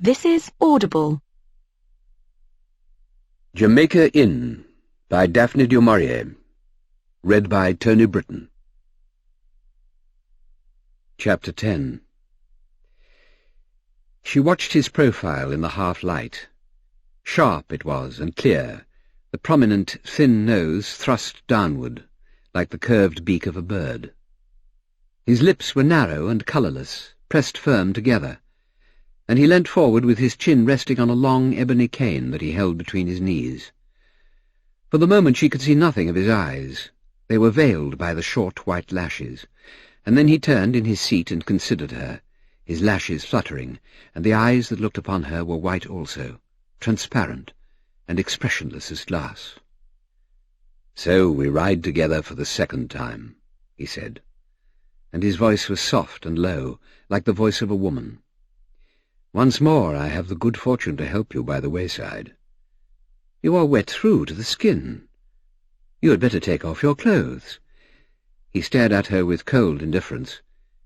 This is Audible. Jamaica Inn by Daphne du Maurier. Read by Tony Britton. Chapter 10. She watched his profile in the half-light. Sharp it was and clear, the prominent, thin nose thrust downward, like the curved beak of a bird. His lips were narrow and colourless, pressed firm together, and he leant forward with his chin resting on a long ebony cane that he held between his knees. For the moment she could see nothing of his eyes. They were veiled by the short white lashes, and then he turned in his seat and considered her, his lashes fluttering, and the eyes that looked upon her were white also, transparent, and expressionless as glass. "So we ride together for the second time," he said, and his voice was soft and low, like the voice of a woman. "Once more I have the good fortune to help you by the wayside. You are wet through to the skin. You had better take off your clothes." He stared at her with cold indifference,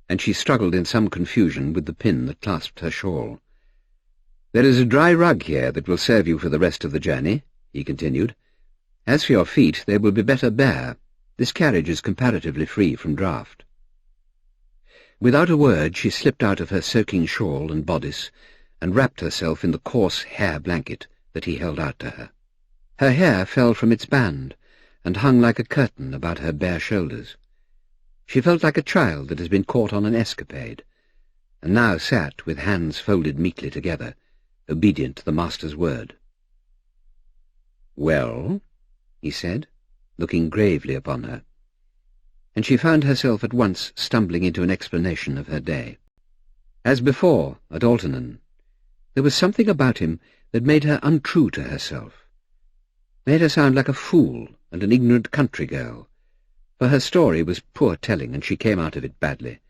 and she struggled in some confusion with the pin that clasped her shawl. "There is a dry rug here that will serve you for the rest of the journey," he continued. "As for your feet, they will be better bare. This carriage is comparatively free from draught." Without a word she slipped out of her soaking shawl and bodice and wrapped herself in the coarse hair blanket that he held out to her. Her hair fell from its band and hung like a curtain about her bare shoulders. She felt like a child that has been caught on an escapade, and now sat with hands folded meekly together, obedient to the master's word. "Well?" he said, looking gravely upon her, and she found herself at once stumbling into an explanation of her day. As before, at Alton, there was something about him that made her untrue to herself, made her sound like a fool and an ignorant country girl, for her story was poor telling and she came out of it badly.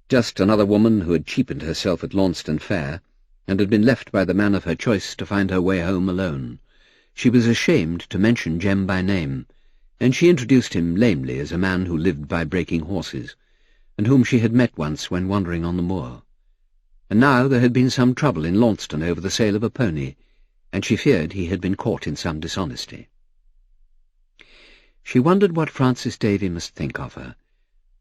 Just another woman who had cheapened herself at Launceston Fair and had been left by the man of her choice to find her way home alone. She was ashamed to mention Jem by name, and she introduced him lamely as a man who lived by breaking horses, and whom she had met once when wandering on the moor. And now there had been some trouble in Launceston over the sale of a pony, and she feared he had been caught in some dishonesty. She wondered what Francis Davy must think of her,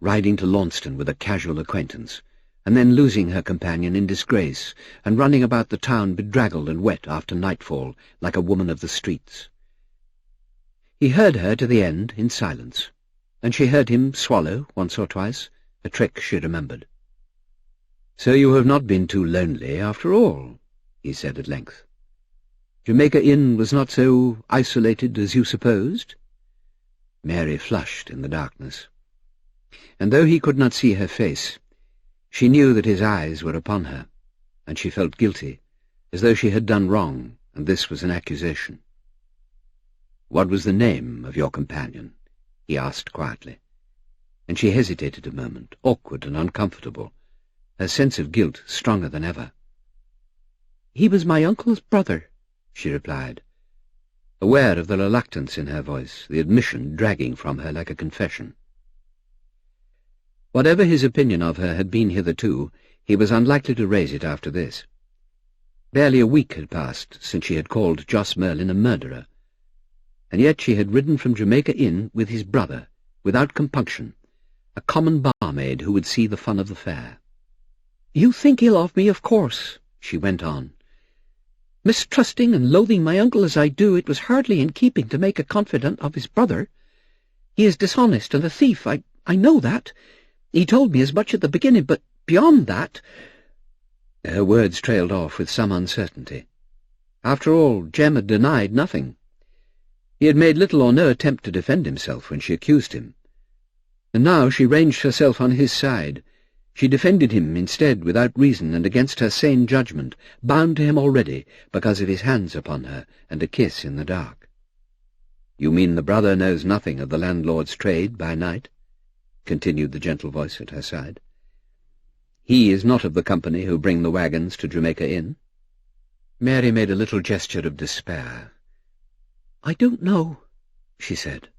riding to Launceston with a casual acquaintance, and then losing her companion in disgrace, and running about the town bedraggled and wet after nightfall like a woman of the streets. He heard her to the end in silence, and she heard him swallow once or twice, a trick she remembered. "So you have not been too lonely after all," he said at length. "Jamaica Inn was not so isolated as you supposed?" Mary flushed in the darkness, and though he could not see her face, she knew that his eyes were upon her, and she felt guilty, as though she had done wrong, and this was an accusation. "What was the name of your companion?" he asked quietly, and she hesitated a moment, awkward and uncomfortable, her sense of guilt stronger than ever. "He was my uncle's brother," she replied, aware of the reluctance in her voice, the admission dragging from her like a confession. Whatever his opinion of her had been hitherto, he was unlikely to raise it after this. Barely a week had passed since she had called Jos Merlyn a murderer, and yet she had ridden from Jamaica Inn with his brother, without compunction, a common barmaid who would see the fun of the fair. "You think ill of me, of course," she went on. "Mistrusting and loathing my uncle as I do, it was hardly in keeping to make a confidant of his brother. He is dishonest and a thief, I know that. He told me as much at the beginning, but beyond that—" Her words trailed off with some uncertainty. After all, Jem had denied nothing. He had made little or no attempt to defend himself when she accused him, and now she ranged herself on his side. She defended him instead without reason and against her sane judgment, bound to him already because of his hands upon her and a kiss in the dark. "You mean the brother knows nothing of the landlord's trade by night?" continued the gentle voice at her side. "He is not of the company who bring the wagons to Jamaica Inn?" Mary made a little gesture of despair. "I don't know," she said.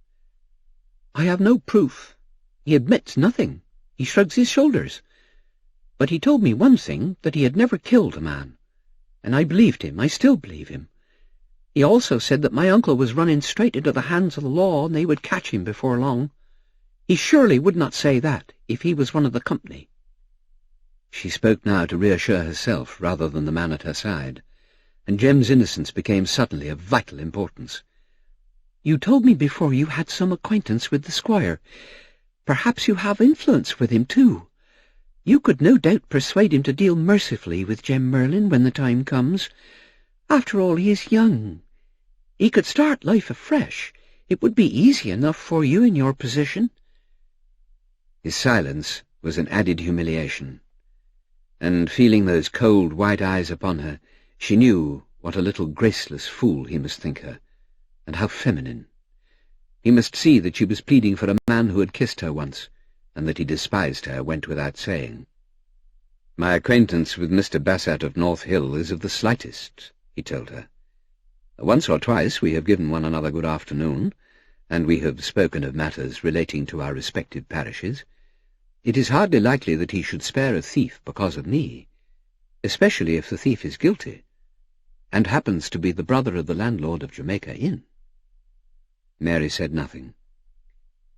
"I have no proof. He admits nothing. He shrugs his shoulders. But he told me one thing, that he had never killed a man. and I believed him. I still believe him. He also said that my uncle was running straight into the hands of the law and they would catch him before long. He surely would not say that if he was one of the company." She spoke now to reassure herself rather than the man at her side, and Jem's innocence became suddenly of vital importance. "You told me before you had some acquaintance with the squire. Perhaps you have influence with him, too. You could no doubt persuade him to deal mercifully with Jem Merlyn when the time comes. After all, he is young. He could start life afresh. It would be easy enough for you in your position." His silence was an added humiliation, and feeling those cold white eyes upon her, she knew what a little graceless fool he must think her, and how feminine. He must see that she was pleading for a man who had kissed her once, and that he despised her went without saying. "My acquaintance with Mr. Bassett of North Hill is of the slightest," he told her. "Once or twice we have given one another good afternoon, and we have spoken of matters relating to our respective parishes. It is hardly likely that he should spare a thief because of me, especially if the thief is guilty, and happens to be the brother of the landlord of Jamaica Inn." Mary said nothing.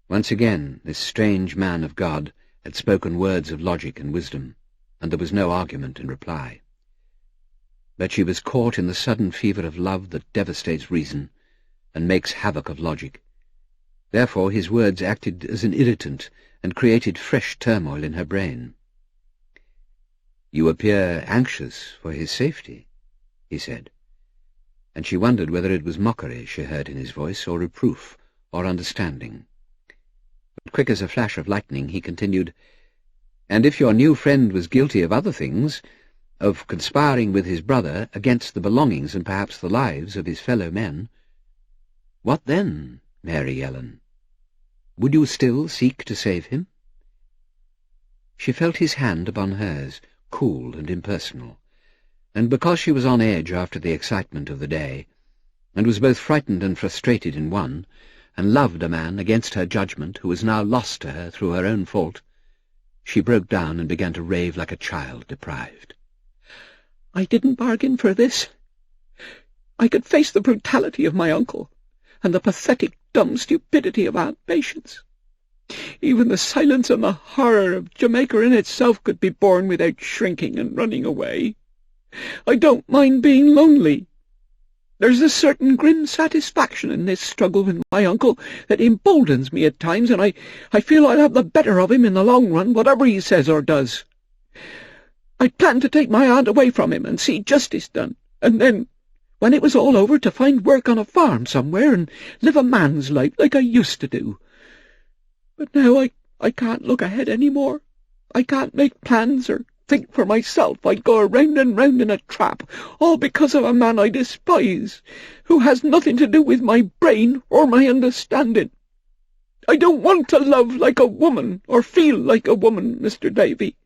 Once again this strange man of God had spoken words of logic and wisdom, and there was no argument in reply. But she was caught in the sudden fever of love that devastates reason and makes havoc of logic. Therefore his words acted as an irritant and created fresh turmoil in her brain. "You appear anxious for his safety," he said, and she wondered whether it was mockery she heard in his voice, or reproof, or understanding. But quick as a flash of lightning he continued, "And if your new friend was guilty of other things, of conspiring with his brother against the belongings and perhaps the lives of his fellow men, what then, Mary Yellan? Would you still seek to save him?" She felt his hand upon hers, cool and impersonal, and because she was on edge after the excitement of the day, and was both frightened and frustrated in one, and loved a man against her judgment who was now lost to her through her own fault, she broke down and began to rave like a child deprived. "I didn't bargain for this. I could face the brutality of my uncle, and the pathetic dumb stupidity of Aunt Patience. Even the silence and the horror of Jamaica Inn itself could be borne without shrinking and running away. I don't mind being lonely. There's a certain grim satisfaction in this struggle with my uncle that emboldens me at times, and I feel I'll have the better of him in the long run, whatever he says or does. I planned to take my aunt away from him and see justice done, and then, when it was all over, to find work on a farm somewhere and live a man's life like I used to do. But now I can't look ahead any more. I can't make plans or think for myself. I go round and round in a trap, all because of a man I despise, who has nothing to do with my brain or my understanding. I don't want to love like a woman or feel like a woman, Mr. Davy.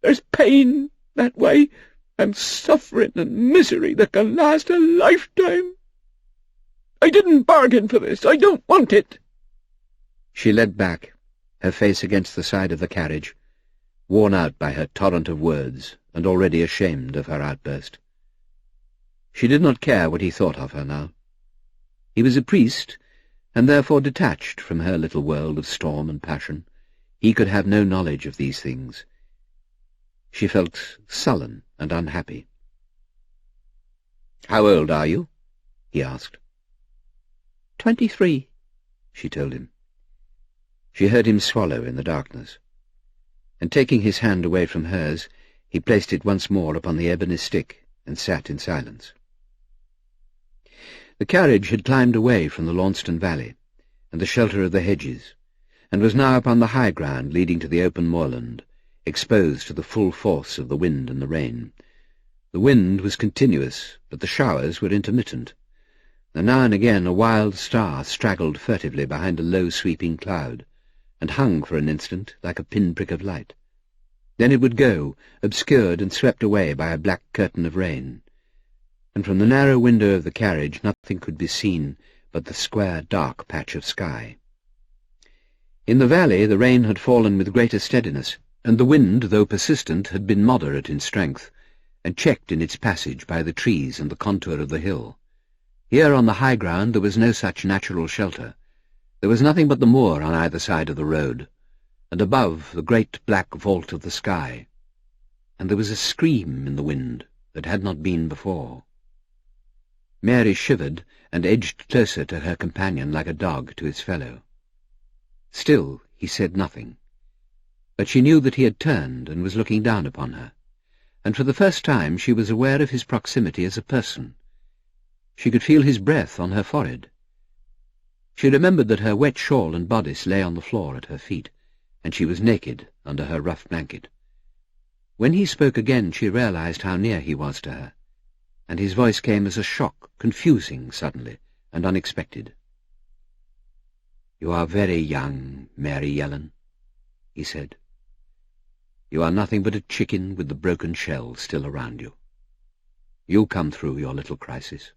There's pain that way, and suffering and misery that can last a lifetime. I didn't bargain for this. I don't want it." She leant back, her face against the side of the carriage, worn out by her torrent of words and already ashamed of her outburst. She did not care what he thought of her now. He was a priest, and therefore detached from her little world of storm and passion. He could have no knowledge of these things. She felt sullen and unhappy. "How old are you?" he asked. 23, she told him. She heard him swallow in the darkness, and taking his hand away from hers, he placed it once more upon the ebony stick and sat in silence. The carriage had climbed away from the Launceston valley and the shelter of the hedges, and was now upon the high ground leading to the open moorland, exposed to the full force of the wind and the rain. The wind was continuous, but the showers were intermittent, and now and again a wild star straggled furtively behind a low sweeping cloud, and hung for an instant like a pinprick of light. Then it would go, obscured and swept away by a black curtain of rain, and from the narrow window of the carriage nothing could be seen but the square dark patch of sky. In the valley the rain had fallen with greater steadiness, and the wind, though persistent, had been moderate in strength, and checked in its passage by the trees and the contour of the hill. Here on the high ground there was no such natural shelter. There was nothing but the moor on either side of the road, and above the great black vault of the sky. And there was a scream in the wind that had not been before. Mary shivered and edged closer to her companion like a dog to its fellow. Still he said nothing, but she knew that he had turned and was looking down upon her, and for the first time she was aware of his proximity as a person. She could feel his breath on her forehead. She remembered that her wet shawl and bodice lay on the floor at her feet, and she was naked under her rough blanket. When he spoke again she realized how near he was to her, and his voice came as a shock, confusing suddenly and unexpected. "You are very young, Mary Yellan," he said. "You are nothing but a chicken with the broken shell still around you. You'll come through your little crisis.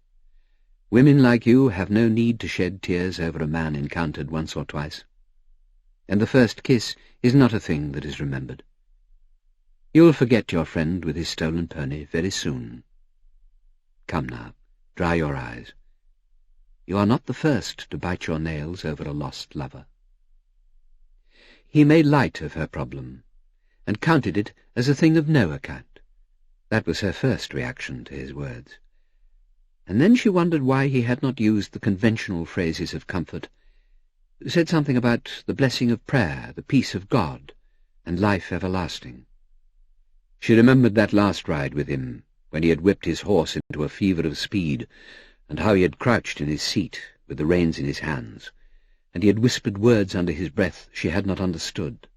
Women like you have no need to shed tears over a man encountered once or twice, and the first kiss is not a thing that is remembered. You'll forget your friend with his stolen pony very soon. Come now, dry your eyes. You are not the first to bite your nails over a lost lover." He made light of her problem, and counted it as a thing of no account. That was her first reaction to his words. And then she wondered why he had not used the conventional phrases of comfort, said something about the blessing of prayer, the peace of God, and life everlasting. She remembered that last ride with him, when he had whipped his horse into a fever of speed, and how he had crouched in his seat with the reins in his hands, and he had whispered words under his breath she had not understood.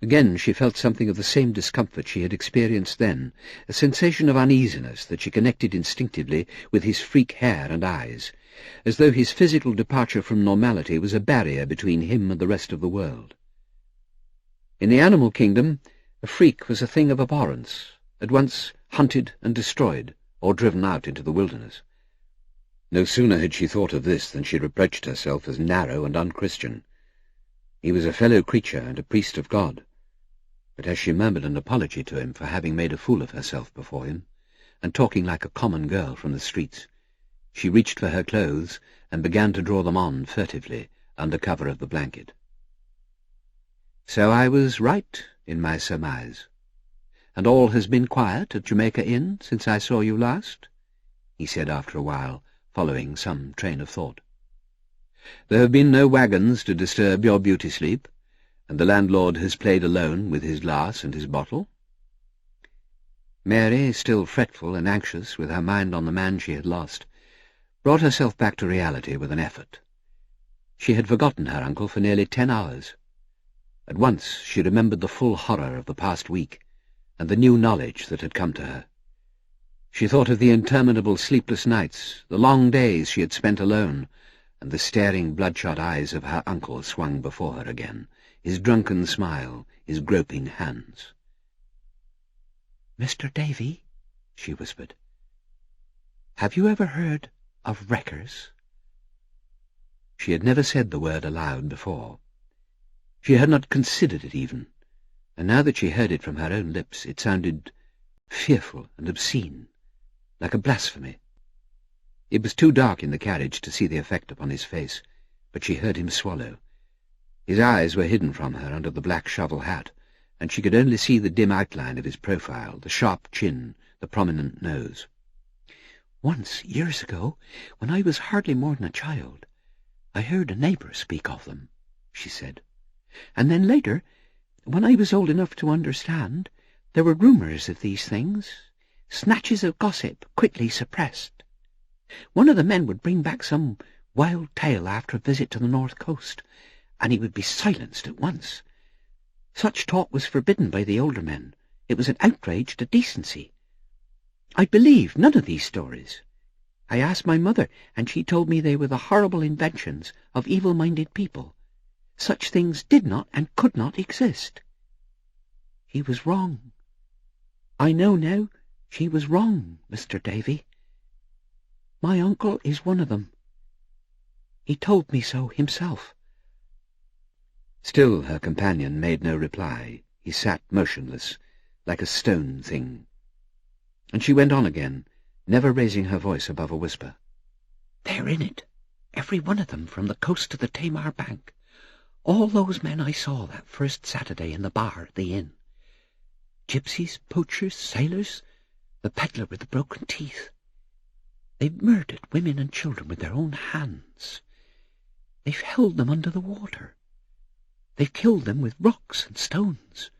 Again she felt something of the same discomfort she had experienced then, a sensation of uneasiness that she connected instinctively with his freak hair and eyes, as though his physical departure from normality was a barrier between him and the rest of the world. In the animal kingdom, a freak was a thing of abhorrence, at once hunted and destroyed, or driven out into the wilderness. No sooner had she thought of this than she reproached herself as narrow and unchristian. He was a fellow creature and a priest of God, but as she murmured an apology to him for having made a fool of herself before him, and talking like a common girl from the streets, she reached for her clothes and began to draw them on furtively under cover of the blanket. "So I was right in my surmise, and all has been quiet at Jamaica Inn since I saw you last?" he said after a while, following some train of thought. "There have been no wagons to disturb your beauty sleep, and the landlord has played alone with his glass and his bottle?" Mary, still fretful and anxious with her mind on the man she had lost, brought herself back to reality with an effort. She had forgotten her uncle for nearly 10 hours. At once she remembered the full horror of the past week, and the new knowledge that had come to her. She thought of the interminable sleepless nights, the long days she had spent alone, and the staring bloodshot eyes of her uncle swung before her again, his drunken smile, his groping hands. "Mr. Davy," she whispered, "have you ever heard of wreckers?" She had never said the word aloud before. She had not considered it even, and now that she heard it from her own lips, it sounded fearful and obscene, like a blasphemy. It was too dark in the carriage to see the effect upon his face, but she heard him swallow. His eyes were hidden from her under the black shovel hat, and she could only see the dim outline of his profile, the sharp chin, the prominent nose. "Once, years ago, when I was hardly more than a child, I heard a neighbour speak of them," she said. "And then later, when I was old enough to understand, there were rumours of these things, snatches of gossip quickly suppressed. One of the men would bring back some wild tale after a visit to the north coast, and he would be silenced at once. Such talk was forbidden by the older men. It was an outrage to decency. I believed none of these stories. I asked my mother, and she told me they were the horrible inventions of evil-minded people. Such things did not and could not exist. She was wrong. I know now she was wrong, Mr. Davy. My uncle is one of them. He told me so himself." Still her companion made no reply. He sat motionless, like a stone thing. and she went on again, never raising her voice above a whisper. "They're in it, every one of them, from the coast to the Tamar bank. All those men I saw that first Saturday in the bar at the inn. Gypsies, poachers, sailors, the peddler with the broken teeth. They've murdered women and children with their own hands. They've held them under the water. They've killed them with rocks and stones.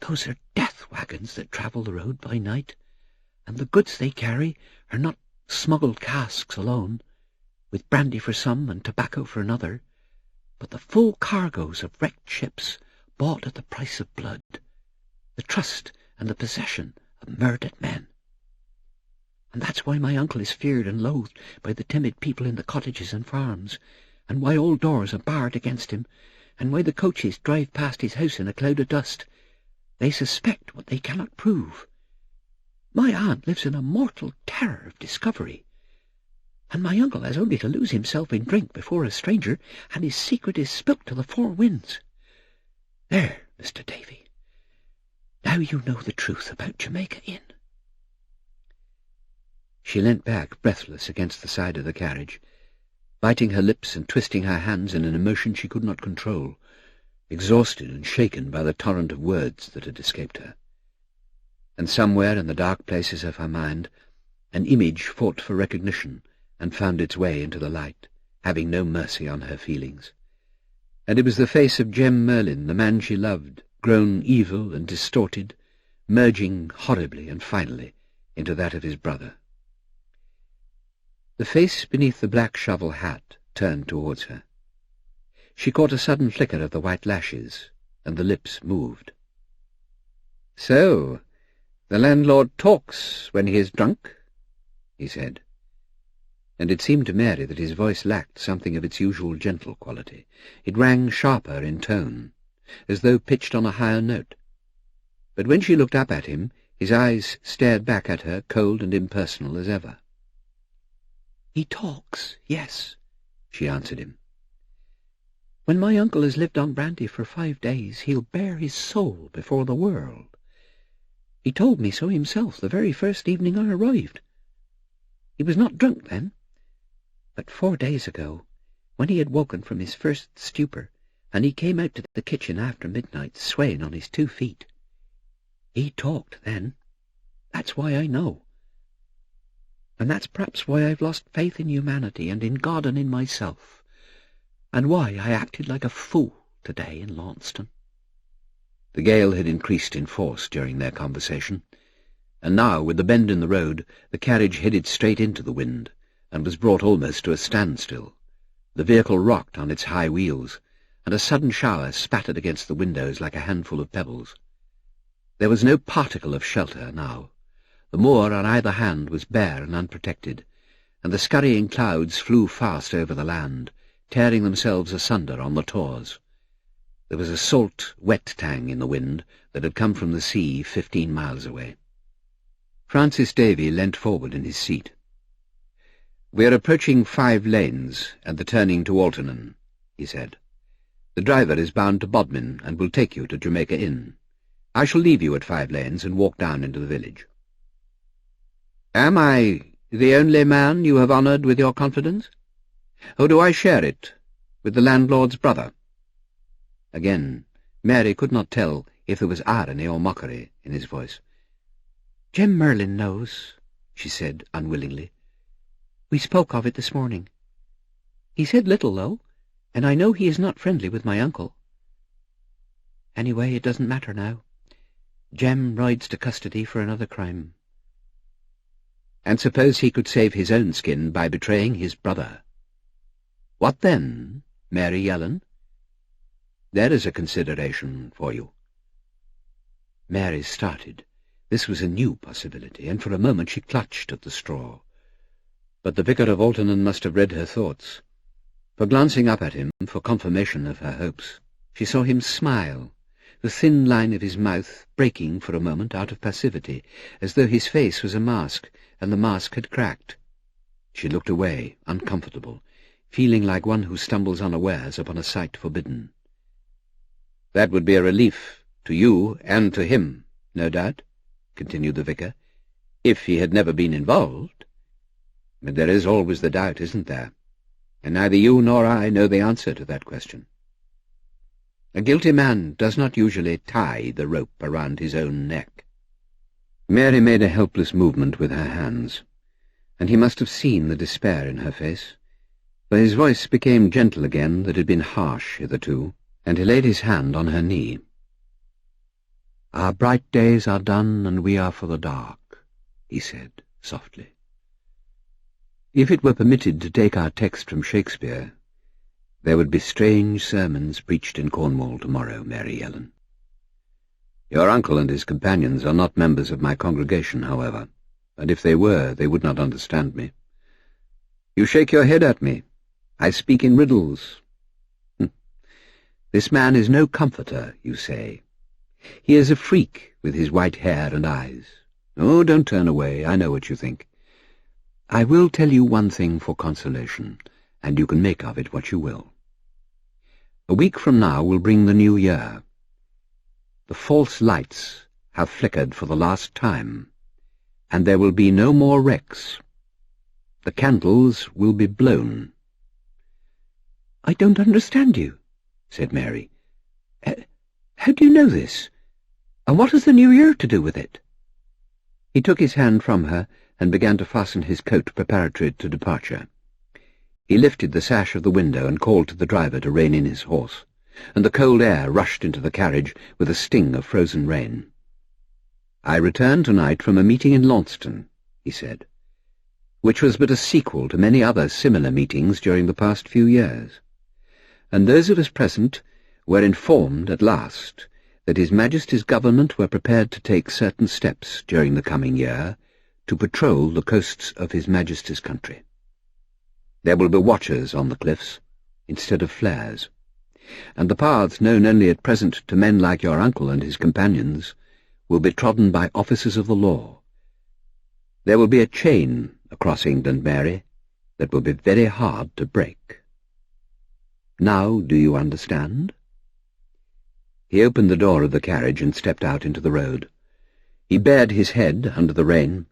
Those are death wagons that travel the road by night, and the goods they carry are not smuggled casks alone, with brandy for some and tobacco for another, but the full cargoes of wrecked ships bought at the price of blood, the trust and the possession of murdered men. And that's why my uncle is feared and loathed by the timid people in the cottages and farms, and why all doors are barred against him, and why the coaches drive past his house in a cloud of dust. They suspect what they cannot prove. My aunt lives in a mortal terror of discovery, and my uncle has only to lose himself in drink before a stranger, and his secret is spilt to the four winds. There, Mr. Davy. Now you know the truth about Jamaica Inn." She leant back, breathless, against the side of the carriage, biting her lips and twisting her hands in an emotion she could not control, exhausted and shaken by the torrent of words that had escaped her. And somewhere in the dark places of her mind an image fought for recognition and found its way into the light, having no mercy on her feelings. And it was the face of Jem Merlyn, the man she loved, grown evil and distorted, merging horribly and finally into that of his brother. The face beneath the black shovel hat turned towards her. She caught a sudden flicker of the white lashes, and the lips moved. "So, the landlord talks when he is drunk," he said. And it seemed to Mary that his voice lacked something of its usual gentle quality. It rang sharper in tone, as though pitched on a higher note. But when she looked up at him, his eyes stared back at her, cold and impersonal as ever. "He talks, yes," she answered him. "When my uncle has lived on brandy for 5 days, he'll bare his soul before the world. He told me so himself the very first evening I arrived. He was not drunk then, but 4 days ago, when he had woken from his first stupor, and he came out to the kitchen after midnight, swaying on his 2 feet. He talked then. That's why I know. And that's perhaps why I've lost faith in humanity and in God and in myself, and why I acted like a fool today in Launceston." The gale had increased in force during their conversation, and now, with the bend in the road, the carriage headed straight into the wind, and was brought almost to a standstill. The vehicle rocked on its high wheels, and a sudden shower spattered against the windows like a handful of pebbles. There was no particle of shelter now. The moor on either hand was bare and unprotected, and the scurrying clouds flew fast over the land, tearing themselves asunder on the tors. There was a salt, wet tang in the wind that had come from the sea 15 miles away. Francis Davy leant forward in his seat. "We are approaching 5 lanes at the turning to Altonan," he said. "The driver is bound to Bodmin and will take you to Jamaica Inn. I shall leave you at 5 lanes and walk down into the village." "Am I the only man you have honoured with your confidence? Or do I share it with the landlord's brother?" Again, Mary could not tell if there was irony or mockery in his voice. "Jem Merlyn knows," she said unwillingly. "We spoke of it this morning. He said little, though, and I know he is not friendly with my uncle. Anyway, it doesn't matter now. Jem rides to custody for another crime." And suppose he could save his own skin by betraying his brother? What then, Mary Yellan? There is a consideration for you. Mary started. This was a new possibility, and for a moment she clutched at the straw. But the vicar of Altonan must have read her thoughts, for glancing up at him for confirmation of her hopes, she saw him smile, the thin line of his mouth breaking for a moment out of passivity, as though his face was a mask, and the mask had cracked. She looked away, uncomfortable, feeling like one who stumbles unawares upon a sight forbidden. "That would be a relief to you and to him, no doubt," continued the vicar, if he had never been involved. But there is always the doubt, isn't there? And neither you nor I know the answer to that question. A guilty man does not usually tie the rope around his own neck. Mary made a helpless movement with her hands, and he must have seen the despair in her face, for his voice became gentle again that had been harsh hitherto, and he laid his hand on her knee. "Our bright days are done, and we are for the dark," he said softly. If it were permitted to take our text from Shakespeare, there would be strange sermons preached in Cornwall tomorrow, Mary Yellan. Your uncle and his companions are not members of my congregation, however, and if they were, they would not understand me. You shake your head at me. I speak in riddles. This man is no comforter, you say. He is a freak with his white hair and eyes. Oh, don't turn away, I know what you think. I will tell you one thing for consolation, and you can make of it what you will. A week from now will bring the new year. The false lights have flickered for the last time, and there will be no more wrecks. The candles will be blown. "I don't understand you," said Mary. "How do you know this? And what has the new year to do with it?" He took his hand from her and began to fasten his coat preparatory to departure. He lifted the sash of the window and called to the driver to rein in his horse, and the cold air rushed into the carriage with a sting of frozen rain. "I returned tonight from a meeting in Launceston," he said, "which was but a sequel to many other similar meetings during the past few years, and those of us present were informed at last that His Majesty's government were prepared to take certain steps during the coming year to patrol the coasts of His Majesty's country. There will be watchers on the cliffs instead of flares, and the paths known only at present to men like your uncle and his companions will be trodden by officers of the law. There will be a chain across England, Mary, that will be very hard to break. Now do you understand?" He opened the door of the carriage and stepped out into the road. He bared his head under the rain,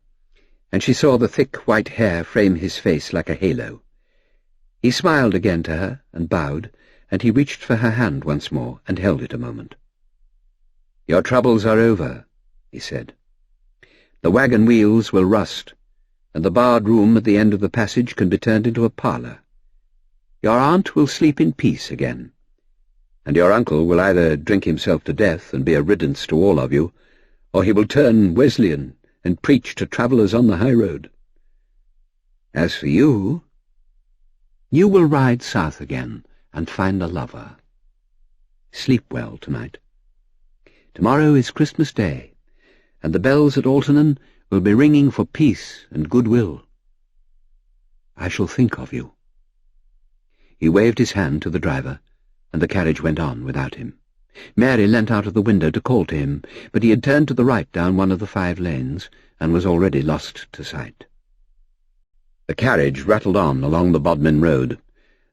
and she saw the thick white hair frame his face like a halo. He smiled again to her and bowed, and he reached for her hand once more and held it a moment. "Your troubles are over," he said. "The wagon wheels will rust, and the barred room at the end of the passage can be turned into a parlour. Your aunt will sleep in peace again, and your uncle will either drink himself to death and be a riddance to all of you, or he will turn Wesleyan and preach to travellers on the high road. As for you, you will ride south again and find a lover. Sleep well tonight. Tomorrow is Christmas Day, and the bells at Alton will be ringing for peace and goodwill. I shall think of you." He waved his hand to the driver, and the carriage went on without him. Mary leant out of the window to call to him, but he had turned to the right down one of the 5 lanes, and was already lost to sight. The carriage rattled on along the Bodmin Road.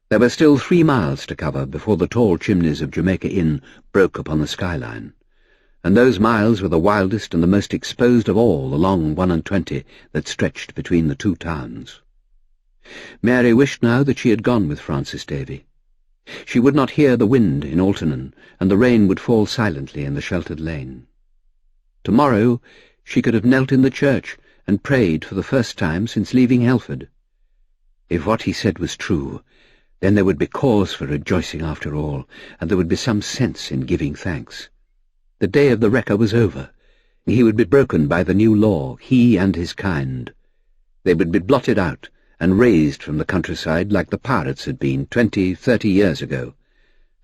There were still 3 miles to cover before the tall chimneys of Jamaica Inn broke upon the skyline, and those miles were the wildest and the most exposed of all the long 21 that stretched between the 2 towns. Mary wished now that she had gone with Francis Davy. She would not hear the wind in Alton, and the rain would fall silently in the sheltered lane. Tomorrow she could have knelt in the church and prayed for the first time since leaving Helford. If what he said was true, then there would be cause for rejoicing after all, and there would be some sense in giving thanks. The day of the wrecker was over. He would be broken by the new law, he and his kind. They would be blotted out and razed from the countryside like the pirates had been 20-30 years ago,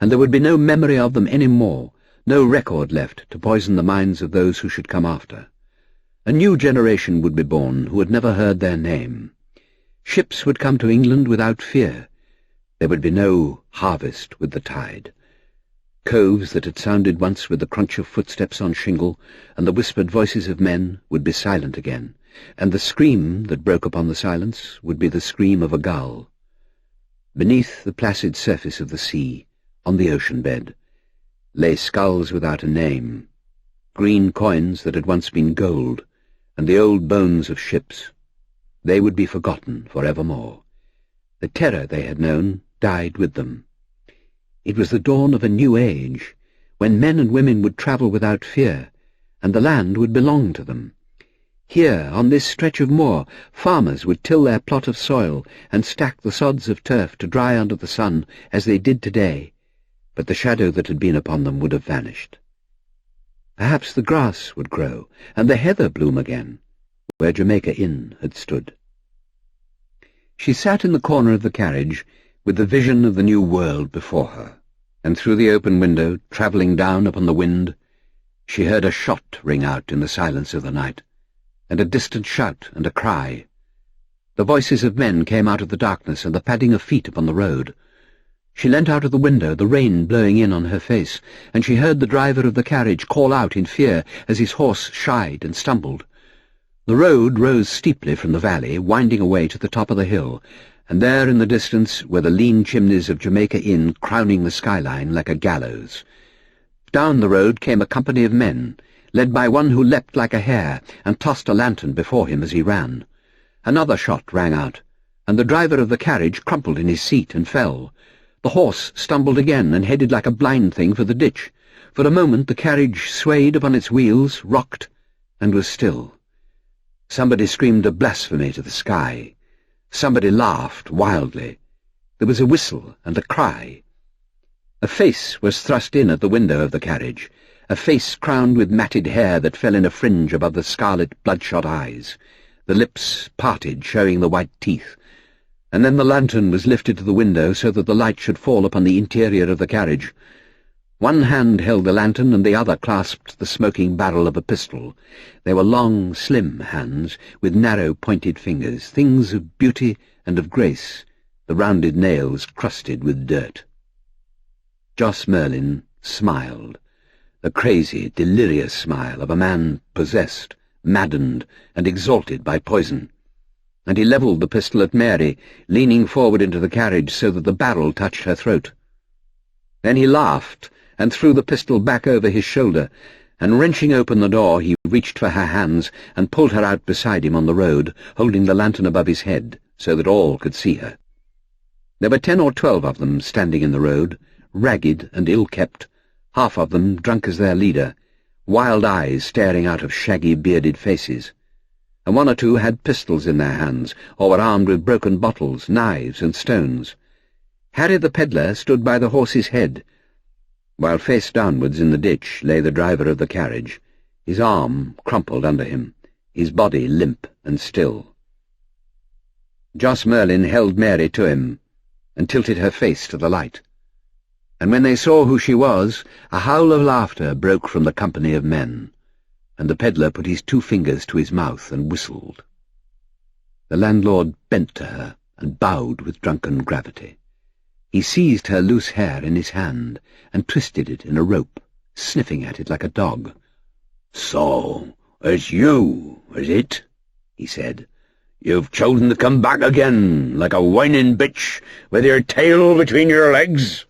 and there would be no memory of them any more, no record left to poison the minds of those who should come after. A new generation would be born who had never heard their name. Ships would come to England without fear. There would be no harvest with the tide. Coves that had sounded once with the crunch of footsteps on shingle and the whispered voices of men would be silent again, and the scream that broke upon the silence would be the scream of a gull. Beneath the placid surface of the sea, on the ocean bed, lay skulls without a name, green coins that had once been gold, and the old bones of ships. They would be forgotten for evermore. The terror they had known died with them. It was the dawn of a new age, when men and women would travel without fear, and the land would belong to them. Here, on this stretch of moor, farmers would till their plot of soil and stack the sods of turf to dry under the sun as they did today, but the shadow that had been upon them would have vanished. Perhaps the grass would grow, and the heather bloom again, where Jamaica Inn had stood. She sat in the corner of the carriage, with the vision of the new world before her, and through the open window, travelling down upon the wind, she heard a shot ring out in the silence of the night, and a distant shout and a cry. The voices of men came out of the darkness and the padding of feet upon the road. She leant out of the window, the rain blowing in on her face, and she heard the driver of the carriage call out in fear as his horse shied and stumbled. The road rose steeply from the valley, winding away to the top of the hill, and there in the distance were the lean chimneys of Jamaica Inn crowning the skyline like a gallows. Down the road came a company of men, led by one who leapt like a hare and tossed a lantern before him as he ran. Another shot rang out, and the driver of the carriage crumpled in his seat and fell. The horse stumbled again and headed like a blind thing for the ditch. For a moment the carriage swayed upon its wheels, rocked, and was still. Somebody screamed a blasphemy to the sky. Somebody laughed wildly. There was a whistle and a cry. A face was thrust in at the window of the carriage, a face crowned with matted hair that fell in a fringe above the scarlet, bloodshot eyes, the lips parted, showing the white teeth. And then the lantern was lifted to the window so that the light should fall upon the interior of the carriage. One hand held the lantern and the other clasped the smoking barrel of a pistol. They were long, slim hands, with narrow, pointed fingers, things of beauty and of grace, the rounded nails crusted with dirt. Jos Merlyn smiled, the crazy, delirious smile of a man possessed, maddened, and exalted by poison, and he levelled the pistol at Mary, leaning forward into the carriage so that the barrel touched her throat. Then he laughed, and threw the pistol back over his shoulder, and wrenching open the door he reached for her hands and pulled her out beside him on the road, holding the lantern above his head so that all could see her. There were 10 or 12 of them standing in the road, ragged and ill-kept, half of them drunk as their leader, wild eyes staring out of shaggy, bearded faces, and 1 or 2 had pistols in their hands, or were armed with broken bottles, knives, and stones. Harry the pedlar stood by the horse's head, while face downwards in the ditch lay the driver of the carriage, his arm crumpled under him, his body limp and still. Jos Merlyn held Mary to him, and tilted her face to the light, and when they saw who she was, a howl of laughter broke from the company of men, and the pedlar put his 2 fingers to his mouth and whistled. The landlord bent to her and bowed with drunken gravity. He seized her loose hair in his hand and twisted it in a rope, sniffing at it like a dog. "So, it's you, is it?" he said. "You've chosen to come back again, like a whining bitch, with your tail between your legs?"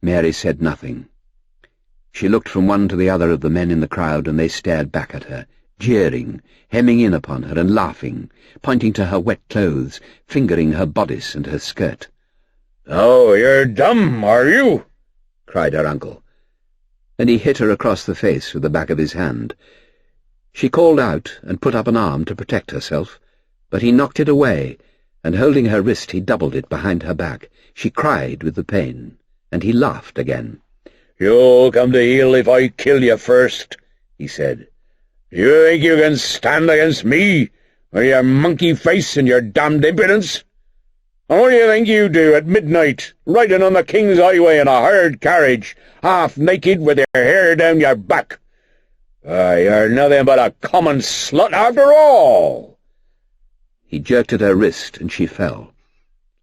Mary said nothing. She looked from one to the other of the men in the crowd, and they stared back at her, jeering, hemming in upon her and laughing, pointing to her wet clothes, fingering her bodice and her skirt. "Oh, you're dumb, are you?" cried her uncle, and he hit her across the face with the back of his hand. She called out and put up an arm to protect herself, but he knocked it away, and holding her wrist he doubled it behind her back. She cried with the pain, and he laughed again. "You'll come to heel if I kill you first," he said. "You think you can stand against me, with your monkey face and your damned impudence? And what do you think you do at midnight, riding on the King's Highway in a hired carriage, half naked with your hair down your back? You're nothing but a common slut after all." He jerked at her wrist, and she fell.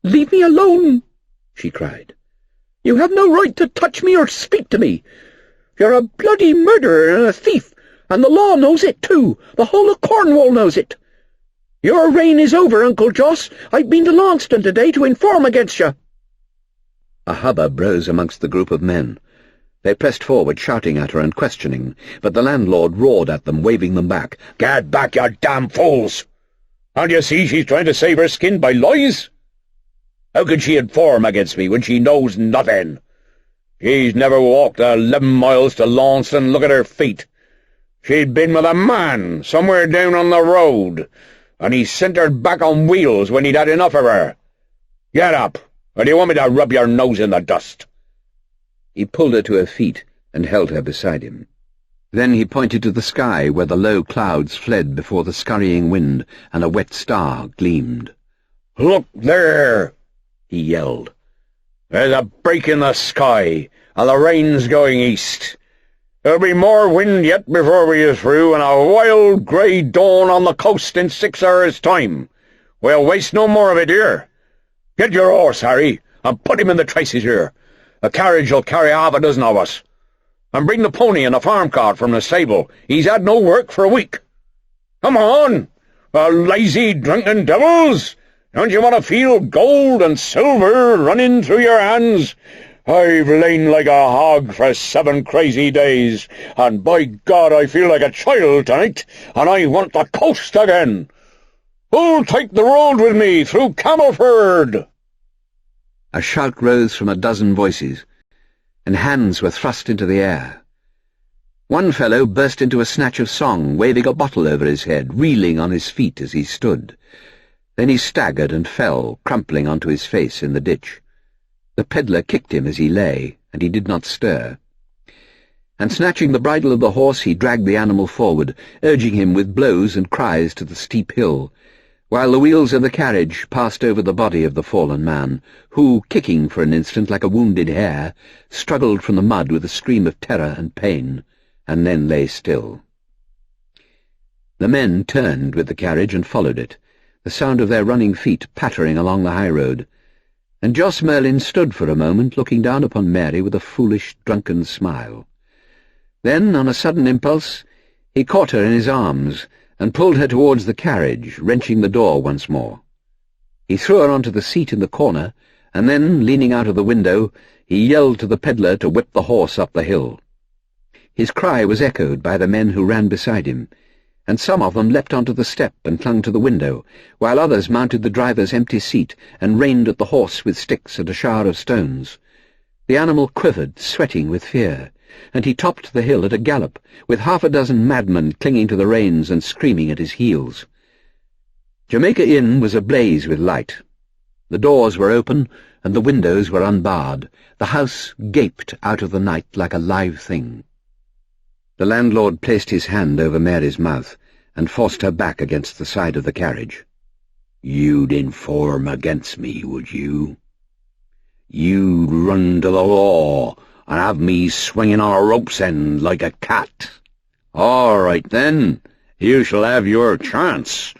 "Leave me alone," she cried. "You have no right to touch me or speak to me. You're a bloody murderer and a thief, and the law knows it too. The whole of Cornwall knows it. Your reign is over, Uncle Jos. I've been to Launceston today to inform against you." A hubbub rose amongst the group of men. They pressed forward, shouting at her and questioning, but the landlord roared at them, waving them back. "Get back, you damn fools! Can't you see she's trying to save her skin by lies? How can she inform against me when she knows nothing? She's never walked 11 miles to Launceston. Look at her feet. She'd been with a man somewhere down on the road, and he sent her back on wheels when he'd had enough of her. Get up, or do you want me to rub your nose in the dust?" He pulled her to her feet and held her beside him. Then he pointed to the sky, where the low clouds fled before the scurrying wind and a wet star gleamed. "Look there!" he yelled. "There's a break in the sky, and the rain's going east. There'll be more wind yet before we are through, and a wild grey dawn on the coast in 6 hours' time. We'll waste no more of it here. Get your horse, Harry, and put him in the traces here. The carriage'll carry 6 of us. And bring the pony and the farm cart from the stable. He's had no work for a week. Come on, lazy, drunken devils! Don't you want to feel gold and silver running through your hands? I've lain like a hog for 7 crazy days, and by God I feel like a child tonight, and I want the coast again. Who'll take the road with me through Camelford?" A shout rose from a dozen voices, and hands were thrust into the air. One fellow burst into a snatch of song, waving a bottle over his head, reeling on his feet as he stood. Then he staggered and fell, crumpling onto his face in the ditch. The pedlar kicked him as he lay, and he did not stir. And snatching the bridle of the horse, he dragged the animal forward, urging him with blows and cries to the steep hill, while the wheels of the carriage passed over the body of the fallen man, who, kicking for an instant like a wounded hare, struggled from the mud with a scream of terror and pain, and then lay still. The men turned with the carriage and followed it, the sound of their running feet pattering along the high road, and Jos Merlyn stood for a moment looking down upon Mary with a foolish, drunken smile. Then, on a sudden impulse, he caught her in his arms and pulled her towards the carriage, wrenching the door once more. He threw her onto the seat in the corner, and then, leaning out of the window, he yelled to the pedlar to whip the horse up the hill. His cry was echoed by the men who ran beside him, and some of them leapt onto the step and clung to the window, while others mounted the driver's empty seat and rained at the horse with sticks and a shower of stones. The animal quivered, sweating with fear, and he topped the hill at a gallop, with 6 madmen clinging to the reins and screaming at his heels. Jamaica Inn was ablaze with light. The doors were open, and the windows were unbarred. The house gaped out of the night like a live thing. The landlord placed his hand over Mary's mouth and forced her back against the side of the carriage. "You'd inform against me, would you? You'd run to the law and have me swinging on a rope's end like a cat. All right, then, you shall have your chance.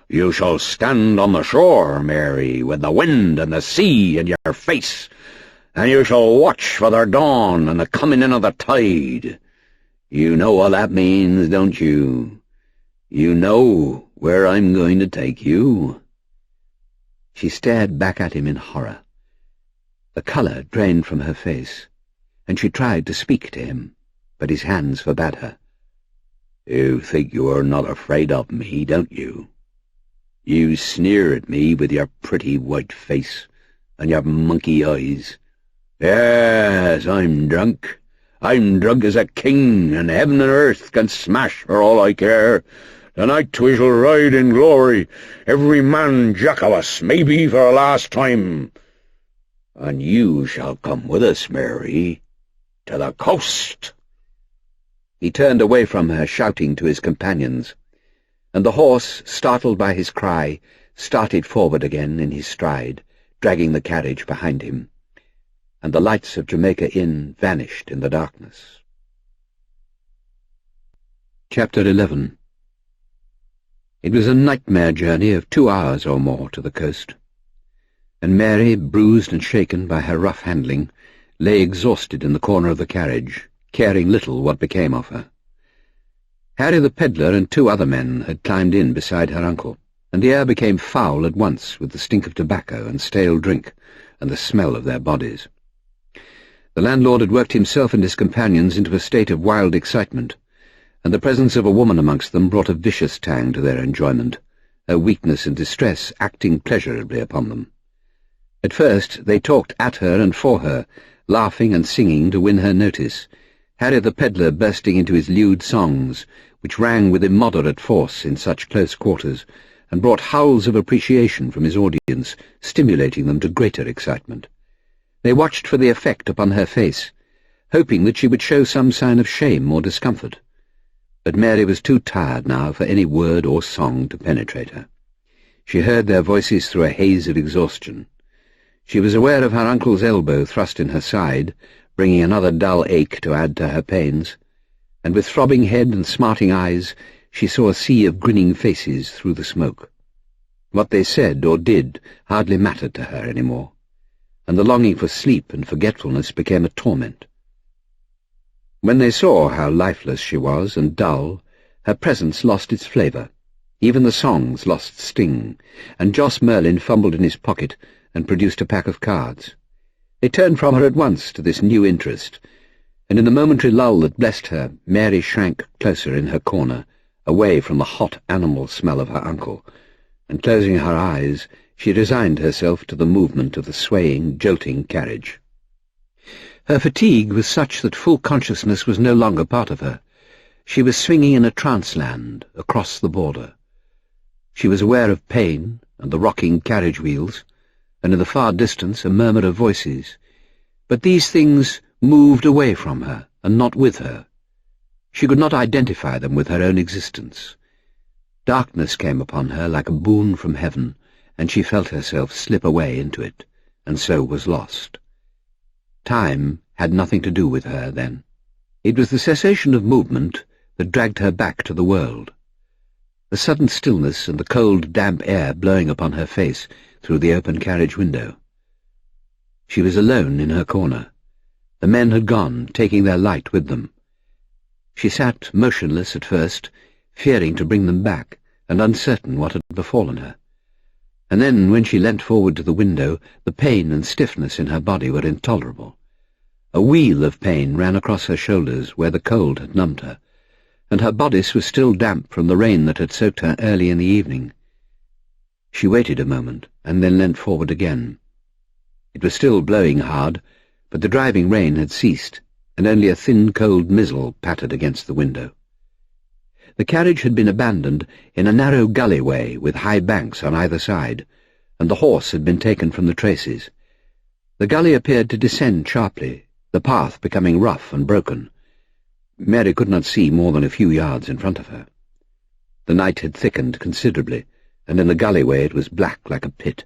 You shall stand on the shore, Mary, with the wind and the sea in your face, and you shall watch for the dawn and the coming in of the tide. You know what that means, don't you? You know where I'm going to take you." She stared back at him in horror. The colour drained from her face, and she tried to speak to him, but his hands forbade her. "You think you are not afraid of me, don't you? You sneer at me with your pretty white face and your monkey eyes. Yes, I'm drunk. I'm drunk as a king, and heaven and earth can smash for all I care. Tonight we shall ride in glory, every man jack of us, maybe for the last time. And you shall come with us, Mary, to the coast." He turned away from her, shouting to his companions, and the horse, startled by his cry, started forward again in his stride, dragging the carriage behind him, and the lights of Jamaica Inn vanished in the darkness. Chapter 11. It was a nightmare journey of 2 hours or more to the coast, and Mary, bruised and shaken by her rough handling, lay exhausted in the corner of the carriage, caring little what became of her. Harry the pedlar and 2 other men had climbed in beside her uncle, and the air became foul at once with the stink of tobacco and stale drink and the smell of their bodies. The landlord had worked himself and his companions into a state of wild excitement, and the presence of a woman amongst them brought a vicious tang to their enjoyment, her weakness and distress acting pleasurably upon them. At first they talked at her and for her, laughing and singing to win her notice, Harry the pedlar bursting into his lewd songs, which rang with immoderate force in such close quarters, and brought howls of appreciation from his audience, stimulating them to greater excitement. They watched for the effect upon her face, hoping that she would show some sign of shame or discomfort. But Mary was too tired now for any word or song to penetrate her. She heard their voices through a haze of exhaustion. She was aware of her uncle's elbow thrust in her side, bringing another dull ache to add to her pains, and with throbbing head and smarting eyes she saw a sea of grinning faces through the smoke. What they said or did hardly mattered to her any more, and the longing for sleep and forgetfulness became a torment. When they saw how lifeless she was and dull, her presence lost its flavour. Even the songs lost sting, and Jos Merlyn fumbled in his pocket and produced a pack of cards. They turned from her at once to this new interest, and in the momentary lull that blessed her, Mary shrank closer in her corner, away from the hot animal smell of her uncle, and closing her eyes, she resigned herself to the movement of the swaying, jolting carriage. Her fatigue was such that full consciousness was no longer part of her. She was swinging in a trance-land across the border. She was aware of pain and the rocking carriage wheels, and in the far distance a murmur of voices. But these things moved away from her, and not with her. She could not identify them with her own existence. Darkness came upon her like a boon from heaven, and she felt herself slip away into it, and so was lost. Time had nothing to do with her then. It was the cessation of movement that dragged her back to the world. The sudden stillness and the cold, damp air blowing upon her face through the open carriage window. She was alone in her corner. The men had gone, taking their light with them. She sat motionless at first, fearing to bring them back, and uncertain what had befallen her. And then, when she leant forward to the window, the pain and stiffness in her body were intolerable. A wheal of pain ran across her shoulders where the cold had numbed her, and her bodice was still damp from the rain that had soaked her early in the evening. She waited a moment, and then leant forward again. It was still blowing hard, but the driving rain had ceased, and only a thin, cold mizzle pattered against the window. The carriage had been abandoned in a narrow gulley-way with high banks on either side, and the horse had been taken from the traces. The gully appeared to descend sharply, the path becoming rough and broken. Mary could not see more than a few yards in front of her. The night had thickened considerably, and in the gulley-way it was black like a pit.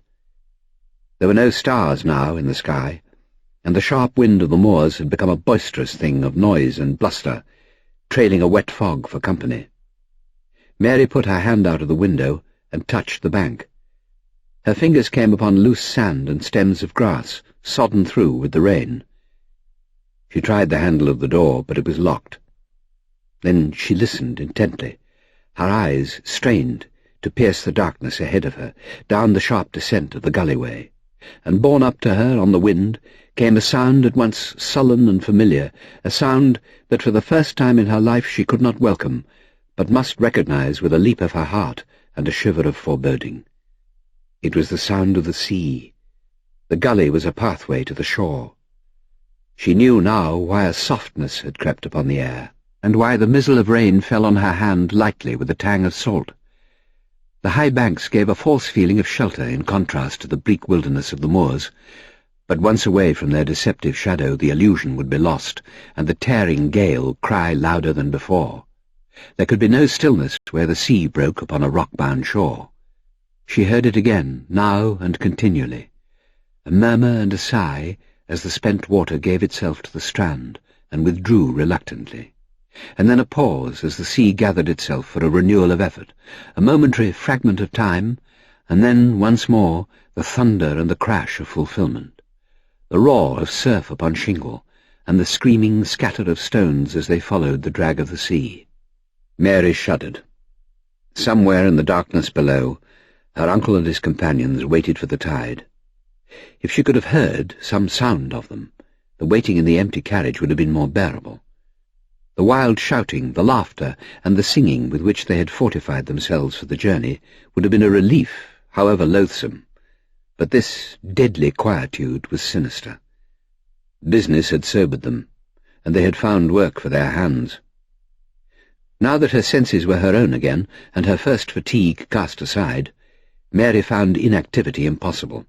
There were no stars now in the sky, and the sharp wind of the moors had become a boisterous thing of noise and bluster, trailing a wet fog for company. Mary put her hand out of the window and touched the bank. Her fingers came upon loose sand and stems of grass, sodden through with the rain. She tried the handle of the door, but it was locked. Then she listened intently, her eyes strained to pierce the darkness ahead of her, down the sharp descent of the gulley-way, and borne up to her on the wind came a sound at once sullen and familiar, a sound that for the first time in her life she could not welcome, but must recognize with a leap of her heart and a shiver of foreboding. It was the sound of the sea. The gully was a pathway to the shore. She knew now why a softness had crept upon the air, and why the mizzle of rain fell on her hand lightly with a tang of salt. The high banks gave a false feeling of shelter in contrast to the bleak wilderness of the moors, but once away from their deceptive shadow the illusion would be lost, and the tearing gale cry louder than before. There could be no stillness where the sea broke upon a rock-bound shore. She heard it again, now and continually, a murmur and a sigh as the spent water gave itself to the strand and withdrew reluctantly, and then a pause as the sea gathered itself for a renewal of effort, a momentary fragment of time, and then once more the thunder and the crash of fulfilment, the roar of surf upon shingle, and the screaming scatter of stones as they followed the drag of the sea. Mary shuddered. Somewhere in the darkness below, her uncle and his companions waited for the tide. If she could have heard some sound of them, The waiting in the empty carriage would have been more bearable. The wild shouting, the laughter, and the singing with which they had fortified themselves for the journey would have been a relief, however loathsome. But this deadly quietude was sinister. Business had sobered them, and they had found work for their hands. Now that her senses were her own again, and her first fatigue cast aside, Mary found inactivity impossible.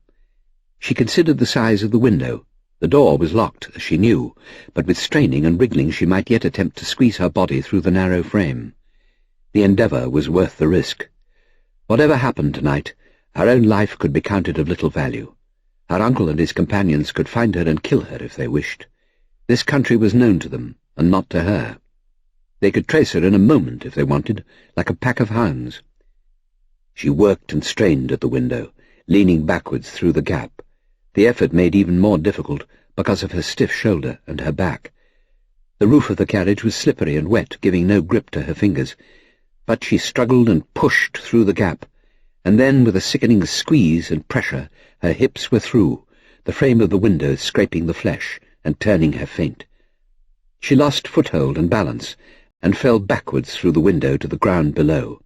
She considered the size of the window. The door was locked, as she knew, but with straining and wriggling she might yet attempt to squeeze her body through the narrow frame. The endeavour was worth the risk. Whatever happened tonight, her own life could be counted of little value. Her uncle and his companions could find her and kill her if they wished. This country was known to them, and not to her. They could trace her in a moment if they wanted, like a pack of hounds. She worked and strained at the window, leaning backwards through the gap, the effort made even more difficult because of her stiff shoulder and her back. The roof of the carriage was slippery and wet, giving no grip to her fingers, but she struggled and pushed through the gap, and then, with a sickening squeeze and pressure, her hips were through, the frame of the window scraping the flesh and turning her faint. She lost foothold and balance, and fell backwards through the window to the ground below.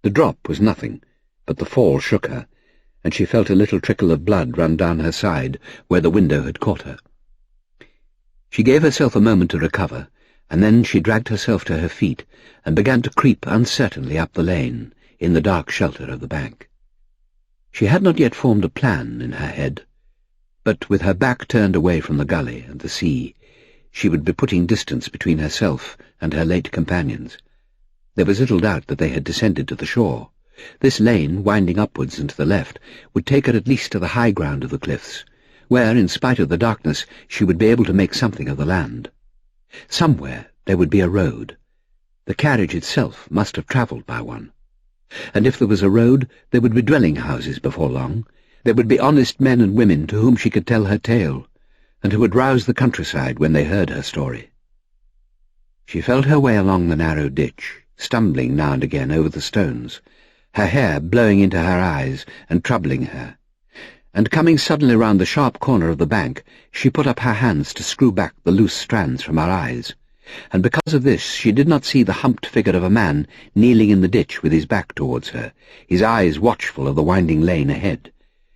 The drop was nothing, but the fall shook her, and she felt a little trickle of blood run down her side where the window had caught her. She gave herself a moment to recover, and then she dragged herself to her feet and began to creep uncertainly up the lane, in the dark shelter of the bank. She had not yet formed a plan in her head, but with her back turned away from the gully and the sea, she would be putting distance between herself and her late companions. There was little doubt that they had descended to the shore. This lane, winding upwards and to the left, would take her at least to the high ground of the cliffs, where, in spite of the darkness, she would be able to make something of the land. Somewhere there would be a road. The carriage itself must have travelled by one. And if there was a road, there would be dwelling-houses before long. There would be honest men and women to whom she could tell her tale, and who would rouse the countryside when they heard her story. She felt her way along the narrow ditch, stumbling now and again over the stones, her hair blowing into her eyes and troubling her, and coming suddenly round the sharp corner of the bank, she put up her hands to screw back the loose strands from her eyes, and because of this she did not see the humped figure of a man kneeling in the ditch with his back towards her, his eyes watchful of the winding lane ahead.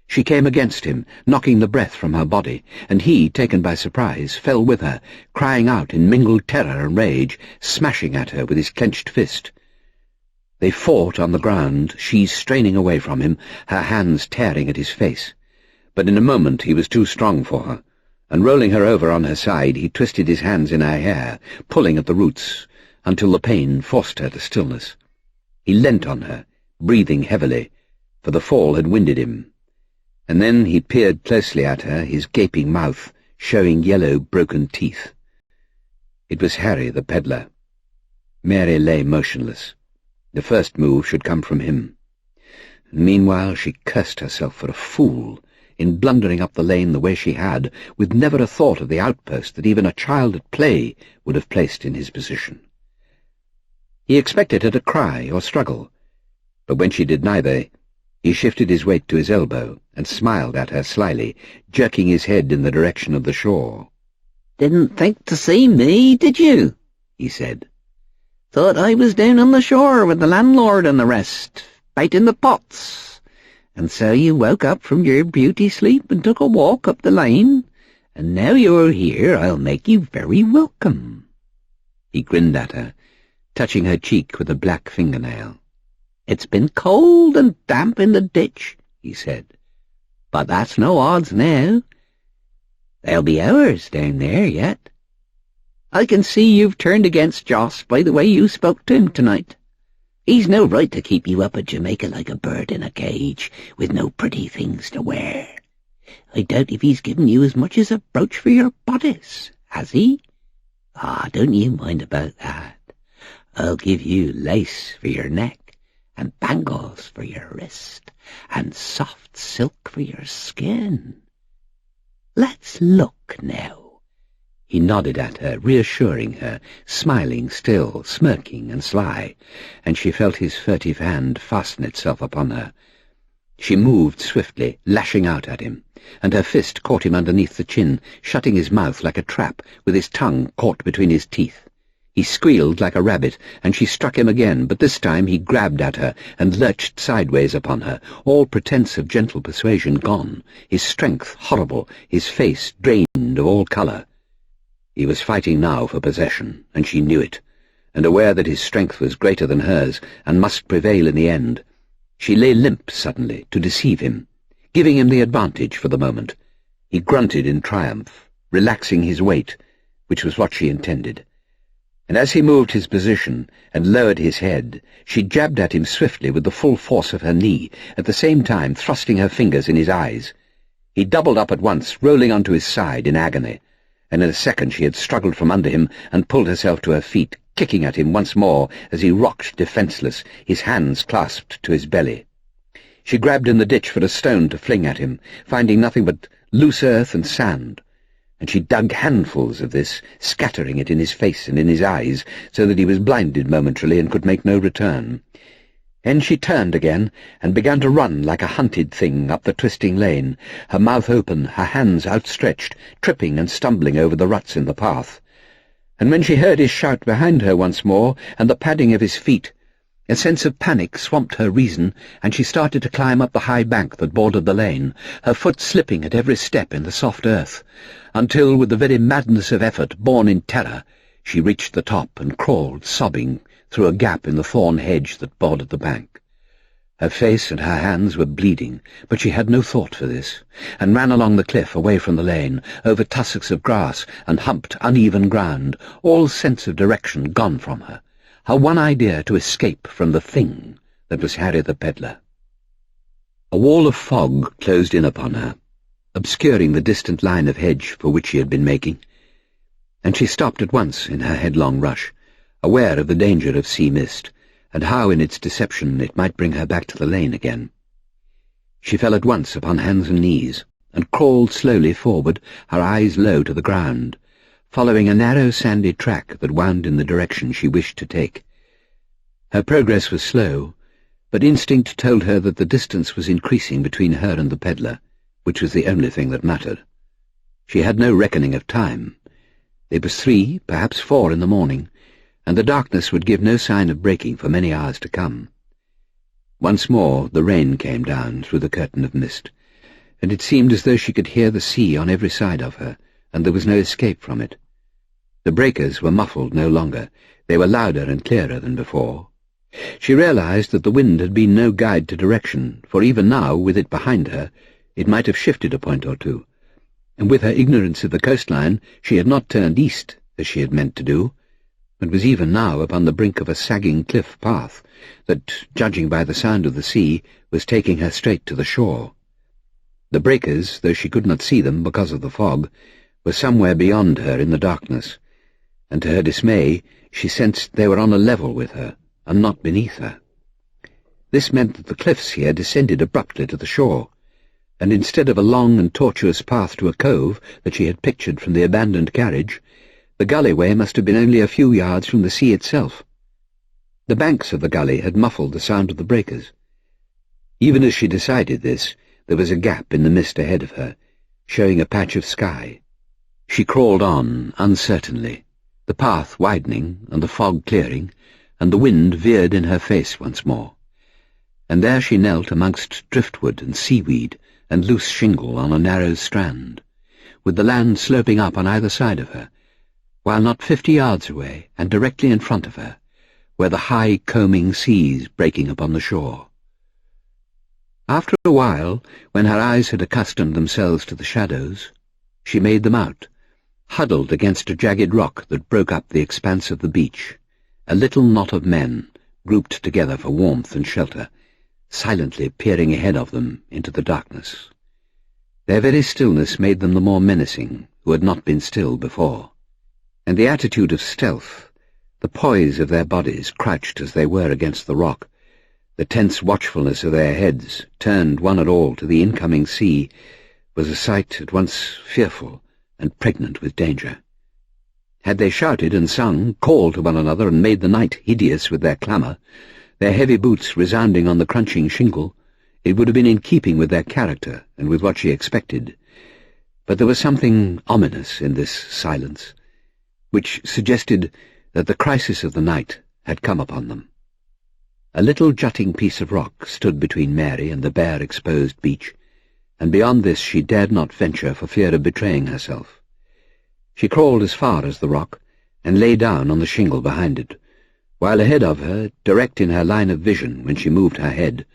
She came against him, knocking the breath from her body, and he, taken by surprise, fell with her, crying out in mingled terror and rage, smashing at her with his clenched fist. They fought on the ground, she straining away from him, her hands tearing at his face. But in a moment he was too strong for her, and rolling her over on her side, he twisted his hands in her hair, pulling at the roots, until the pain forced her to stillness. He leant on her, breathing heavily, for the fall had winded him. And then he peered closely at her, his gaping mouth showing yellow, broken teeth. It was Harry, the peddler. Mary lay motionless. The first move should come from him. And meanwhile she cursed herself for a fool, in blundering up the lane the way she had, with never a thought of the outpost that even a child at play would have placed in his position. He expected her to cry or struggle, but when she did neither, he shifted his weight to his elbow and smiled at her slyly, jerking his head in the direction of the shore. "Didn't think to see me, did you?" he said. "Thought I was down on the shore with the landlord and the rest, biting the pots. And so you woke up from your beauty sleep and took a walk up the lane, and now you're here I'll make you very welcome." He grinned at her, touching her cheek with a black fingernail. "It's been cold and damp in the ditch," he said, "but that's no odds now. There'll be hours down there yet. I can see you've turned against Joss by the way you spoke to him tonight. He's no right to keep you up at Jamaica like a bird in a cage, with no pretty things to wear. I doubt if he's given you as much as a brooch for your bodice, has he? Ah, don't you mind about that. I'll give you lace for your neck, and bangles for your wrist, and soft silk for your skin. Let's look now." He nodded at her, reassuring her, smiling still, smirking and sly, and she felt his furtive hand fasten itself upon her. She moved swiftly, lashing out at him, and her fist caught him underneath the chin, shutting his mouth like a trap, with his tongue caught between his teeth. He squealed like a rabbit, and she struck him again, but this time he grabbed at her and lurched sideways upon her, all pretence of gentle persuasion gone, his strength horrible, his face drained of all colour. He was fighting now for possession, and she knew it, and aware that his strength was greater than hers, and must prevail in the end. She lay limp suddenly, to deceive him, giving him the advantage for the moment. He grunted in triumph, relaxing his weight, which was what she intended. And as he moved his position and lowered his head, she jabbed at him swiftly with the full force of her knee, at the same time thrusting her fingers in his eyes. He doubled up at once, rolling onto his side in agony, and in a second she had struggled from under him and pulled herself to her feet, kicking at him once more as he rocked defenceless, his hands clasped to his belly. She grabbed in the ditch for a stone to fling at him, finding nothing but loose earth and sand, and she dug handfuls of this, scattering it in his face and in his eyes, so that he was blinded momentarily and could make no return. Then she turned again and began to run like a hunted thing up the twisting lane, her mouth open, her hands outstretched, tripping and stumbling over the ruts in the path. And when she heard his shout behind her once more, and the padding of his feet, a sense of panic swamped her reason, and she started to climb up the high bank that bordered the lane, her foot slipping at every step in the soft earth, until, with the very madness of effort born in terror, she reached the top and crawled, sobbing, through a gap in the thorn hedge that bordered the bank. Her face and her hands were bleeding, but she had no thought for this, and ran along the cliff away from the lane, over tussocks of grass and humped uneven ground, all sense of direction gone from her, her one idea to escape from the thing that was Harry the Pedlar. A wall of fog closed in upon her, obscuring the distant line of hedge for which she had been making, and she stopped at once in her headlong rush, aware of the danger of sea mist, and how in its deception it might bring her back to the lane again. She fell at once upon hands and knees, and crawled slowly forward, her eyes low to the ground, following a narrow sandy track that wound in the direction she wished to take. Her progress was slow, but instinct told her that the distance was increasing between her and the pedlar, which was the only thing that mattered. She had no reckoning of time. It was 3, perhaps 4 in the morning, and the darkness would give no sign of breaking for many hours to come. Once more the rain came down through the curtain of mist, and it seemed as though she could hear the sea on every side of her, and there was no escape from it. The breakers were muffled no longer. They were louder and clearer than before. She realized that the wind had been no guide to direction, for even now, with it behind her, it might have shifted a point or two, and with her ignorance of the coastline she had not turned east, as she had meant to do, but was even now upon the brink of a sagging cliff path that, judging by the sound of the sea, was taking her straight to the shore. The breakers, though she could not see them because of the fog, were somewhere beyond her in the darkness, and to her dismay she sensed they were on a level with her, and not beneath her. This meant that the cliffs here descended abruptly to the shore, and instead of a long and tortuous path to a cove that she had pictured from the abandoned carriage, the gullyway must have been only a few yards from the sea itself. The banks of the gully had muffled the sound of the breakers. Even as she decided this, there was a gap in the mist ahead of her, showing a patch of sky. She crawled on, uncertainly, the path widening and the fog clearing, and the wind veered in her face once more. And there she knelt amongst driftwood and seaweed and loose shingle on a narrow strand, with the land sloping up on either side of her, while not 50 yards away, and directly in front of her, were the high combing seas breaking upon the shore. After a while, when her eyes had accustomed themselves to the shadows, she made them out, huddled against a jagged rock that broke up the expanse of the beach, a little knot of men, grouped together for warmth and shelter, silently peering ahead of them into the darkness. Their very stillness made them the more menacing, who had not been still before, and the attitude of stealth, the poise of their bodies crouched as they were against the rock, the tense watchfulness of their heads, turned one and all to the incoming sea, was a sight at once fearful and pregnant with danger. Had they shouted and sung, called to one another, and made the night hideous with their clamour, their heavy boots resounding on the crunching shingle, It would have been in keeping with their character and with what she expected, but there was something ominous in this silence, which suggested that the crisis of the night had come upon them. A little jutting piece of rock stood between Mary and the bare exposed beach, and beyond this she dared not venture for fear of betraying herself. She crawled as far as the rock, and lay down on the shingle behind it, while ahead of her, direct in her line of vision when she moved her head,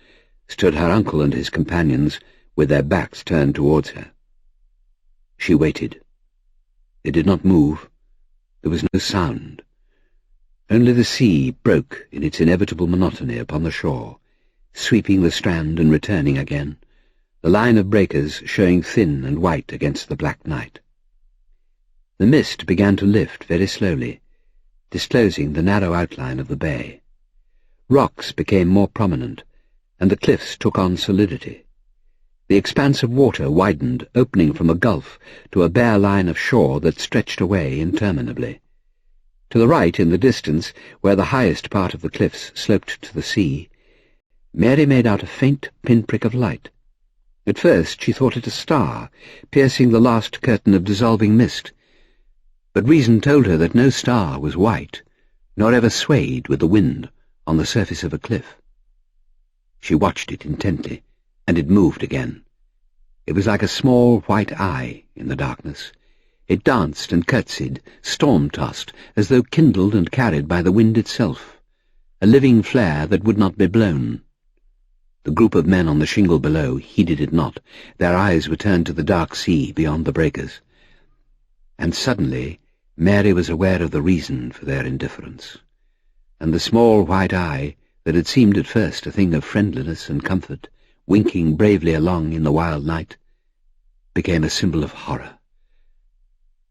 stood her uncle and his companions with their backs turned towards her. She waited. They did not move. There was no sound. Only the sea broke in its inevitable monotony upon the shore, sweeping the strand and returning again, the line of breakers showing thin and white against the black night. The mist began to lift very slowly, disclosing the narrow outline of the bay. Rocks became more prominent, and the cliffs took on solidity. The expanse of water widened, opening from a gulf to a bare line of shore that stretched away interminably. To the right, in the distance, where the highest part of the cliffs sloped to the sea, Mary made out a faint pinprick of light. At first she thought it a star, piercing the last curtain of dissolving mist, but reason told her that no star was white, nor ever swayed with the wind on the surface of a cliff. She watched it intently, and it moved again. It was like a small white eye in the darkness. It danced and curtsied, storm-tossed, as though kindled and carried by the wind itself, a living flare that would not be blown. The group of men on the shingle below heeded it not. Their eyes were turned to the dark sea beyond the breakers. And suddenly Mary was aware of the reason for their indifference, and the small white eye, that had seemed at first a thing of friendliness and comfort, winking bravely along in the wild night, became a symbol of horror.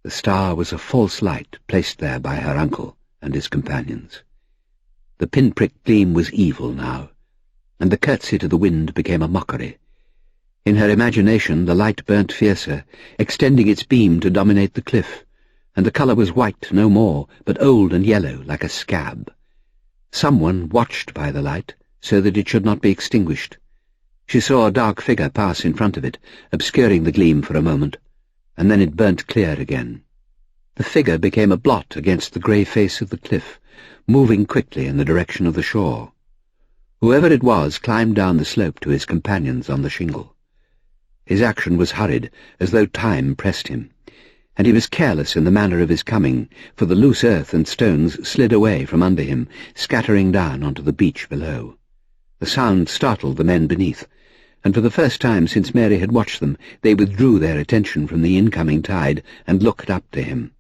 The star was a false light placed there by her uncle and his companions. The pinprick gleam was evil now, and the curtsy to the wind became a mockery. In her imagination the light burnt fiercer, extending its beam to dominate the cliff, and the colour was white no more, but old and yellow like a scab. Someone watched by the light, so that it should not be extinguished. She saw a dark figure pass in front of it, obscuring the gleam for a moment, and then it burnt clear again. The figure became a blot against the grey face of the cliff, moving quickly in the direction of the shore. Whoever it was climbed down the slope to his companions on the shingle. His action was hurried, as though time pressed him, and he was careless in the manner of his coming, for the loose earth and stones slid away from under him, scattering down onto the beach below. The sound startled the men beneath, and for the first time since Mary had watched them, they withdrew their attention from the incoming tide and looked up to him.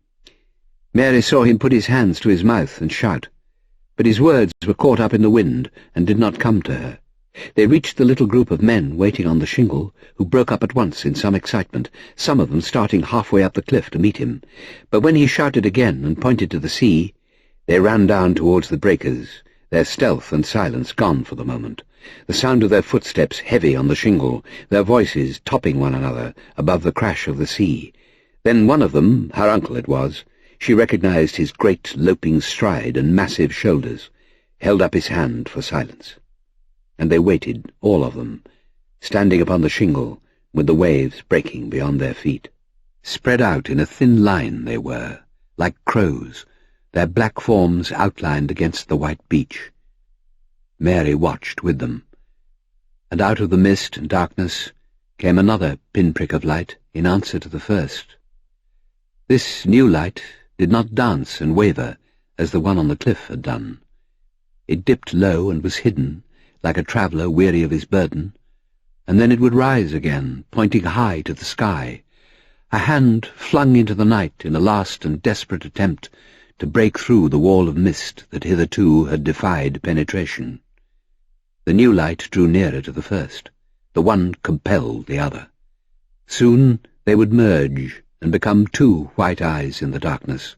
Mary saw him put his hands to his mouth and shout, but his words were caught up in the wind and did not come to her. They reached the little group of men waiting on the shingle, who broke up at once in some excitement, some of them starting halfway up the cliff to meet him. But when he shouted again and pointed to the sea, they ran down towards the breakers, their stealth and silence gone for the moment, the sound of their footsteps heavy on the shingle, their voices topping one another above the crash of the sea. Then one of them, her uncle it was, she recognized his great loping stride and massive shoulders, held up his hand for silence. And they waited, all of them, standing upon the shingle, with the waves breaking beyond their feet. Spread out in a thin line they were, like crows, their black forms outlined against the white beach. Mary watched with them, and out of the mist and darkness came another pinprick of light in answer to the first. This new light did not dance and waver as the one on the cliff had done. It dipped low and was hidden, like a traveller weary of his burden, and then it would rise again, pointing high to the sky, a hand flung into the night in a last and desperate attempt to break through the wall of mist that hitherto had defied penetration. The new light drew nearer to the first. The one compelled the other. Soon they would merge and become two white eyes in the darkness,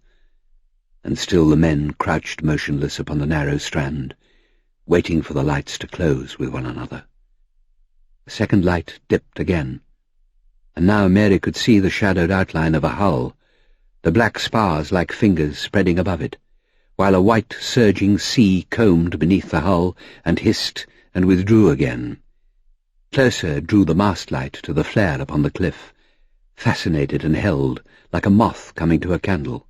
and still the men crouched motionless upon the narrow strand, waiting for the lights to close with one another. The second light dipped again, and now Mary could see the shadowed outline of a hull, the black spars like fingers spreading above it, while a white surging sea combed beneath the hull and hissed and withdrew again. Closer drew the mast-light to the flare upon the cliff, fascinated and held, like a moth coming to a candle.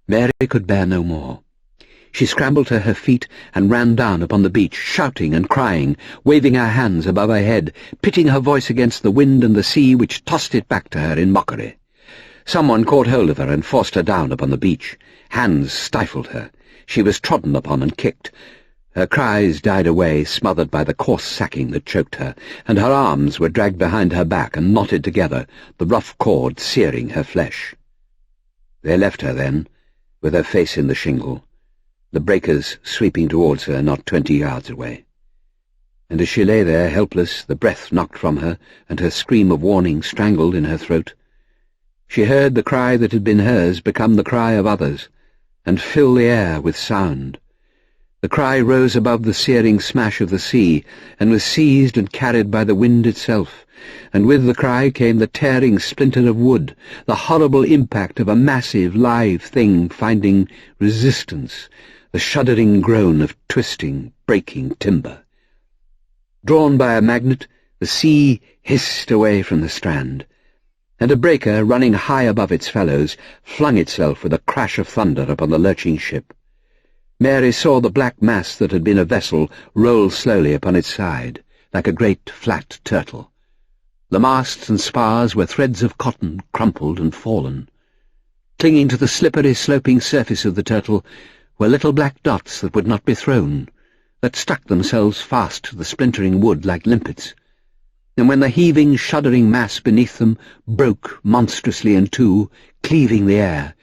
Mary could bear no more. She scrambled to her feet and ran down upon the beach, shouting and crying, waving her hands above her head, pitting her voice against the wind and the sea which tossed it back to her in mockery. Someone caught hold of her and forced her down upon the beach. Hands stifled her. She was trodden upon and kicked. Her cries died away, smothered by the coarse sacking that choked her, and her arms were dragged behind her back and knotted together, the rough cord searing her flesh. They left her then, with her face in the shingle, the breakers sweeping towards her not 20 yards away. And as she lay there helpless, the breath knocked from her, and her scream of warning strangled in her throat, she heard the cry that had been hers become the cry of others, and fill the air with sound. The cry rose above the searing smash of the sea, and was seized and carried by the wind itself, and with the cry came the tearing splinter of wood, the horrible impact of a massive, live thing finding resistance, the shuddering groan of twisting, breaking timber. Drawn by a magnet, the sea hissed away from the strand, and a breaker, running high above its fellows, flung itself with a crash of thunder upon the lurching ship. Mary saw the black mass that had been a vessel roll slowly upon its side, like a great flat turtle. The masts and spars were threads of cotton, crumpled and fallen. Clinging to the slippery, sloping surface of the turtle were little black dots that would not be thrown, that stuck themselves fast to the splintering wood like limpets. And when the heaving, shuddering mass beneath them broke monstrously in two, cleaving the air,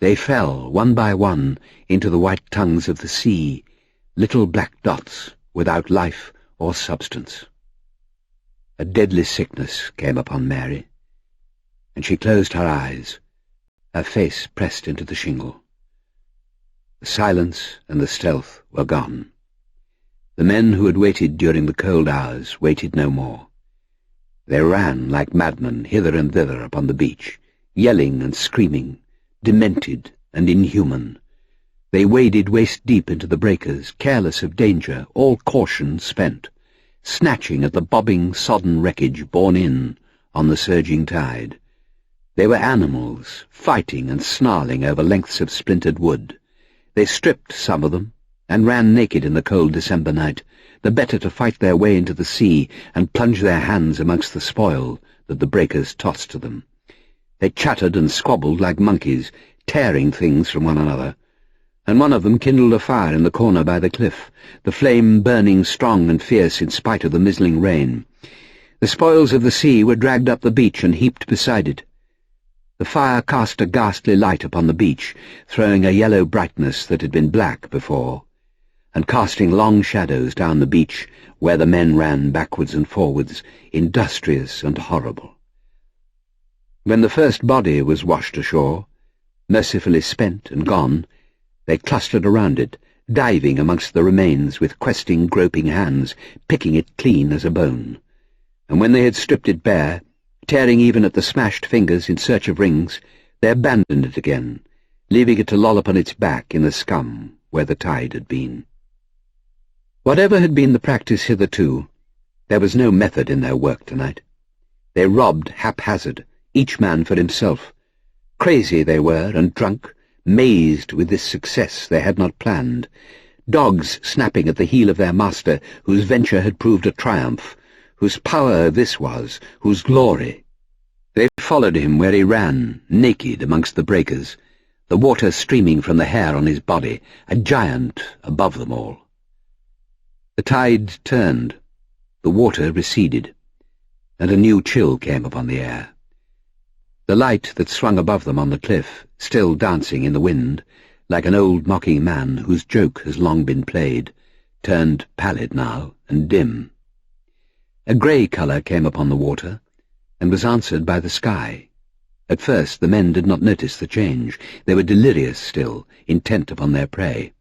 they fell, one by one, into the white tongues of the sea, little black dots without life or substance. A deadly sickness came upon Mary, and she closed her eyes, her face pressed into the shingle. The silence and the stealth were gone. The men who had waited during the cold hours waited no more. They ran like madmen hither and thither upon the beach, yelling and screaming, demented and inhuman. They waded waist-deep into the breakers, careless of danger, all caution spent, snatching at the bobbing, sodden wreckage borne in on the surging tide. They were animals, fighting and snarling over lengths of splintered wood. They stripped some of them, and ran naked in the cold December night, the better to fight their way into the sea and plunge their hands amongst the spoil that the breakers tossed to them. They chattered and squabbled like monkeys, tearing things from one another, and one of them kindled a fire in the corner by the cliff, the flame burning strong and fierce in spite of the mizzling rain. The spoils of the sea were dragged up the beach and heaped beside it. The fire cast a ghastly light upon the beach, throwing a yellow brightness that had been black before, and casting long shadows down the beach where the men ran backwards and forwards, industrious and horrible. When the first body was washed ashore, mercifully spent and gone, they clustered around it, diving amongst the remains with questing, groping hands, picking it clean as a bone. And when they had stripped it bare, tearing even at the smashed fingers in search of rings, they abandoned it again, leaving it to loll upon its back in the scum where the tide had been. Whatever had been the practice hitherto, there was no method in their work tonight. They robbed haphazard, each man for himself. Crazy they were and drunk, mazed with this success they had not planned, dogs snapping at the heel of their master, whose venture had proved a triumph, whose power this was, whose glory. They followed him where he ran, naked amongst the breakers, the water streaming from the hair on his body, a giant above them all. The tide turned, the water receded, and a new chill came upon the air. The light that swung above them on the cliff, still dancing in the wind, like an old mocking man whose joke has long been played, turned pallid now and dim. A grey colour came upon the water, and was answered by the sky. At first the men did not notice the change. They were delirious still, intent upon their prey.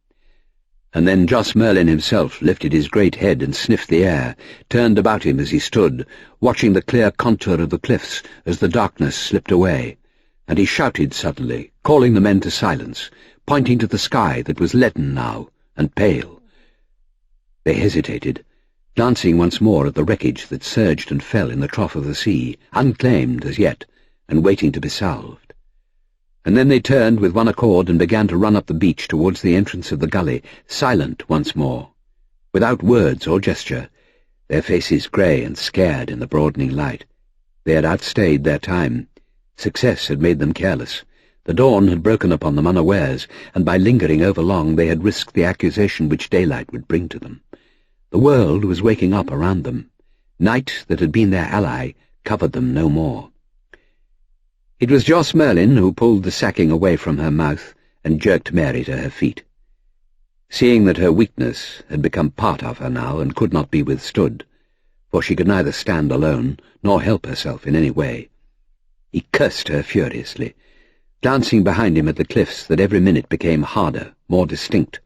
And then Jos Merlyn himself lifted his great head and sniffed the air, turned about him as he stood, watching the clear contour of the cliffs as the darkness slipped away, and he shouted suddenly, calling the men to silence, pointing to the sky that was leaden now and pale. They hesitated, glancing once more at the wreckage that surged and fell in the trough of the sea, unclaimed as yet, and waiting to be salved. And then they turned with one accord and began to run up the beach towards the entrance of the gully, silent once more, without words or gesture, their faces grey and scared in the broadening light. They had outstayed their time. Success had made them careless. The dawn had broken upon them unawares, and by lingering over long they had risked the accusation which daylight would bring to them. The world was waking up around them. Night, that had been their ally, covered them no more. It was Joss Merlyn who pulled the sacking away from her mouth and jerked Mary to her feet. Seeing that her weakness had become part of her now and could not be withstood, for she could neither stand alone nor help herself in any way, he cursed her furiously, glancing behind him at the cliffs that every minute became harder, more distinct.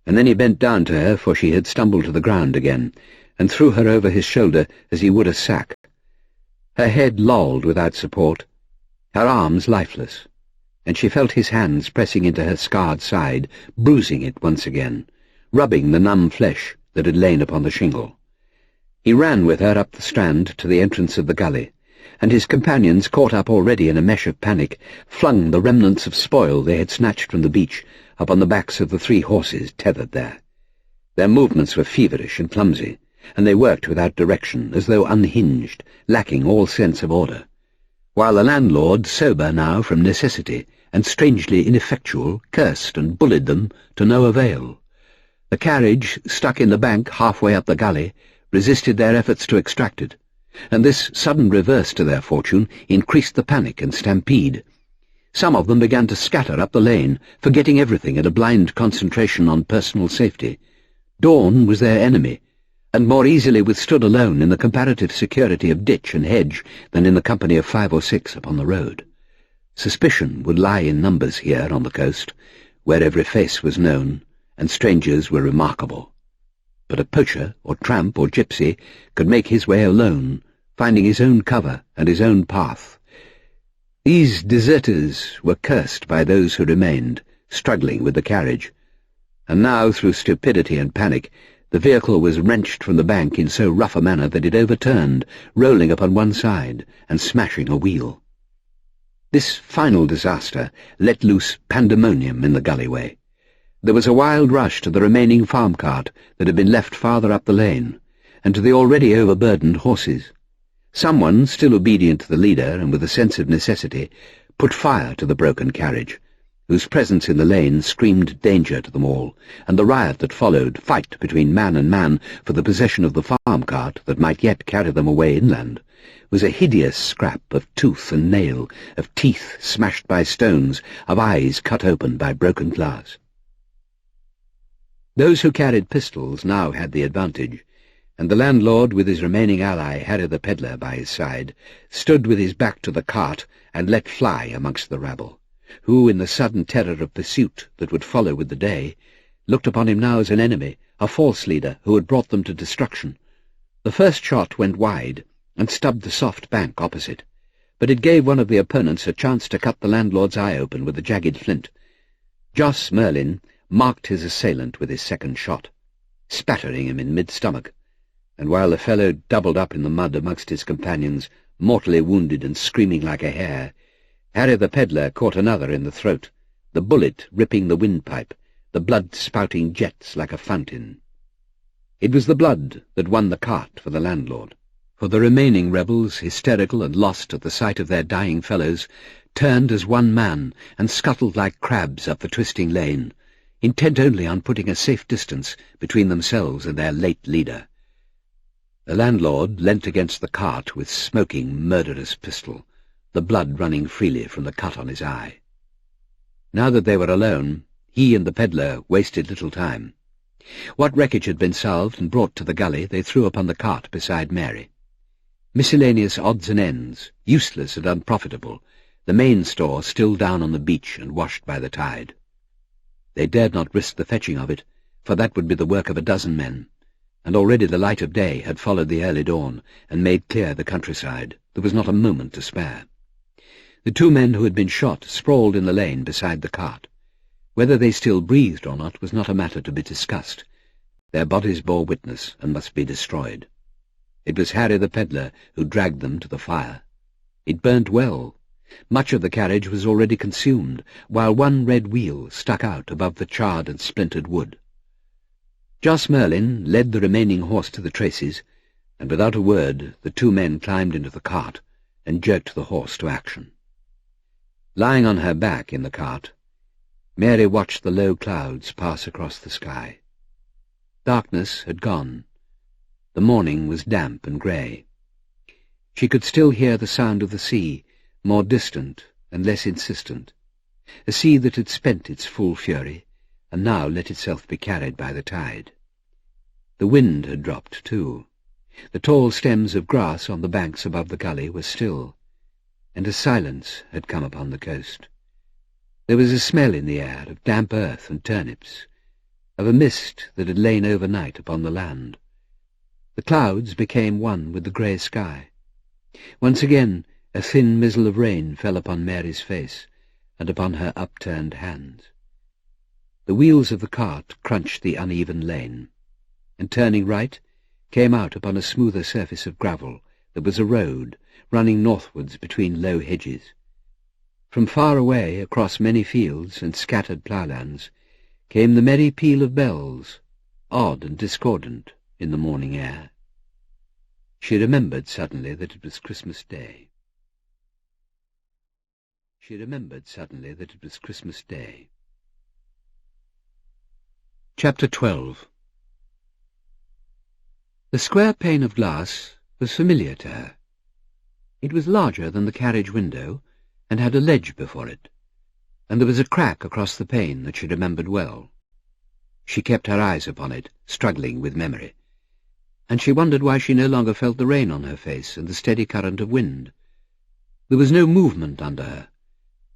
And then he bent down to her, for she had stumbled to the ground again, and threw her over his shoulder as he would a sack. Her head lolled without support, her arms lifeless, and she felt his hands pressing into her scarred side, bruising it once again, rubbing the numb flesh that had lain upon the shingle. He ran with her up the strand to the entrance of the gully, and his companions, caught up already in a mesh of panic, flung the remnants of spoil they had snatched from the beach upon the backs of the 3 horses tethered there. Their movements were feverish and clumsy, and they worked without direction, as though unhinged, lacking all sense of order, while the landlord, sober now from necessity, and strangely ineffectual, cursed and bullied them to no avail. The carriage, stuck in the bank halfway up the gully, resisted their efforts to extract it, and this sudden reverse to their fortune increased the panic and stampede. Some of them began to scatter up the lane, forgetting everything in a blind concentration on personal safety. Dawn was their enemy, and more easily withstood alone in the comparative security of ditch and hedge than in the company of 5 or 6 upon the road. Suspicion would lie in numbers here on the coast, where every face was known, and strangers were remarkable. But a poacher, or tramp, or gypsy could make his way alone, finding his own cover and his own path. These deserters were cursed by those who remained, struggling with the carriage, and now, through stupidity and panic, the vehicle was wrenched from the bank in so rough a manner that it overturned, rolling upon one side and smashing a wheel. This final disaster let loose pandemonium in the gullyway. There was a wild rush to the remaining farm cart that had been left farther up the lane, and to the already overburdened horses. Someone, still obedient to the leader and with a sense of necessity, put fire to the broken carriage, whose presence in the lane screamed danger to them all, and the riot that followed, fight between man and man for the possession of the farm cart that might yet carry them away inland, was a hideous scrap of tooth and nail, of teeth smashed by stones, of eyes cut open by broken glass. Those who carried pistols now had the advantage, and the landlord, with his remaining ally, Harry the pedlar, by his side, stood with his back to the cart and let fly amongst the rabble, who, in the sudden terror of pursuit that would follow with the day, looked upon him now as an enemy, a false leader who had brought them to destruction. The first shot went wide and stubbed the soft bank opposite, but it gave one of the opponents a chance to cut the landlord's eye open with a jagged flint. Joss Merlyn marked his assailant with his second shot, spattering him in mid-stomach, and while the fellow doubled up in the mud amongst his companions, mortally wounded and screaming like a hare, Harry the pedlar caught another in the throat, the bullet ripping the windpipe, the blood spouting jets like a fountain. It was the blood that won the cart for the landlord, for the remaining rebels, hysterical and lost at the sight of their dying fellows, turned as one man and scuttled like crabs up the twisting lane, intent only on putting a safe distance between themselves and their late leader. The landlord leant against the cart with smoking, murderous pistol, the blood running freely from the cut on his eye. Now that they were alone, he and the pedlar wasted little time. What wreckage had been salved and brought to the gully they threw upon the cart beside Mary. Miscellaneous odds and ends, useless and unprofitable, the main store still down on the beach and washed by the tide. They dared not risk the fetching of it, for that would be the work of a dozen men, and already the light of day had followed the early dawn and made clear the countryside. There was not a moment to spare. The 2 men who had been shot sprawled in the lane beside the cart. Whether they still breathed or not was not a matter to be discussed. Their bodies bore witness and must be destroyed. It was Harry the pedlar who dragged them to the fire. It burnt well. Much of the carriage was already consumed, while one red wheel stuck out above the charred and splintered wood. Jos Merlyn led the remaining horse to the traces, and without a word the two men climbed into the cart and jerked the horse to action. Lying on her back in the cart, Mary watched the low clouds pass across the sky. Darkness had gone. The morning was damp and grey. She could still hear the sound of the sea, more distant and less insistent, a sea that had spent its full fury, and now let itself be carried by the tide. The wind had dropped, too. The tall stems of grass on the banks above the gully were still, and a silence had come upon the coast. There was a smell in the air of damp earth and turnips, of a mist that had lain overnight upon the land. The clouds became one with the grey sky. Once again a thin mizzle of rain fell upon Mary's face and upon her upturned hands. The wheels of the cart crunched the uneven lane, and turning right, came out upon a smoother surface of gravel that was a road running northwards between low hedges. From far away, across many fields and scattered ploughlands, came the merry peal of bells, odd and discordant in the morning air. She remembered suddenly that it was Christmas Day. Chapter 12. The square pane of glass was familiar to her. It was larger than the carriage window, and had a ledge before it, and there was a crack across the pane that she remembered well. She kept her eyes upon it, struggling with memory, and she wondered why she no longer felt the rain on her face and the steady current of wind. There was no movement under her,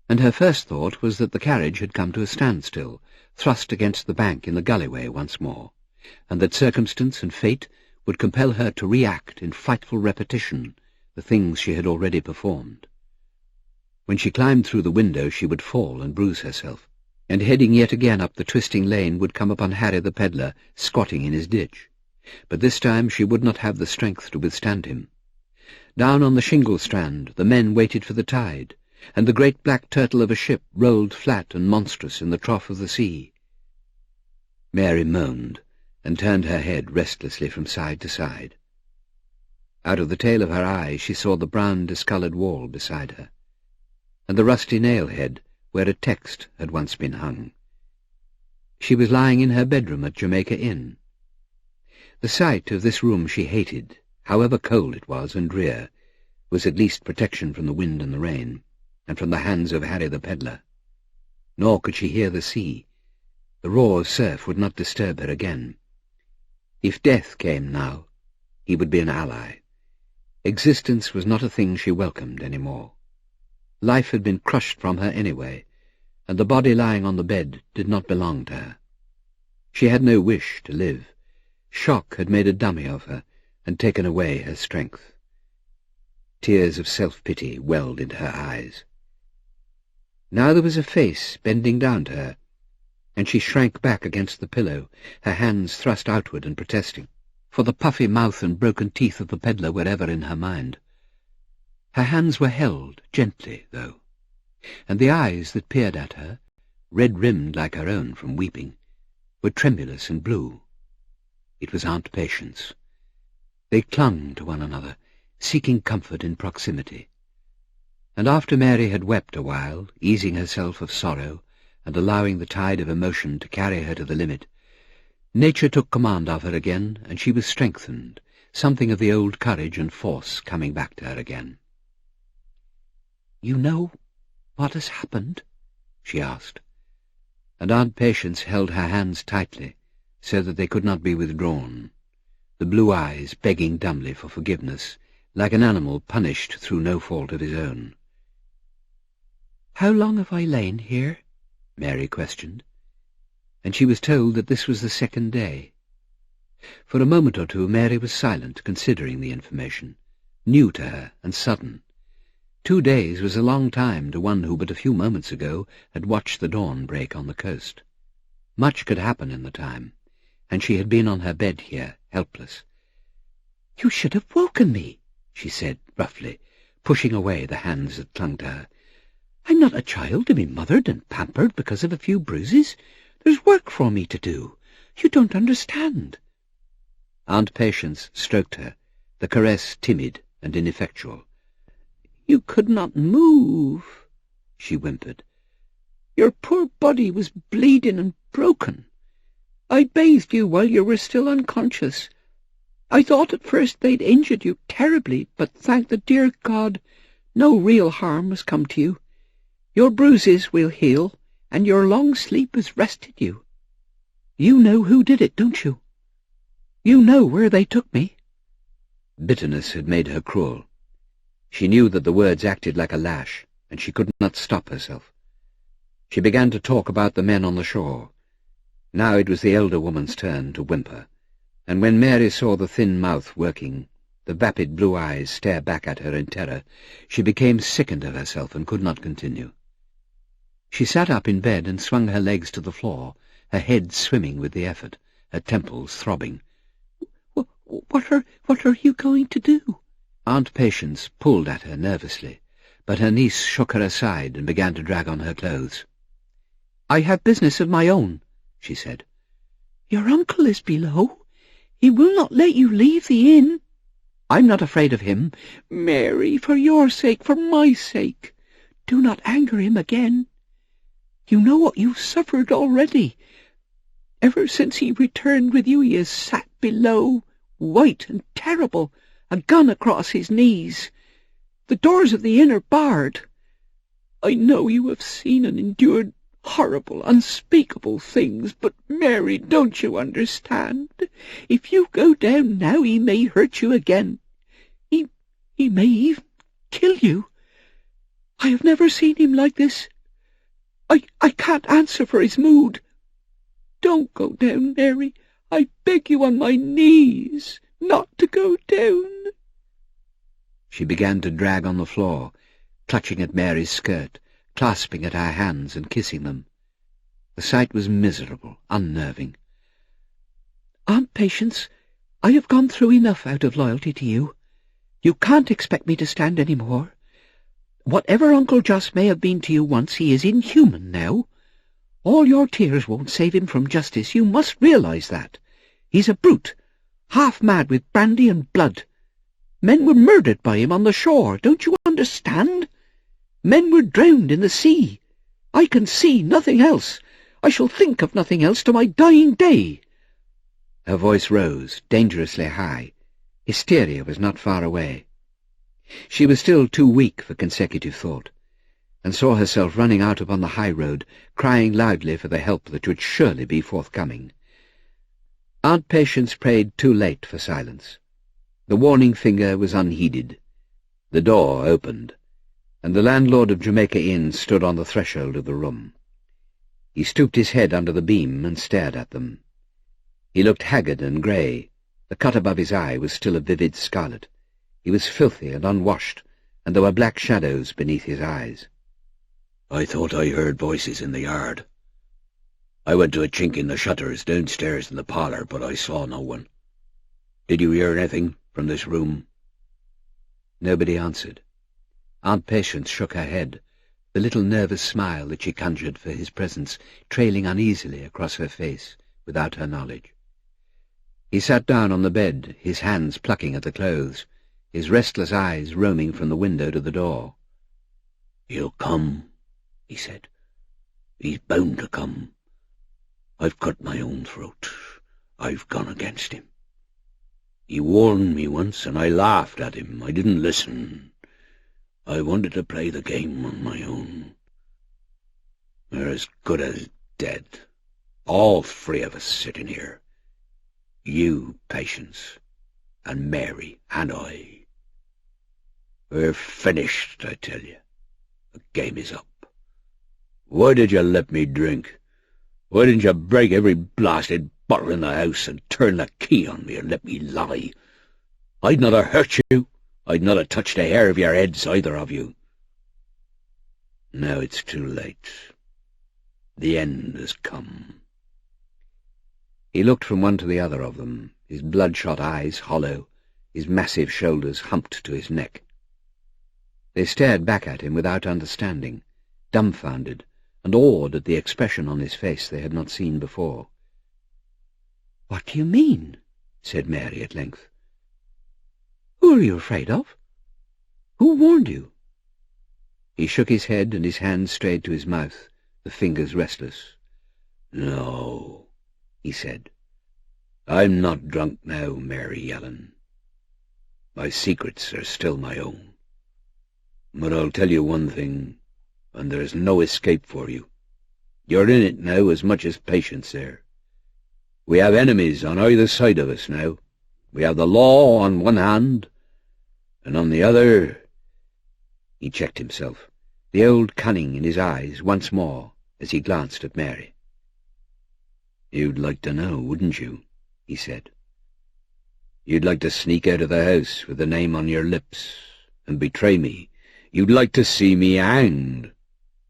and her first thought was that the carriage had come to a standstill, thrust against the bank in the gullyway once more, and that circumstance and fate would compel her to react in frightful repetition the things she had already performed. When she climbed through the window she would fall and bruise herself, and heading yet again up the twisting lane would come upon Harry the pedlar squatting in his ditch. But this time she would not have the strength to withstand him. Down on the shingle strand the men waited for the tide, and the great black turtle of a ship rolled flat and monstrous in the trough of the sea. Mary moaned, and turned her head restlessly from side to side. Out of the tail of her eye she saw the brown discoloured wall beside her, and the rusty nail-head where a text had once been hung. She was lying in her bedroom at Jamaica Inn. The sight of this room she hated, however cold it was and drear, was at least protection from the wind and the rain, and from the hands of Harry the pedlar. Nor could she hear the sea. The roar of surf would not disturb her again. If death came now, he would be an ally. Existence was not a thing she welcomed any more. Life had been crushed from her anyway, and the body lying on the bed did not belong to her. She had no wish to live. Shock had made a dummy of her and taken away her strength. Tears of self-pity welled into her eyes. Now there was a face bending down to her, and she shrank back against the pillow, her hands thrust outward and protesting, for the puffy mouth and broken teeth of the pedlar were ever in her mind. Her hands were held gently, though, and the eyes that peered at her, red-rimmed like her own from weeping, were tremulous and blue. It was Aunt Patience. They clung to one another, seeking comfort in proximity. And after Mary had wept a while, easing herself of sorrow and allowing the tide of emotion to carry her to the limit, nature took command of her again, and she was strengthened, something of the old courage and force coming back to her again. "You know what has happened?" she asked, and Aunt Patience held her hands tightly, so that they could not be withdrawn, the blue eyes begging dumbly for forgiveness, like an animal punished through no fault of his own. "How long have I lain here?" Mary questioned, and she was told that this was the second day. For a moment or two Mary was silent, considering the information, new to her and sudden. 2 days was a long time to one who but a few moments ago had watched the dawn break on the coast. Much could happen in the time, and she had been on her bed here, helpless. "You should have woken me," she said roughly, pushing away the hands that clung to her. "I'm not a child to be mothered and pampered because of a few bruises. There's work for me to do. You don't understand." Aunt Patience stroked her, the caress timid and ineffectual. "You could not move," she whimpered. "Your poor body was bleeding and broken. I bathed you while you were still unconscious. I thought at first they'd injured you terribly, but thank the dear God, no real harm has come to you. Your bruises will heal, and your long sleep has rested you. You know who did it, don't you? You know where they took me." Bitterness had made her cruel. She knew that the words acted like a lash, and she could not stop herself. She began to talk about the men on the shore. Now it was the elder woman's turn to whimper, and when Mary saw the thin mouth working, the vapid blue eyes stare back at her in terror, she became sickened of herself and could not continue. She sat up in bed and swung her legs to the floor, her head swimming with the effort, her temples throbbing. What are you going to do?" Aunt Patience pulled at her nervously, but her niece shook her aside and began to drag on her clothes. "I have business of my own," she said. "Your uncle is below. He will not let you leave the inn." "I'm not afraid of him." "Mary, for your sake, for my sake, do not anger him again. You know what you've suffered already. Ever since he returned with you he has sat below, white and terrible, a gun across his knees. The doors of the inn are barred. I know you have seen and endured horrible, unspeakable things, but, Mary, don't you understand? If you go down now he may hurt you again. He may even kill you. I have never seen him like this. I can't answer for his mood. Don't go down, Mary. I beg you on my knees not to go down." She began to drag on the floor, clutching at Mary's skirt, clasping at her hands and kissing them. The sight was miserable, unnerving. "Aunt Patience, I have gone through enough out of loyalty to you. You can't expect me to stand any more. Whatever Uncle Jos may have been to you once, he is inhuman now. All your tears won't save him from justice. You must realize that. He's a brute, half mad with brandy and blood. Men were murdered by him on the shore, don't you understand? Men were drowned in the sea. I can see nothing else. I shall think of nothing else to my dying day." Her voice rose, dangerously high. Hysteria was not far away. She was still too weak for consecutive thought, and saw herself running out upon the high road, crying loudly for the help that would surely be forthcoming. Aunt Patience prayed too late for silence. The warning finger was unheeded. The door opened, and the landlord of Jamaica Inn stood on the threshold of the room. He stooped his head under the beam and stared at them. He looked haggard and grey. The cut above his eye was still a vivid scarlet. He was filthy and unwashed, and there were black shadows beneath his eyes. "I thought I heard voices in the yard. I went to a chink in the shutters downstairs in the parlour, but I saw no one. Did you hear anything from this room?" Nobody answered. Aunt Patience shook her head, the little nervous smile that she conjured for his presence trailing uneasily across her face without her knowledge. He sat down on the bed, his hands plucking at the clothes, his restless eyes roaming from the window to the door. "He'll come," he said. "He's bound to come. I've cut my own throat. I've gone against him. He warned me once, and I laughed at him. I didn't listen. I wanted to play the game on my own. We're as good as dead, all three of us sitting here. You, Patience, and Mary, and I. We're finished, I tell you. The game is up. Why did you let me drink? Why didn't you break every blasted bottle in the house and turn the key on me and let me lie? I'd not have hurt you. I'd not have touched a hair of your heads, either of you. Now it's too late. The end has come." He looked from one to the other of them, his bloodshot eyes hollow, his massive shoulders humped to his neck. They stared back at him without understanding, dumbfounded and awed at the expression on his face they had not seen before. "What do you mean?" said Mary at length. "Who are you afraid of? Who warned you?" He shook his head and his hand strayed to his mouth, the fingers restless. "No," he said. "I'm not drunk now, Mary Yellan. My secrets are still my own. But I'll tell you one thing, and there's no escape for you. You're in it now as much as Patience there. We have enemies on either side of us now. We have the law on one hand, and on the other—" He checked himself, the old cunning in his eyes once more as he glanced at Mary. "You'd like to know, wouldn't you?" he said. "You'd like to sneak out of the house with the name on your lips and betray me. You'd like to see me hanged.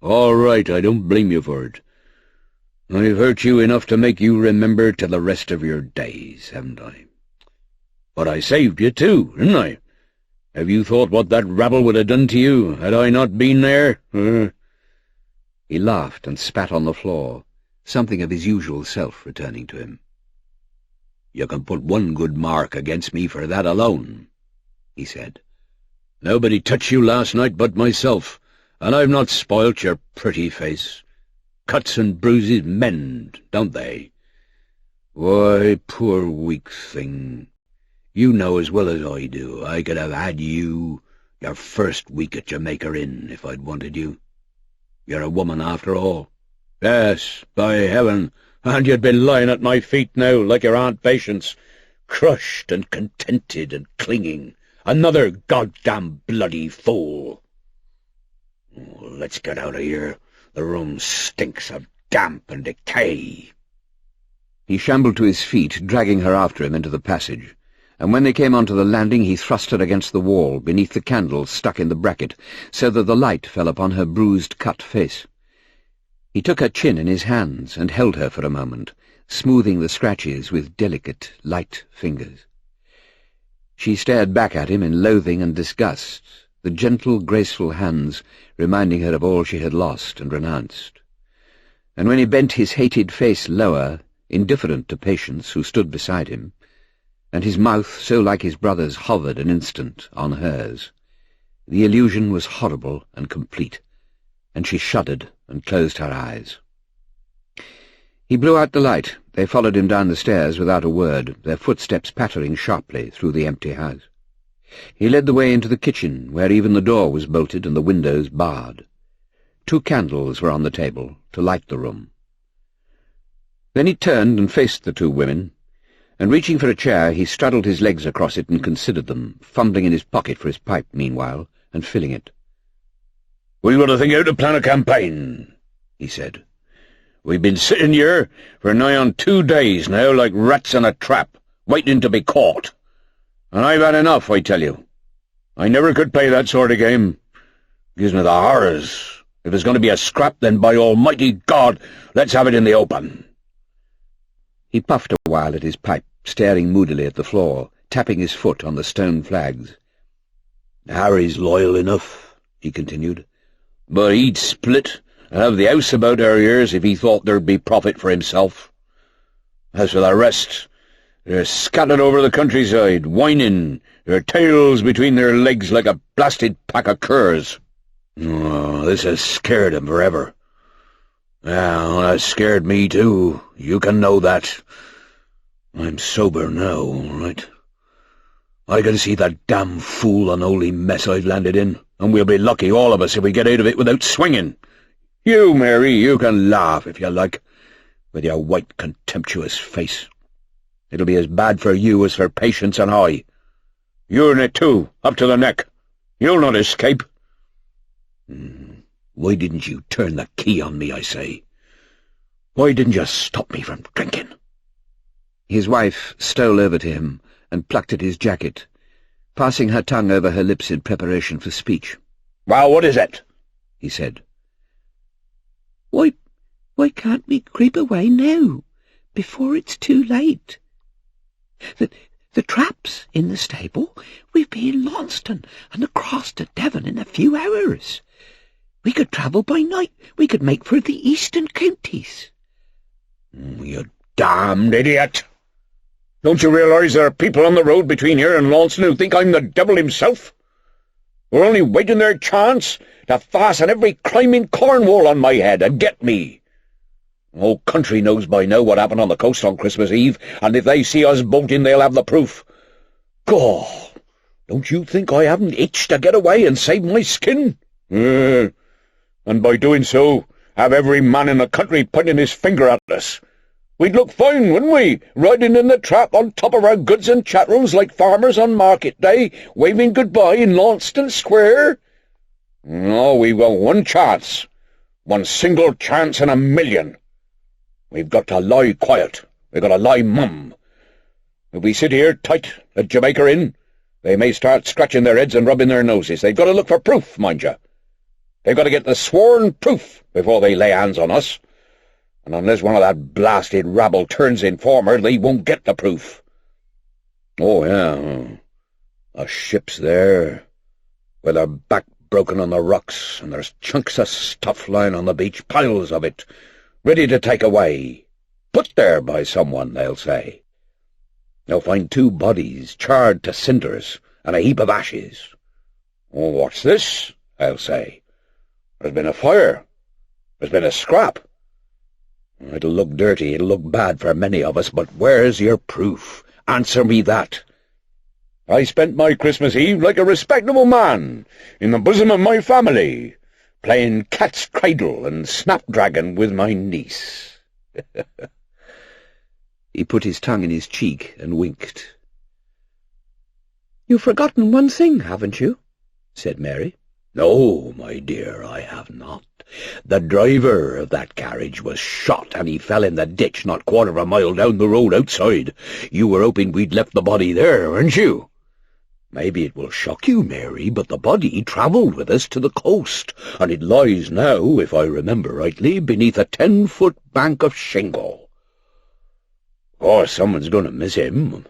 All right, I don't blame you for it. I've hurt you enough to make you remember till the rest of your days, haven't I? But I saved you too, didn't I? Have you thought what that rabble would have done to you had I not been there?" He laughed and spat on the floor, something of his usual self returning to him. "You can put one good mark against me for that alone," he said. "Nobody touched you last night but myself, and I've not spoilt your pretty face. Cuts and bruises mend, don't they? Why, poor weak thing, you know as well as I do I could have had you your first week at Jamaica Inn if I'd wanted you. You're a woman after all. Yes, by heaven, and you'd be lying at my feet now like your Aunt Patience, crushed and contented and clinging, another goddamn bloody fool. Oh, let's get out of here. The room stinks of damp and decay." He shambled to his feet, dragging her after him into the passage, and when they came onto the landing he thrust her against the wall, beneath the candle stuck in the bracket, so that the light fell upon her bruised, cut face. He took her chin in his hands and held her for a moment, smoothing the scratches with delicate, light fingers. She stared back at him in loathing and disgust, the gentle, graceful hands reminding her of all she had lost and renounced. And when he bent his hated face lower, indifferent to Patience, who stood beside him, and his mouth, so like his brother's, hovered an instant on hers, the illusion was horrible and complete, and she shuddered and closed her eyes. He blew out the light. They followed him down the stairs without a word, their footsteps pattering sharply through the empty house. He led the way into the kitchen, where even the door was bolted and the windows barred. 2 candles were on the table to light the room. Then he turned and faced the 2 women, and reaching for a chair he straddled his legs across it and considered them, fumbling in his pocket for his pipe meanwhile, and filling it. "We've got to think out a plan of campaign," he said. "We've been sitting here for nigh on 2 days now like rats in a trap, waiting to be caught. And I've had enough, I tell you. I never could play that sort of game. Gives me the horrors. If there's going to be a scrap, then by almighty God, let's have it in the open." He puffed a while at his pipe, staring moodily at the floor, tapping his foot on the stone flags. "Harry's loyal enough," he continued, "but he'd split and have the house about our ears if he thought there'd be profit for himself. As for the rest, they're scattered over the countryside, whining, their tails between their legs like a blasted pack of curs. Oh, this has scared him forever. Well, that's scared me too, you can know that. I'm sober now, all right. I can see that damn fool unholy mess I've landed in, and we'll be lucky, all of us, if we get out of it without swinging. You, Mary, you can laugh if you like, with your white, contemptuous face. It'll be as bad for you as for Patience and I. You're in it too, up to the neck. You'll not escape. Why didn't you turn the key on me, I say? Why didn't you stop me from drinking? His wife stole over to him and plucked at his jacket, passing her tongue over her lips in preparation for speech. "Well, what is it?" he said. Why can't we creep away now?" before it's too late. The trap's in the stable. We'll be in Launceston and across to Devon in a few hours. We could travel by night. We could make for the eastern counties. You damned idiot! Don't you realise there are people on the road between here and Launceston who think I'm the devil himself? We're only waiting their chance to fasten every crime in Cornwall on my head and get me. The whole country knows by now what happened on the coast on Christmas Eve, and if they see us boating, they'll have the proof. God, don't you think I haven't itched to get away and save my skin? And by doing so, have every man in the country pointing his finger at us. We'd look fine, wouldn't we, riding in the trap on top of our goods and chattels like farmers on market day, waving goodbye in Launceston Square? No, we've got one chance. One single chance in a million. We've got to lie quiet. We've got to lie mum. If we sit here tight at Jamaica Inn, they may start scratching their heads and rubbing their noses. They've got to look for proof, mind you. They've got to get the sworn proof before they lay hands on us. And unless one of that blasted rabble turns informer, they won't get the proof. Oh, yeah, a ship's there, with her back broken on the rocks, and there's chunks of stuff lying on the beach, piles of it, ready to take away. Put there by someone, they'll say. They'll find 2 bodies, charred to cinders, and a heap of ashes. Oh, what's this? I'll say. There's been a fire. There's been a scrap. It'll look dirty, it'll look bad for many of us, but where's your proof? Answer me that. I spent my Christmas Eve like a respectable man, in the bosom of my family, playing cat's cradle and snapdragon with my niece. He put his tongue in his cheek and winked. "You've forgotten one thing, haven't you?" said Mary. No, my dear, I have not. The driver of that carriage was shot, and he fell in the ditch not 1/4 of a mile down the road outside. You were hoping we'd left the body there, weren't you? Maybe it will shock you, Mary, but the body travelled with us to the coast, and it lies now, if I remember rightly, beneath a 10-foot bank of shingle. Of course, someone's going to miss him.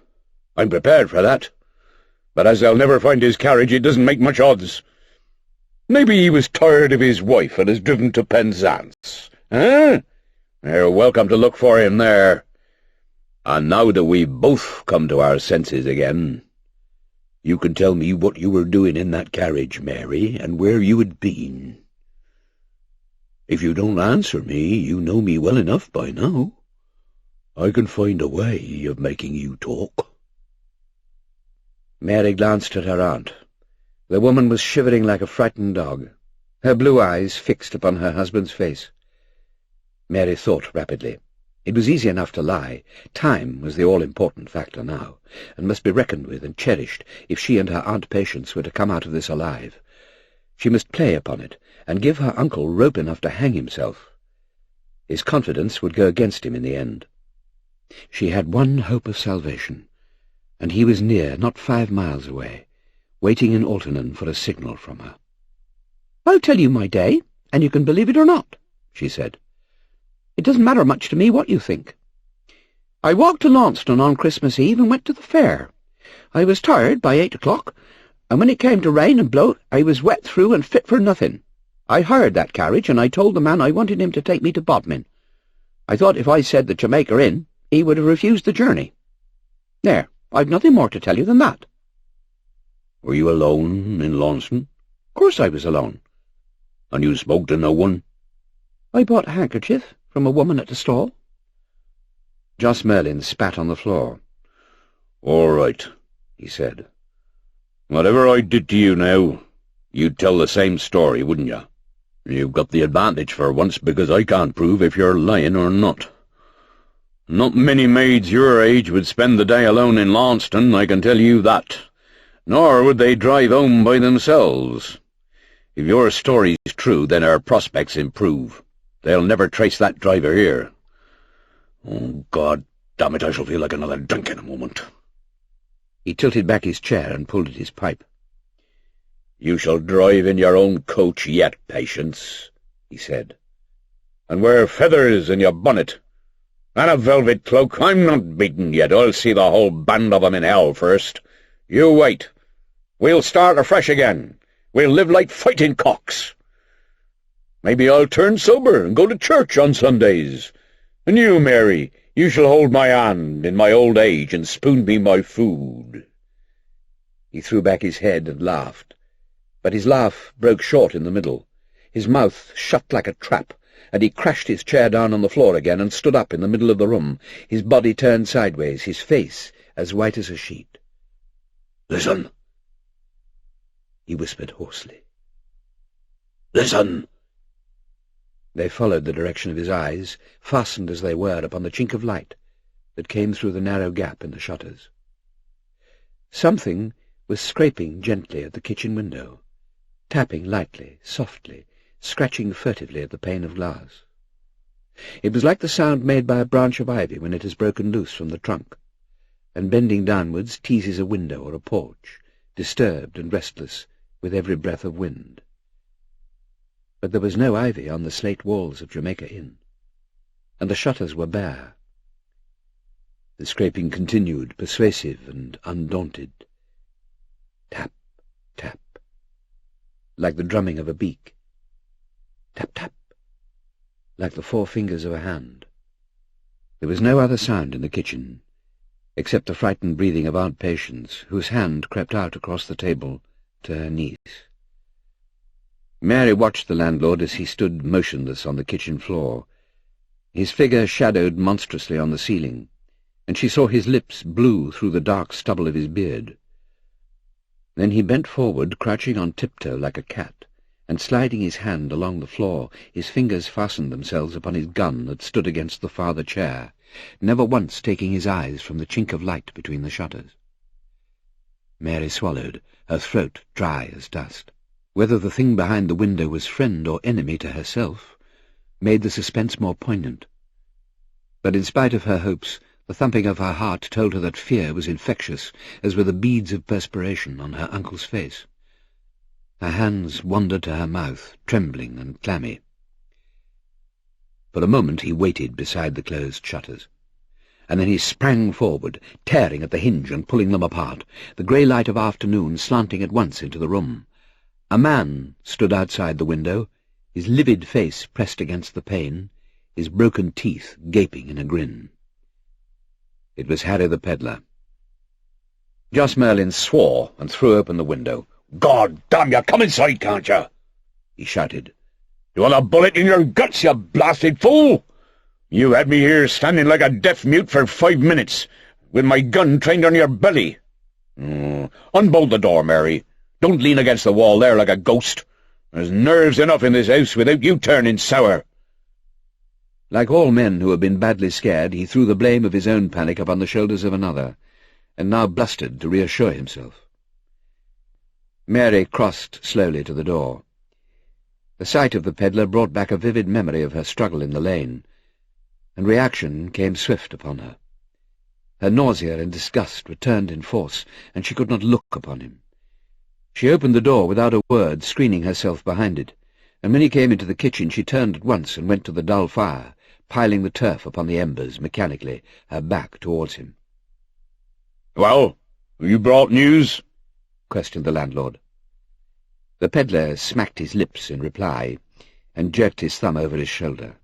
I'm prepared for that. But as they'll never find his carriage, it doesn't make much odds. Maybe he was tired of his wife and has driven to Penzance. Eh? You're welcome to look for him there. And now that we've both come to our senses again, you can tell me what you were doing in that carriage, Mary, and where you had been. If you don't answer me, you know me well enough by now. I can find a way of making you talk. Mary glanced at her aunt. The woman was shivering like a frightened dog, her blue eyes fixed upon her husband's face. Mary thought rapidly. It was easy enough to lie. Time was the all-important factor now, and must be reckoned with and cherished if she and her Aunt Patience were to come out of this alive. She must play upon it, and give her uncle rope enough to hang himself. His confidence would go against him in the end. She had one hope of salvation, and he was near, not 5 miles away, waiting in Altonan for a signal from her. "I'll tell you my day, and you can believe it or not," she said. "It doesn't matter much to me what you think. I walked to Launceston on Christmas Eve and went to the fair. I was tired by 8 o'clock, and when it came to rain and blow, I was wet through and fit for nothing. I hired that carriage, and I told the man I wanted him to take me to Bodmin. I thought if I said the Jamaica Inn, he would have refused the journey. There, I've nothing more to tell you than that." Were you alone in Launceston? "Of course I was alone." And you spoke to no one? "I bought a handkerchief from a woman at the stall." Joss Merlyn spat on the floor. "All right," he said. "Whatever I did to you now, you'd tell the same story, wouldn't you? You've got the advantage for once, because I can't prove if you're lying or not. Not many maids your age would spend the day alone in Launceston, I can tell you that. Nor would they drive home by themselves. If your story's true, then our prospects improve. They'll never trace that driver here. Oh, God damn it, I shall feel like another drink in a moment." He tilted back his chair and pulled at his pipe. "You shall drive in your own coach yet, Patience," he said, "and wear feathers in your bonnet. And a velvet cloak. I'm not beaten yet. I'll see the whole band of 'em in hell first. You wait. We'll start afresh again. We'll live like fighting cocks. Maybe I'll turn sober and go to church on Sundays. And you, Mary, you shall hold my hand in my old age and spoon me my food." He threw back his head and laughed, but his laugh broke short in the middle. His mouth shut like a trap, and he crashed his chair down on the floor again and stood up in the middle of the room, his body turned sideways, his face as white as a sheet. "Listen," he whispered hoarsely. "Listen." They followed the direction of his eyes, fastened as they were upon the chink of light that came through the narrow gap in the shutters. Something was scraping gently at the kitchen window, tapping lightly, softly, scratching furtively at the pane of glass. It was like the sound made by a branch of ivy when it has broken loose from the trunk, and bending downwards teases a window or a porch, disturbed and restless with every breath of wind. But there was no ivy on the slate walls of Jamaica Inn, and the shutters were bare. The scraping continued, persuasive and undaunted. Tap, tap, like the drumming of a beak. Tap, tap, like the four fingers of a hand. There was no other sound in the kitchen, except the frightened breathing of Aunt Patience, whose hand crept out across the table to her niece. Mary watched the landlord as he stood motionless on the kitchen floor, his figure shadowed monstrously on the ceiling, and she saw his lips blue through the dark stubble of his beard. Then he bent forward, crouching on tiptoe like a cat, and sliding his hand along the floor, his fingers fastened themselves upon his gun that stood against the farther chair, never once taking his eyes from the chink of light between the shutters. Mary swallowed, her throat dry as dust. Whether the thing behind the window was friend or enemy to herself made the suspense more poignant. But in spite of her hopes, the thumping of her heart told her that fear was infectious, as were the beads of perspiration on her uncle's face. Her hands wandered to her mouth, trembling and clammy. For a moment he waited beside the closed shutters, and then he sprang forward, tearing at the hinge and pulling them apart, the grey light of afternoon slanting at once into the room. A man stood outside the window, his livid face pressed against the pane, his broken teeth gaping in a grin. It was Harry the peddler. Just Merlyn swore and threw open the window. "God damn you, come inside, can't you?" he shouted. "You want a bullet in your guts, you blasted fool? You had me here standing like a deaf mute for 5 minutes, with my gun trained on your belly. Unbolt the door, Mary. Don't lean against the wall there like a ghost. There's nerves enough in this house without you turning sour." Like all men who have been badly scared, he threw the blame of his own panic upon the shoulders of another, and now blustered to reassure himself. Mary crossed slowly to the door. The sight of the peddler brought back a vivid memory of her struggle in the lane, and reaction came swift upon her. Her nausea and disgust returned in force, and she could not look upon him. She opened the door without a word, screening herself behind it, and when he came into the kitchen she turned at once and went to the dull fire, piling the turf upon the embers mechanically, her back towards him. "Well, have you brought news?" questioned the landlord. The peddler smacked his lips in reply, and jerked his thumb over his shoulder.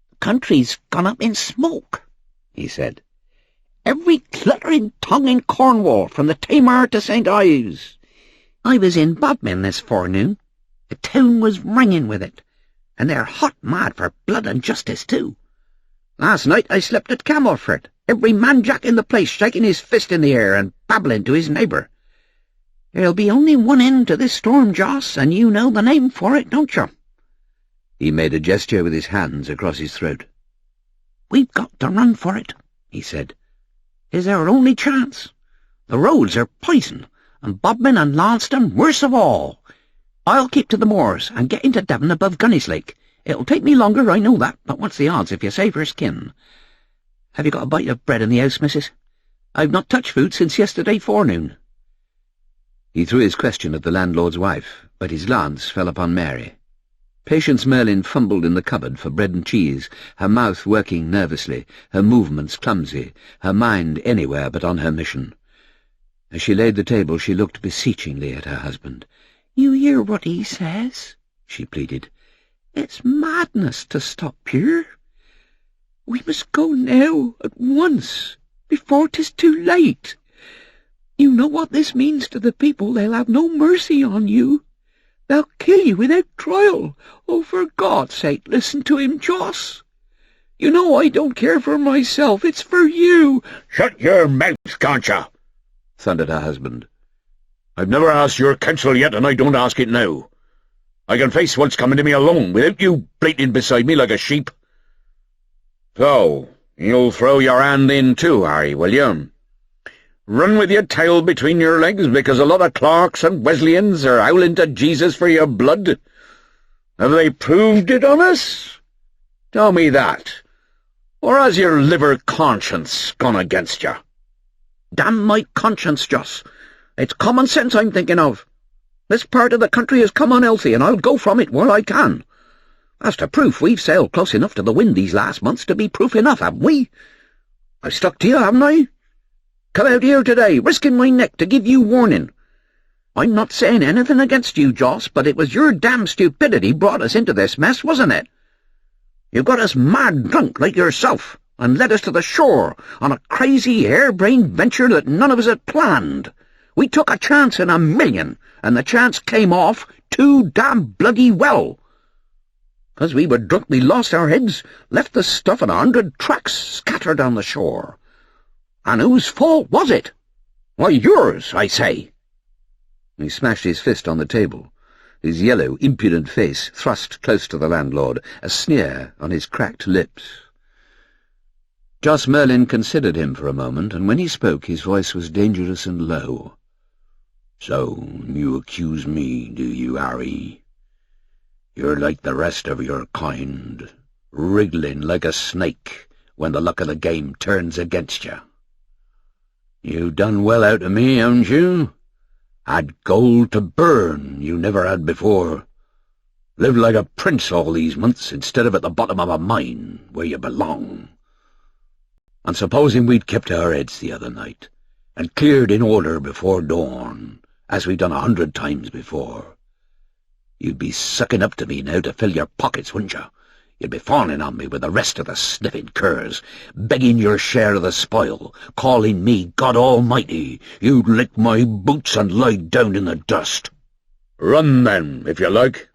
"The country's gone up in smoke," he said. "Every cluttering tongue in Cornwall, from the Tamar to St. Ives. I was in Bodmin this forenoon. The town was ringing with it, and they're hot mad for blood and justice, too. Last night I slept at Camelford, every man-jack in the place shaking his fist in the air and babbling to his neighbour. There'll be only one end to this storm, Joss, and you know the name for it, don't you?" He made a gesture with his hands across his throat. "We've got to run for it," he said. "'Tis our only chance. The roads are poison, and Bodmin and Launceston worst of all. I'll keep to the moors and get into Devon above Gunny's Lake. It'll take me longer, I know that, but what's the odds if you say first kin? Have you got a bite of bread in the house, missus? I've not touched food since yesterday forenoon." He threw his question at the landlord's wife, but his glance fell upon Mary. Patience Merlyn fumbled in the cupboard for bread and cheese, her mouth working nervously, her movements clumsy, her mind anywhere but on her mission. As she laid the table, she looked beseechingly at her husband. "You hear what he says?" she pleaded. "It's madness to stop here. We must go now, at once, before 'tis too late. You know what this means to the people. They'll have no mercy on you. They'll kill you without trial. Oh, for God's sake, listen to him, Joss. You know I don't care for myself. It's for you." "Shut your mouth, can't you?" thundered her husband. "I've never asked your counsel yet, and I don't ask it now. I can face what's coming to me alone, without you bleating beside me like a sheep. So, you'll throw your hand in too, Harry, will you? Run with your tail between your legs because a lot of Clarks and Wesleyans are howling to Jesus for your blood? Have they proved it on us? Tell me that. Or has your liver conscience gone against you?" "Damn my conscience, Joss. It's common sense I'm thinking of. This part of the country has come unhealthy, and I'll go from it while I can. As to proof, we've sailed close enough to the wind these last months to be proof enough, haven't we? I've stuck to you, haven't I? Come out here today, risking my neck to give you warning. I'm not saying anything against you, Joss, but it was your damn stupidity brought us into this mess, wasn't it? You got us mad drunk like yourself, and led us to the shore on a crazy, harebrained venture that none of us had planned. We took a chance in a million, and the chance came off too damn bloody well. 'Cause we were drunk, we lost our heads, left the stuff in 100 tracks scattered on the shore. And whose fault was it? Why, yours, I say." He smashed his fist on the table, his yellow, impudent face thrust close to the landlord, a sneer on his cracked lips. Joss Merlyn considered him for a moment, and when he spoke his voice was dangerous and low. "So you accuse me, do you, Harry? You're like the rest of your kind, wriggling like a snake when the luck of the game turns against you. You've done well out of me, haven't you? Had gold to burn you never had before. Lived like a prince all these months instead of at the bottom of a mine where you belong. And supposing we'd kept our heads the other night, and cleared in order before dawn, as we've done 100 times before, you'd be sucking up to me now to fill your pockets, wouldn't you? You'd be fawning on me with the rest of the sniffing curs, begging your share of the spoil, calling me God Almighty. You'd lick my boots and lie down in the dust." "Run, then, if you like.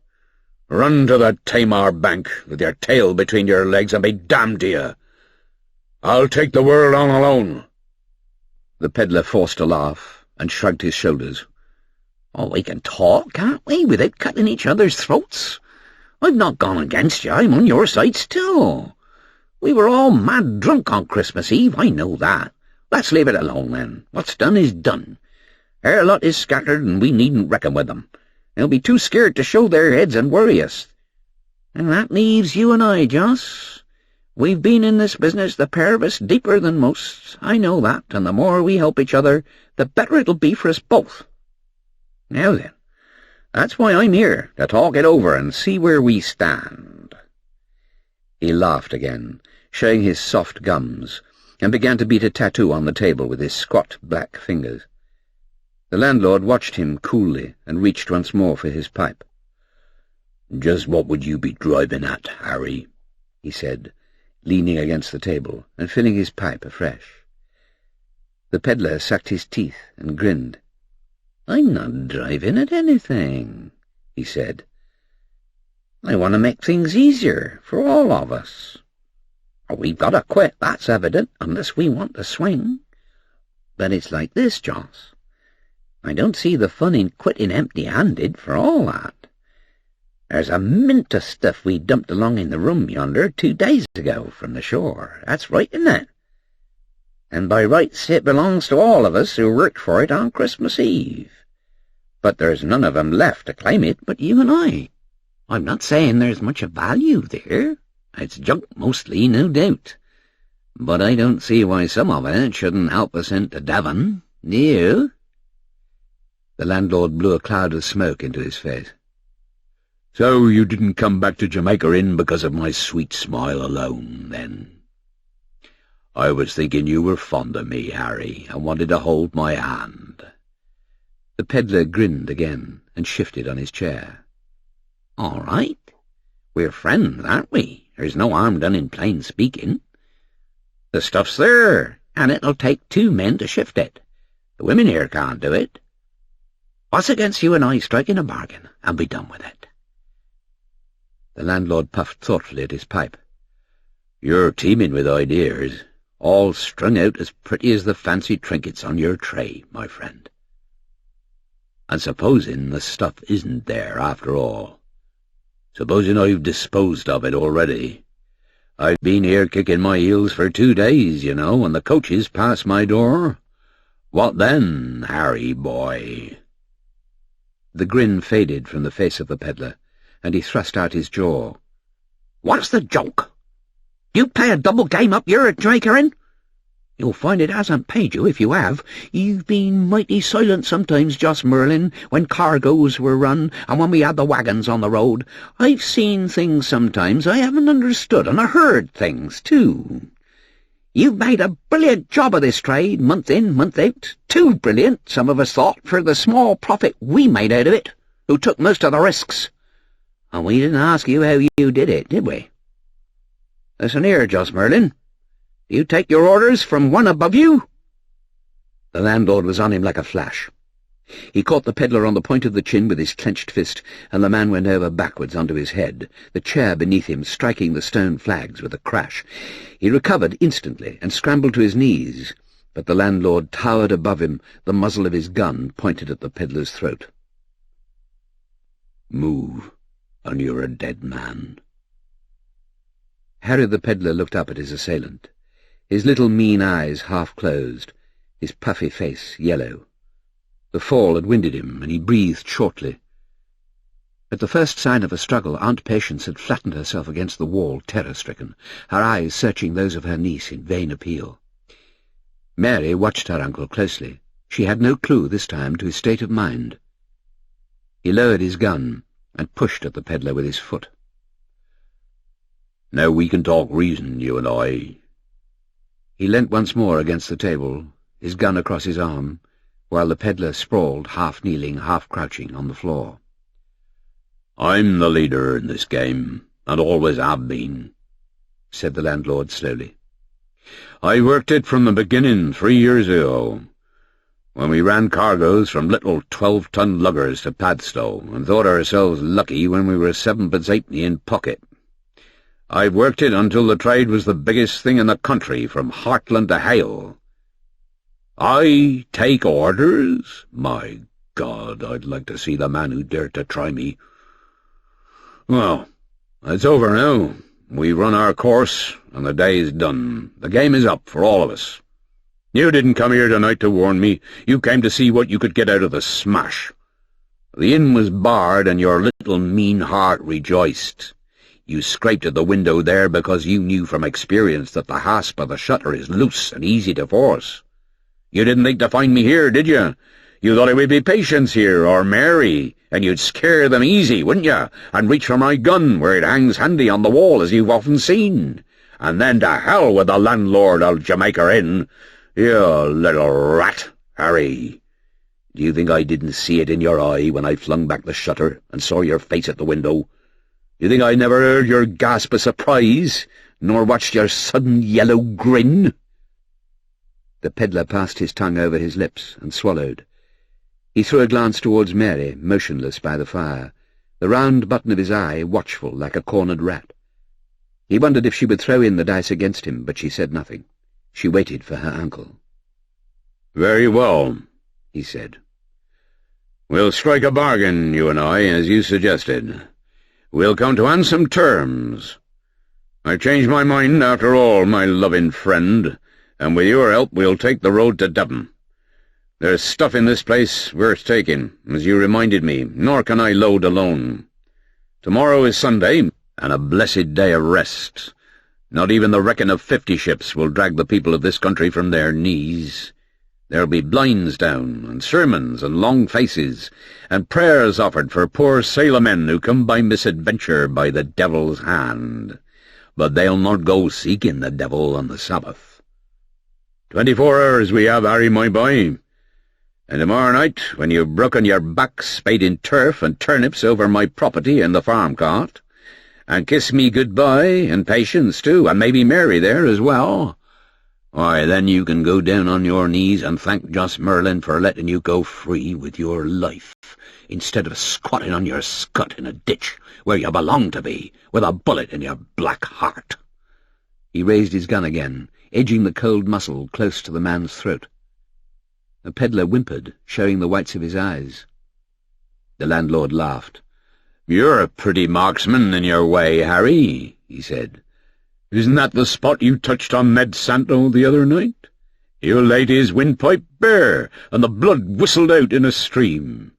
Run to the Tamar Bank with your tail between your legs and be damned to you. I'll take the world on alone." The peddler forced a laugh and shrugged his shoulders. "Oh, we can talk, can't we, without cutting each other's throats? I've not gone against you. I'm on your side still. We were all mad drunk on Christmas Eve, I know that. Let's leave it alone, then. What's done is done. Our lot is scattered, and we needn't reckon with them. They'll be too scared to show their heads and worry us. And that leaves you and I, Joss. We've been in this business, the pair of us, deeper than most. I know that, and the more we help each other, the better it'll be for us both. Now then, that's why I'm here, to talk it over and see where we stand." He laughed again, showing his soft gums, and began to beat a tattoo on the table with his squat black fingers. The landlord watched him coolly and reached once more for his pipe. "Just what would you be driving at, Harry?" he said, leaning against the table and filling his pipe afresh. The peddler sucked his teeth and grinned. "I'm not driving at anything," he said. "I want to make things easier for all of us. We've got to quit, that's evident, unless we want to swing. But it's like this, Joss. I don't see the fun in quitting empty-handed for all that. There's a mint of stuff we dumped along in the room yonder 2 days ago from the shore. That's right, isn't it? And by rights it belongs to all of us who worked for it on Christmas Eve. But there's none of 'em left to claim it but you and I. I'm not saying there's much of value there. It's junk mostly, no doubt. But I don't see why some of it shouldn't help us into Devon, do you?" The landlord blew a cloud of smoke into his face. So you didn't come back to Jamaica Inn because of my sweet smile alone, then? I was thinking you were fond of me, Harry, and wanted to hold my hand. The pedlar grinned again and shifted on his chair. All right. We're friends, aren't we? There's no harm done in plain speaking. The stuff's there, and it'll take 2 men to shift it. The women here can't do it. What's against you and I striking a bargain and be done with it? The landlord puffed thoughtfully at his pipe. You're teeming with ideas, all strung out as pretty as the fancy trinkets on your tray, my friend. And supposing the stuff isn't there after all, supposing I've disposed of it already, I've been here kicking my heels for 2 days, you know, and the coaches pass my door. What then, Harry boy? The grin faded from the face of the pedlar, and he thrust out his jaw. What's the joke? You play a double game up here at Jamaica Inn? You'll find it hasn't paid you if you have. You've been mighty silent sometimes, just Merlyn, when cargoes were run and when we had the wagons on the road. I've seen things sometimes I haven't understood, and I heard things, too. You've made a brilliant job of this trade, month in, month out. Too brilliant, some of us thought, for the small profit we made out of it, who took most of the risks. And we didn't ask you how you did it, did we? Listen here, just Merlyn. Do you take your orders from one above you? The landlord was on him like a flash. He caught the pedlar on the point of the chin with his clenched fist, and the man went over backwards onto his head, the chair beneath him striking the stone flags with a crash. He recovered instantly and scrambled to his knees, but the landlord towered above him, the muzzle of his gun pointed at the pedlar's throat. Move, and you're a dead man. Harry the pedlar looked up at his assailant, his little mean eyes half-closed, his puffy face yellow. The fall had winded him, and he breathed shortly. At the first sign of a struggle, Aunt Patience had flattened herself against the wall, terror-stricken, her eyes searching those of her niece in vain appeal. Mary watched her uncle closely. She had no clue this time to his state of mind. He lowered his gun and pushed at the pedlar with his foot. Now we can talk reason, you and I. He leant once more against the table, his gun across his arm, while the pedlar sprawled, half-kneeling, half-crouching, on the floor. I'm the leader in this game, and always have been, said the landlord slowly. I worked it from the beginning 3 years ago, when we ran cargoes from little 12-ton luggers to Padstow, and thought ourselves lucky when we were 7 halfpenny in pocket. I've worked it until the trade was the biggest thing in the country, from Hartland to Hale. I take orders? My God, I'd like to see the man who dared to try me. Well, it's over now. We've run our course, and the day's done. The game is up for all of us. You didn't come here tonight to warn me. You came to see what you could get out of the smash. The inn was barred, and your little mean heart rejoiced. You scraped at the window there because you knew from experience that the hasp of the shutter is loose and easy to force. You didn't think to find me here, did you? You thought it would be Patience here, or Mary, and you'd scare them easy, wouldn't you, and reach for my gun where it hangs handy on the wall, as you've often seen. And then to hell with the landlord of Jamaica Inn. You little rat, Harry. Do you think I didn't see it in your eye when I flung back the shutter and saw your face at the window? You think I never heard your gasp of surprise, nor watched your sudden yellow grin? The pedlar passed his tongue over his lips and swallowed. He threw a glance towards Mary, motionless by the fire, the round button of his eye watchful like a cornered rat. He wondered if she would throw in the dice against him, but she said nothing. She waited for her uncle. "Very well," he said. "We'll strike a bargain, you and I, as you suggested. We'll come to handsome terms. I changed my mind after all, my loving friend, and with your help we'll take the road to Devon. There's stuff in this place worth taking, as you reminded me, nor can I load alone. Tomorrow is Sunday, and a blessed day of rest. Not even the wrecking of 50 ships will drag the people of this country from their knees. There'll be blinds down, and sermons, and long faces, and prayers offered for poor sailor-men who come by misadventure by the devil's hand. But they'll not go seeking the devil on the Sabbath. 24 hours we have, Harry, my boy. And tomorrow night, when you've broken your back spading turf and turnips over my property in the farm cart, and kiss me good-bye, and Patience too, and maybe Mary there as well, why, then you can go down on your knees and thank just Merlyn for letting you go free with your life, instead of squatting on your scut in a ditch where you belong to be, with a bullet in your black heart. He raised his gun again, edging the cold muzzle close to the man's throat. The pedlar whimpered, showing the whites of his eyes. The landlord laughed. "You're a pretty marksman in your way, Harry," he said. "Isn't that the spot you touched on Ned Santo the other night? You laid his windpipe bare, and the blood whistled out in a stream.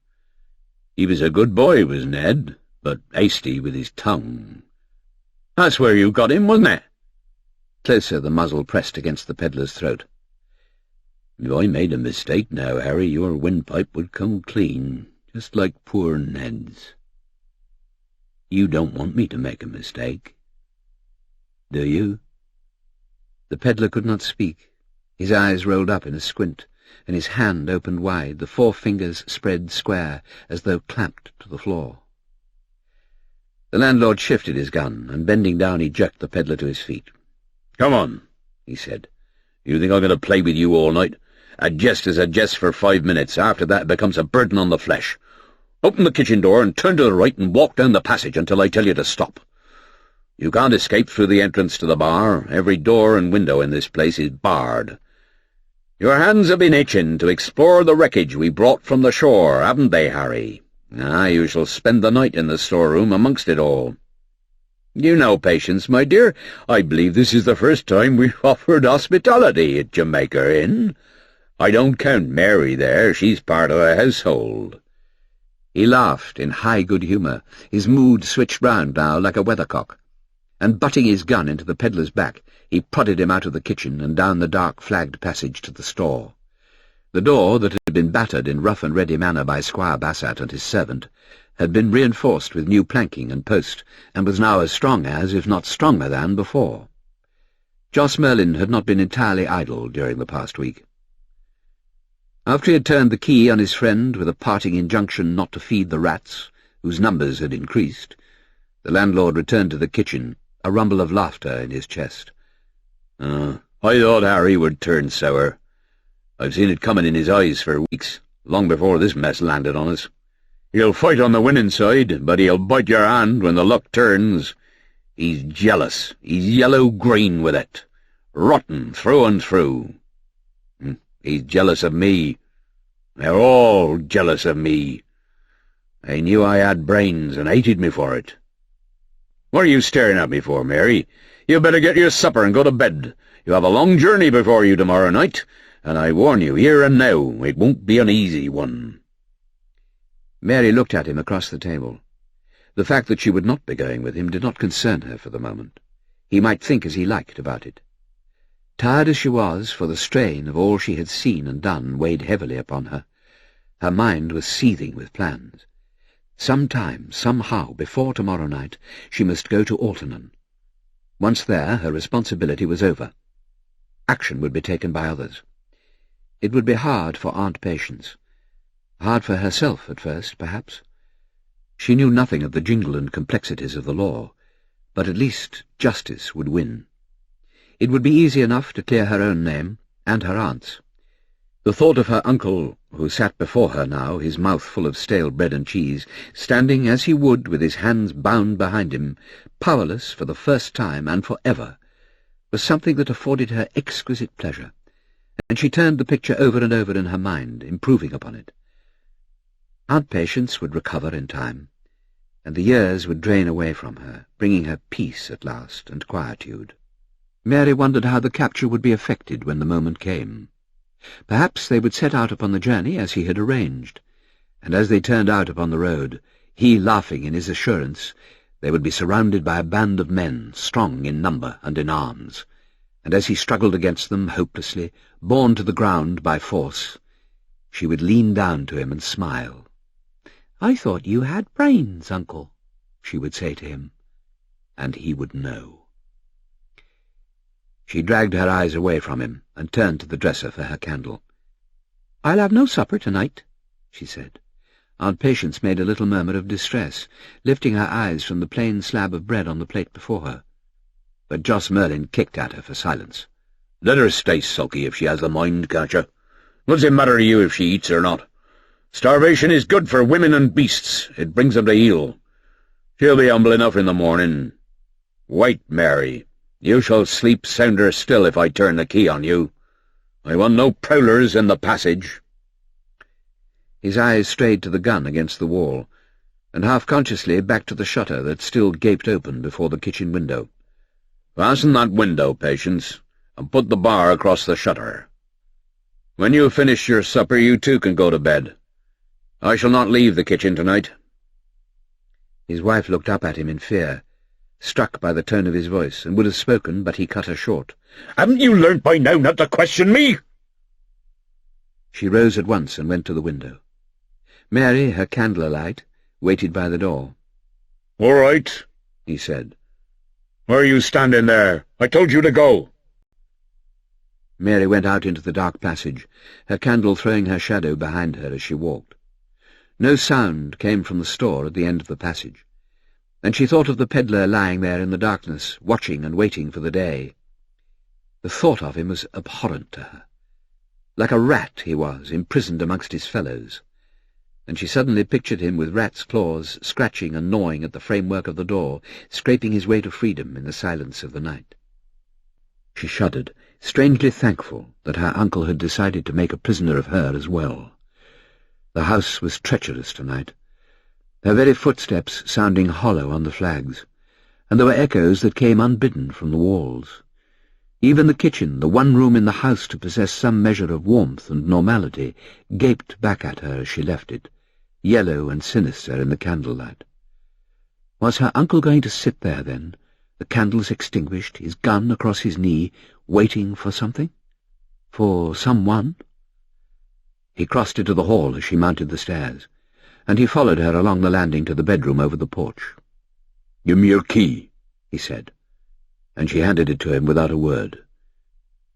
He was a good boy, was Ned, but hasty with his tongue. That's where you got him, wasn't it?" Closer, the muzzle pressed against the pedlar's throat. "If I made a mistake now, Harry, your windpipe would come clean, just like poor Ned's. You don't want me to make a mistake, do you?" The pedlar could not speak. His eyes rolled up in a squint, and his hand opened wide, the 4 fingers spread square, as though clamped to the floor. The landlord shifted his gun, and bending down he jerked the pedlar to his feet. "Come on," he said. "You think I'm going to play with you all night? A jest is a jest for 5 minutes. After that it becomes a burden on the flesh. Open the kitchen door and turn to the right and walk down the passage until I tell you to stop. You can't escape through the entrance to the bar. Every door and window in this place is barred. Your hands have been itching to explore the wreckage we brought from the shore, haven't they, Harry? Ah, you shall spend the night in the storeroom amongst it all. You know, Patience, my dear, I believe this is the first time we've offered hospitality at Jamaica Inn. I don't count Mary there. She's part of the household." He laughed in high good humour. His mood switched round now like a weathercock, and butting his gun into the pedlar's back, he prodded him out of the kitchen and down the dark flagged passage to the store. The door, that had been battered in rough and ready manner by Squire Bassat and his servant, had been reinforced with new planking and post, and was now as strong as, if not stronger than, before. Jos Merlyn had not been entirely idle during the past week. After he had turned the key on his friend with a parting injunction not to feed the rats, whose numbers had increased, the landlord returned to the kitchen, a rumble of laughter in his chest. I thought Harry would turn sour. I've seen it coming in his eyes for weeks, long before this mess landed on us. He'll fight on the winning side, but he'll bite your hand when the luck turns. He's jealous. He's yellow-green with it. Rotten through and through. He's jealous of me. They're all jealous of me. They knew I had brains and hated me for it. What are you staring at me for, Mary? You better get your supper and go to bed. You have a long journey before you tomorrow night, and I warn you here and now, it won't be an easy one." Mary looked at him across the table. The fact that she would not be going with him did not concern her for the moment. He might think as he liked about it. Tired as she was, for the strain of all she had seen and done weighed heavily upon her, her mind was seething with plans. Sometime, somehow, before tomorrow night, she must go to Alton. Once there, her responsibility was over. Action would be taken by others. It would be hard for Aunt Patience. Hard for herself at first, perhaps. She knew nothing of the jingle and complexities of the law, but at least justice would win. It would be easy enough to clear her own name, and her aunt's. The thought of her uncle, who sat before her now, his mouth full of stale bread and cheese, standing as he would with his hands bound behind him, powerless for the first time and for ever, was something that afforded her exquisite pleasure, and she turned the picture over and over in her mind, improving upon it. Aunt Patience would recover in time, and the years would drain away from her, bringing her peace at last and quietude. Mary wondered how the capture would be effected when the moment came. Perhaps they would set out upon the journey as he had arranged, and as they turned out upon the road, he laughing in his assurance, they would be surrounded by a band of men, strong in number and in arms, and as he struggled against them hopelessly, borne to the ground by force, she would lean down to him and smile. "I thought you had brains, Uncle," she would say to him, and he would know. She dragged her eyes away from him and turned to the dresser for her candle. "I'll have no supper tonight," she said. Aunt Patience made a little murmur of distress, lifting her eyes from the plain slab of bread on the plate before her. But Joss Merlyn kicked at her for silence. "Let her stay sulky if she has the mind, can't you? What's it matter to you if she eats or not? Starvation is good for women and beasts. It brings them to heel. She'll be humble enough in the morning. White Mary, you shall sleep sounder still if I turn the key on you. I want no prowlers in the passage." His eyes strayed to the gun against the wall, and half-consciously back to the shutter that still gaped open before the kitchen window. "Fasten that window, Patience, and put the bar across the shutter. When you've finished your supper, you too can go to bed. I shall not leave the kitchen tonight." His wife looked up at him in fear, struck by the tone of his voice, and would have spoken, but he cut her short. "Haven't you learnt by now not to question me?" She rose at once and went to the window. Mary, her candle alight, waited by the door. "All right," he said. "Why are you standing there? I told you to go." Mary went out into the dark passage, her candle throwing her shadow behind her as she walked. No sound came from the store at the end of the passage, and she thought of the peddler lying there in the darkness, watching and waiting for the day. The thought of him was abhorrent to her. Like a rat he was, imprisoned amongst his fellows, and she suddenly pictured him with rat's claws scratching and gnawing at the framework of the door, scraping his way to freedom in the silence of the night. She shuddered, strangely thankful that her uncle had decided to make a prisoner of her as well. The house was treacherous tonight, her very footsteps sounding hollow on the flags, and there were echoes that came unbidden from the walls. Even the kitchen, the one room in the house to possess some measure of warmth and normality, gaped back at her as she left it, yellow and sinister in the candlelight. Was her uncle going to sit there, then, the candles extinguished, his gun across his knee, waiting for something? For someone? He crossed into the hall as she mounted the stairs, and he followed her along the landing to the bedroom over the porch. "Give me your key," he said, and she handed it to him without a word.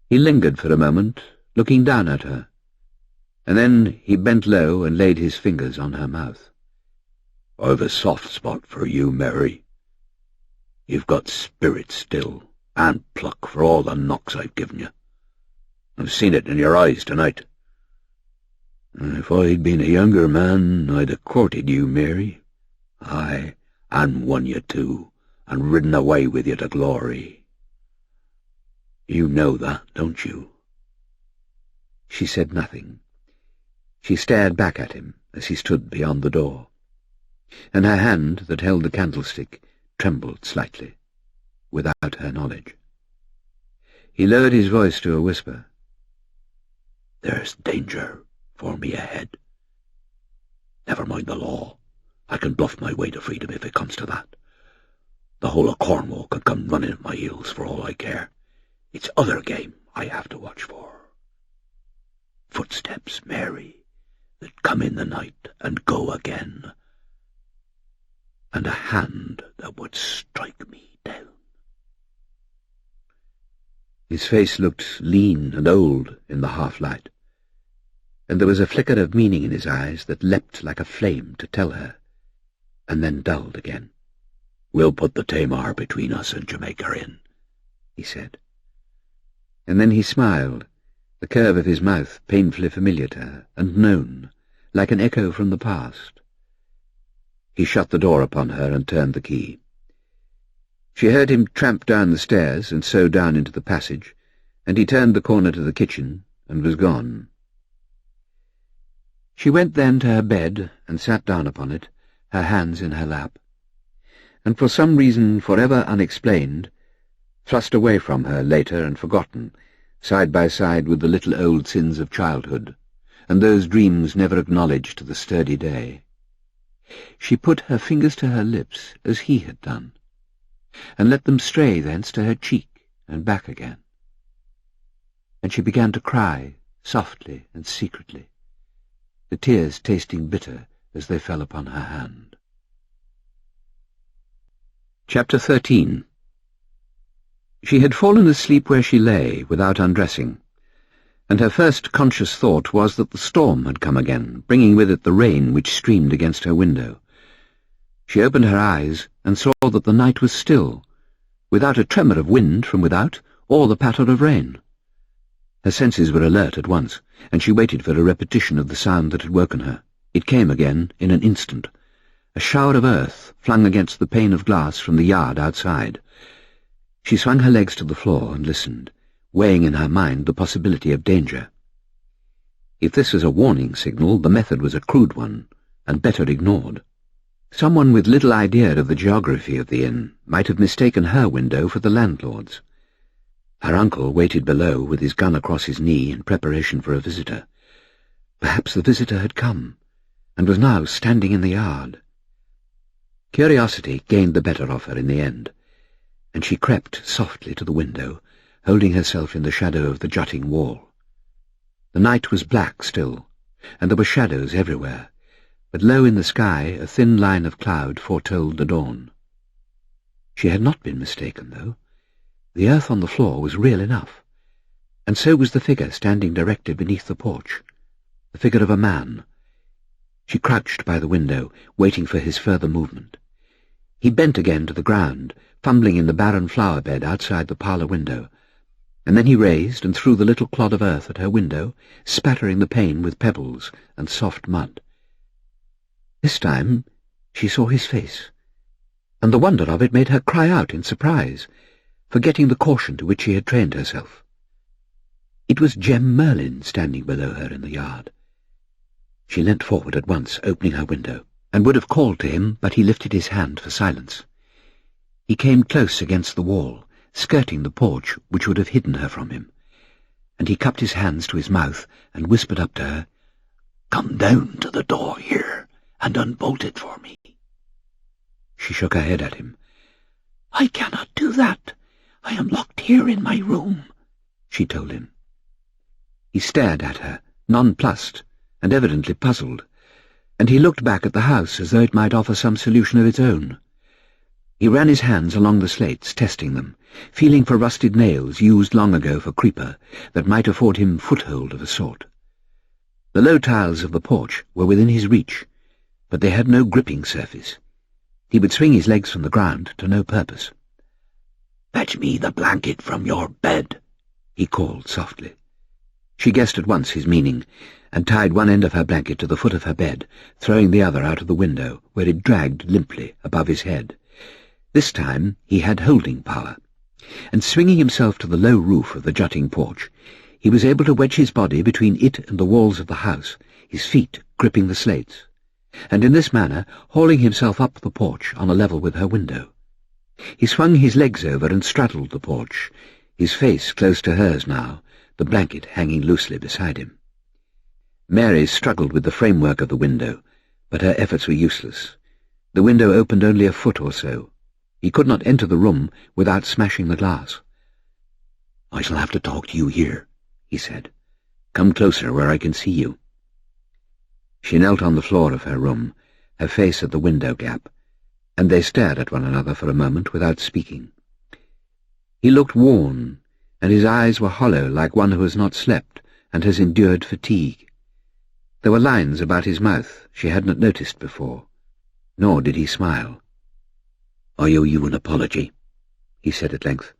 He lingered for a moment, looking down at her, and then he bent low and laid his fingers on her mouth. "I've a soft spot for you, Mary. You've got spirit still, and pluck for all the knocks I've given you. I've seen it in your eyes tonight. If I'd been a younger man, I'd have courted you, Mary. Aye, and won you too, and ridden away with you to glory. You know that, don't you?" She said nothing. She stared back at him as he stood beyond the door, and her hand that held the candlestick trembled slightly, without her knowledge. He lowered his voice to a whisper. "There's danger for me ahead. Never mind the law. I can bluff my way to freedom if it comes to that. The whole of Cornwall could come running at my heels for all I care. It's other game I have to watch for. Footsteps, Mary, that come in the night and go again. And a hand that would strike me down." His face looked lean and old in the half-light, and there was a flicker of meaning in his eyes that leapt like a flame to tell her, and then dulled again. "We'll put the Tamar between us and Jamaica Inn," he said. And then he smiled, the curve of his mouth painfully familiar to her, and known, like an echo from the past. He shut the door upon her and turned the key. She heard him tramp down the stairs and so down into the passage, and he turned the corner to the kitchen and was gone. She went then to her bed and sat down upon it, her hands in her lap, and for some reason forever unexplained, thrust away from her later and forgotten, side by side with the little old sins of childhood, and those dreams never acknowledged to the sturdy day. She put her fingers to her lips as he had done, and let them stray thence to her cheek and back again. and she began to cry, softly and secretly, the tears tasting bitter as they fell upon her hand. Chapter 13. She had fallen asleep where she lay, without undressing, and her first conscious thought was that the storm had come again, bringing with it the rain which streamed against her window. She opened her eyes and saw that the night was still, without a tremor of wind from without, or the patter of rain. Her senses were alert at once, and she waited for a repetition of the sound that had woken her. It came again in an instant, a shower of earth flung against the pane of glass from the yard outside. She swung her legs to the floor and listened, weighing in her mind the possibility of danger. If this was a warning signal, the method was a crude one, and better ignored. Someone with little idea of the geography of the inn might have mistaken her window for the landlord's. Her uncle waited below with his gun across his knee in preparation for a visitor. Perhaps the visitor had come, and was now standing in the yard. Curiosity gained the better of her in the end, and she crept softly to the window, holding herself in the shadow of the jutting wall. The night was black still, and there were shadows everywhere, but low in the sky a thin line of cloud foretold the dawn. She had not been mistaken, though. The earth on the floor was real enough, and so was the figure standing directly beneath the porch, the figure of a man. She crouched by the window, waiting for his further movement. He bent again to the ground, fumbling in the barren flower bed outside the parlour window, and then he raised and threw the little clod of earth at her window, spattering the pane with pebbles and soft mud. This time she saw his face, and the wonder of it made her cry out in surprise, forgetting the caution to which she had trained herself. It was Jem Merlyn standing below her in the yard. She leant forward at once, opening her window, and would have called to him, but he lifted his hand for silence. He came close against the wall, skirting the porch which would have hidden her from him, and he cupped his hands to his mouth and whispered up to her, "Come down to the door here and unbolt it for me." She shook her head at him. "I cannot do that. I am locked here in my room," she told him. He stared at her, nonplussed and evidently puzzled, and he looked back at the house as though it might offer some solution of its own. He ran his hands along the slates, testing them, feeling for rusted nails used long ago for creeper that might afford him foothold of a sort. The low tiles of the porch were within his reach, but they had no gripping surface. He would swing his legs from the ground to no purpose. "Fetch me the blanket from your bed," he called softly. She guessed at once his meaning, and tied one end of her blanket to the foot of her bed, throwing the other out of the window, where it dragged limply above his head. This time he had holding power, and swinging himself to the low roof of the jutting porch, he was able to wedge his body between it and the walls of the house, his feet gripping the slates, and in this manner hauling himself up the porch on a level with her window. He swung his legs over and straddled the porch, his face close to hers now, the blanket hanging loosely beside him. Mary struggled with the framework of the window, but her efforts were useless. The window opened only a foot or so. He could not enter the room without smashing the glass. "I shall have to talk to you here," he said. "Come closer where I can see you." She knelt on the floor of her room, her face at the window gap, and they stared at one another for a moment without speaking. He looked worn, and his eyes were hollow like one who has not slept and has endured fatigue. There were lines about his mouth she had not noticed before, nor did he smile. "I owe you an apology," he said at length.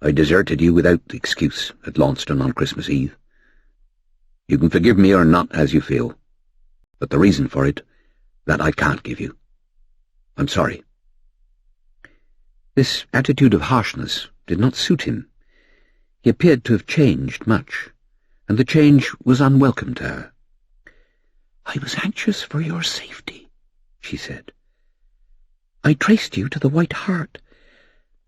"I deserted you without excuse at Launceston on Christmas Eve. You can forgive me or not as you feel, but the reason for it, that I can't give you. I'm sorry." This attitude of harshness did not suit him. He appeared to have changed much, and the change was unwelcome to her. "I was anxious for your safety," she said. "I traced you to the White Hart,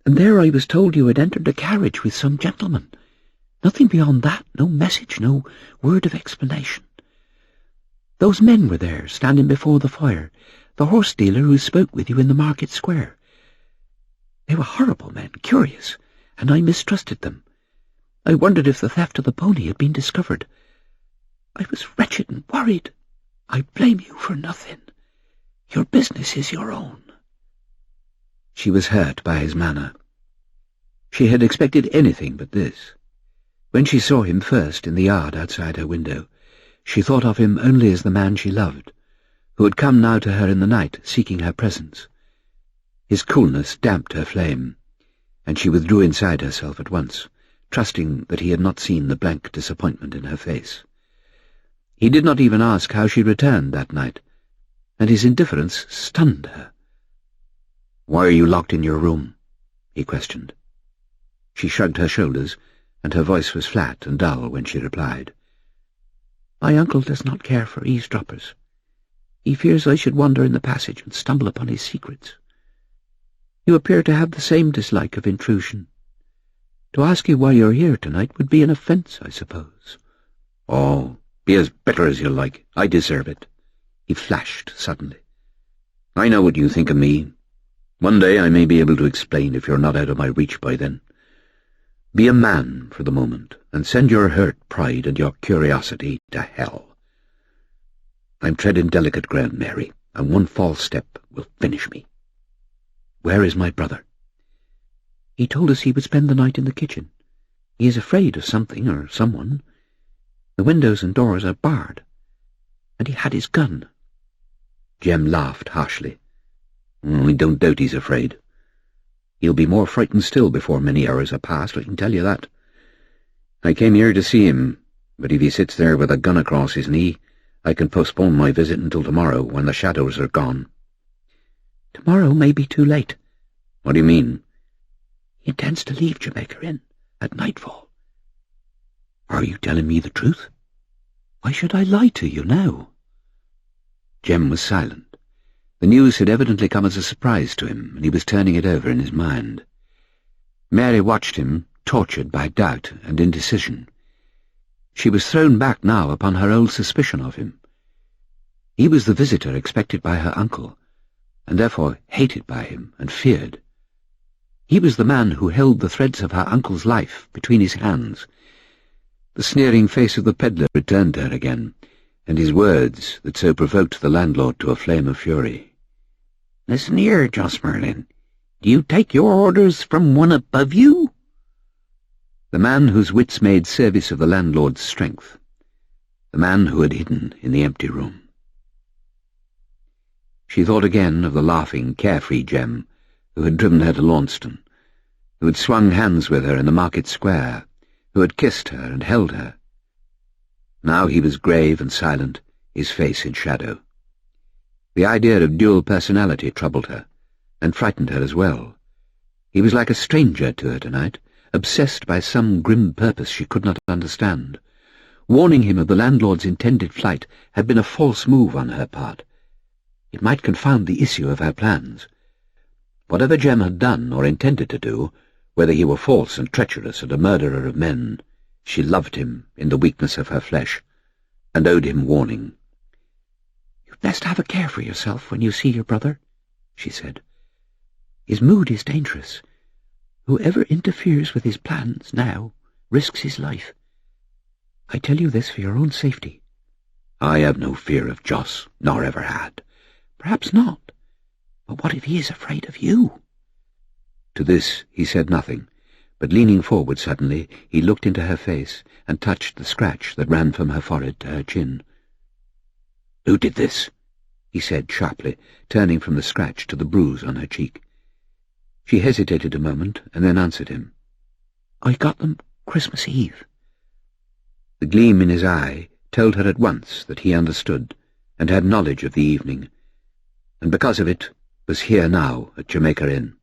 and there I was told you had entered a carriage with some gentleman. Nothing beyond that, no message, no word of explanation. Those men were there, standing before the fire, the horse dealer who spoke with you in the market square. They were horrible men, curious, and I mistrusted them. I wondered if the theft of the pony had been discovered. I was wretched and worried. I blame you for nothing. Your business is your own." She was hurt by his manner. She had expected anything but this. When she saw him first in the yard outside her window, she thought of him only as the man she loved, who had come now to her in the night, seeking her presence. His coolness damped her flame, and she withdrew inside herself at once, trusting that he had not seen the blank disappointment in her face. He did not even ask how she returned that night, and his indifference stunned her. "Why are you locked in your room?" he questioned. She shrugged her shoulders, and her voice was flat and dull when she replied. "My uncle does not care for eavesdroppers. He fears I should wander in the passage and stumble upon his secrets. You appear to have the same dislike of intrusion. To ask you why you're here tonight would be an offence, I suppose." "Oh, be as bitter as you like. I deserve it," he flashed suddenly. "I know what you think of me. One day I may be able to explain if you're not out of my reach by then. Be a man for the moment, and send your hurt pride and your curiosity to hell. I'm treading delicate ground, Mary, and one false step will finish me. Where is my brother?" "He told us he would spend the night in the kitchen. He is afraid of something or someone. The windows and doors are barred. And he had his gun." Jem laughed harshly. "I don't doubt he's afraid. He'll be more frightened still before many hours are past, I can tell you that. I came here to see him, but if he sits there with a gun across his knee, I can postpone my visit until tomorrow, when the shadows are gone." "Tomorrow may be too late." "What do you mean?" "He intends to leave Jamaica Inn at nightfall." "Are you telling me the truth?" "Why should I lie to you now?" Jem was silent. The news had evidently come as a surprise to him, and he was turning it over in his mind. Mary watched him, tortured by doubt and indecision. She was thrown back now upon her old suspicion of him. He was the visitor expected by her uncle, and therefore hated by him and feared. He was the man who held the threads of her uncle's life between his hands. The sneering face of the peddler returned to her again, and his words that so provoked the landlord to a flame of fury. "Listen here, Jos Merlyn. Do you take your orders from one above you?" The man whose wits made service of the landlord's strength. The man who had hidden in the empty room. She thought again of the laughing, carefree Jem, who had driven her to Launceston, who had swung hands with her in the market square, who had kissed her and held her. Now he was grave and silent, his face in shadow. The idea of dual personality troubled her, and frightened her as well. He was like a stranger to her tonight, obsessed by some grim purpose she could not understand. Warning him of the landlord's intended flight had been a false move on her part. It might confound the issue of her plans. Whatever Jem had done or intended to do, whether he were false and treacherous and a murderer of men, she loved him in the weakness of her flesh, and owed him warning. "You'd best have a care for yourself when you see your brother," she said. "His mood is dangerous. Whoever interferes with his plans now risks his life. I tell you this for your own safety." "I have no fear of Jos, nor ever had." "Perhaps not. But what if he is afraid of you?" To this he said nothing, but leaning forward suddenly, he looked into her face and touched the scratch that ran from her forehead to her chin. "Who did this?" he said sharply, turning from the scratch to the bruise on her cheek. She hesitated a moment and then answered him. "I got them Christmas Eve." The gleam in his eye told her at once that he understood and had knowledge of the evening, and because of it was here now at Jamaica Inn.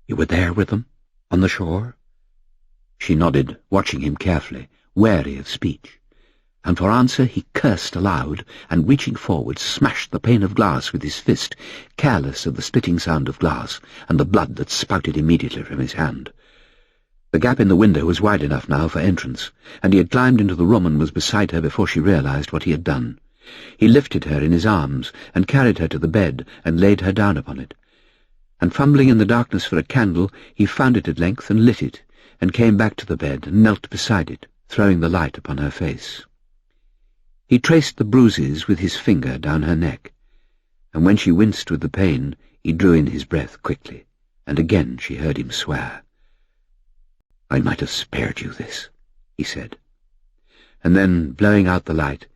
"You were there with them, on the shore?" She nodded, watching him carefully, wary of speech, and for answer he cursed aloud and, reaching forward, smashed the pane of glass with his fist, careless of the splitting sound of glass and the blood that spouted immediately from his hand. The gap in the window was wide enough now for entrance, and he had climbed into the room and was beside her before she realized what he had done. He lifted her in his arms and carried her to the bed and laid her down upon it. And fumbling in the darkness for a candle, he found it at length and lit it, and came back to the bed and knelt beside it, throwing the light upon her face. He traced the bruises with his finger down her neck, and when she winced with the pain, he drew in his breath quickly, and again she heard him swear. "I might have spared you this," he said. And then, blowing out the light,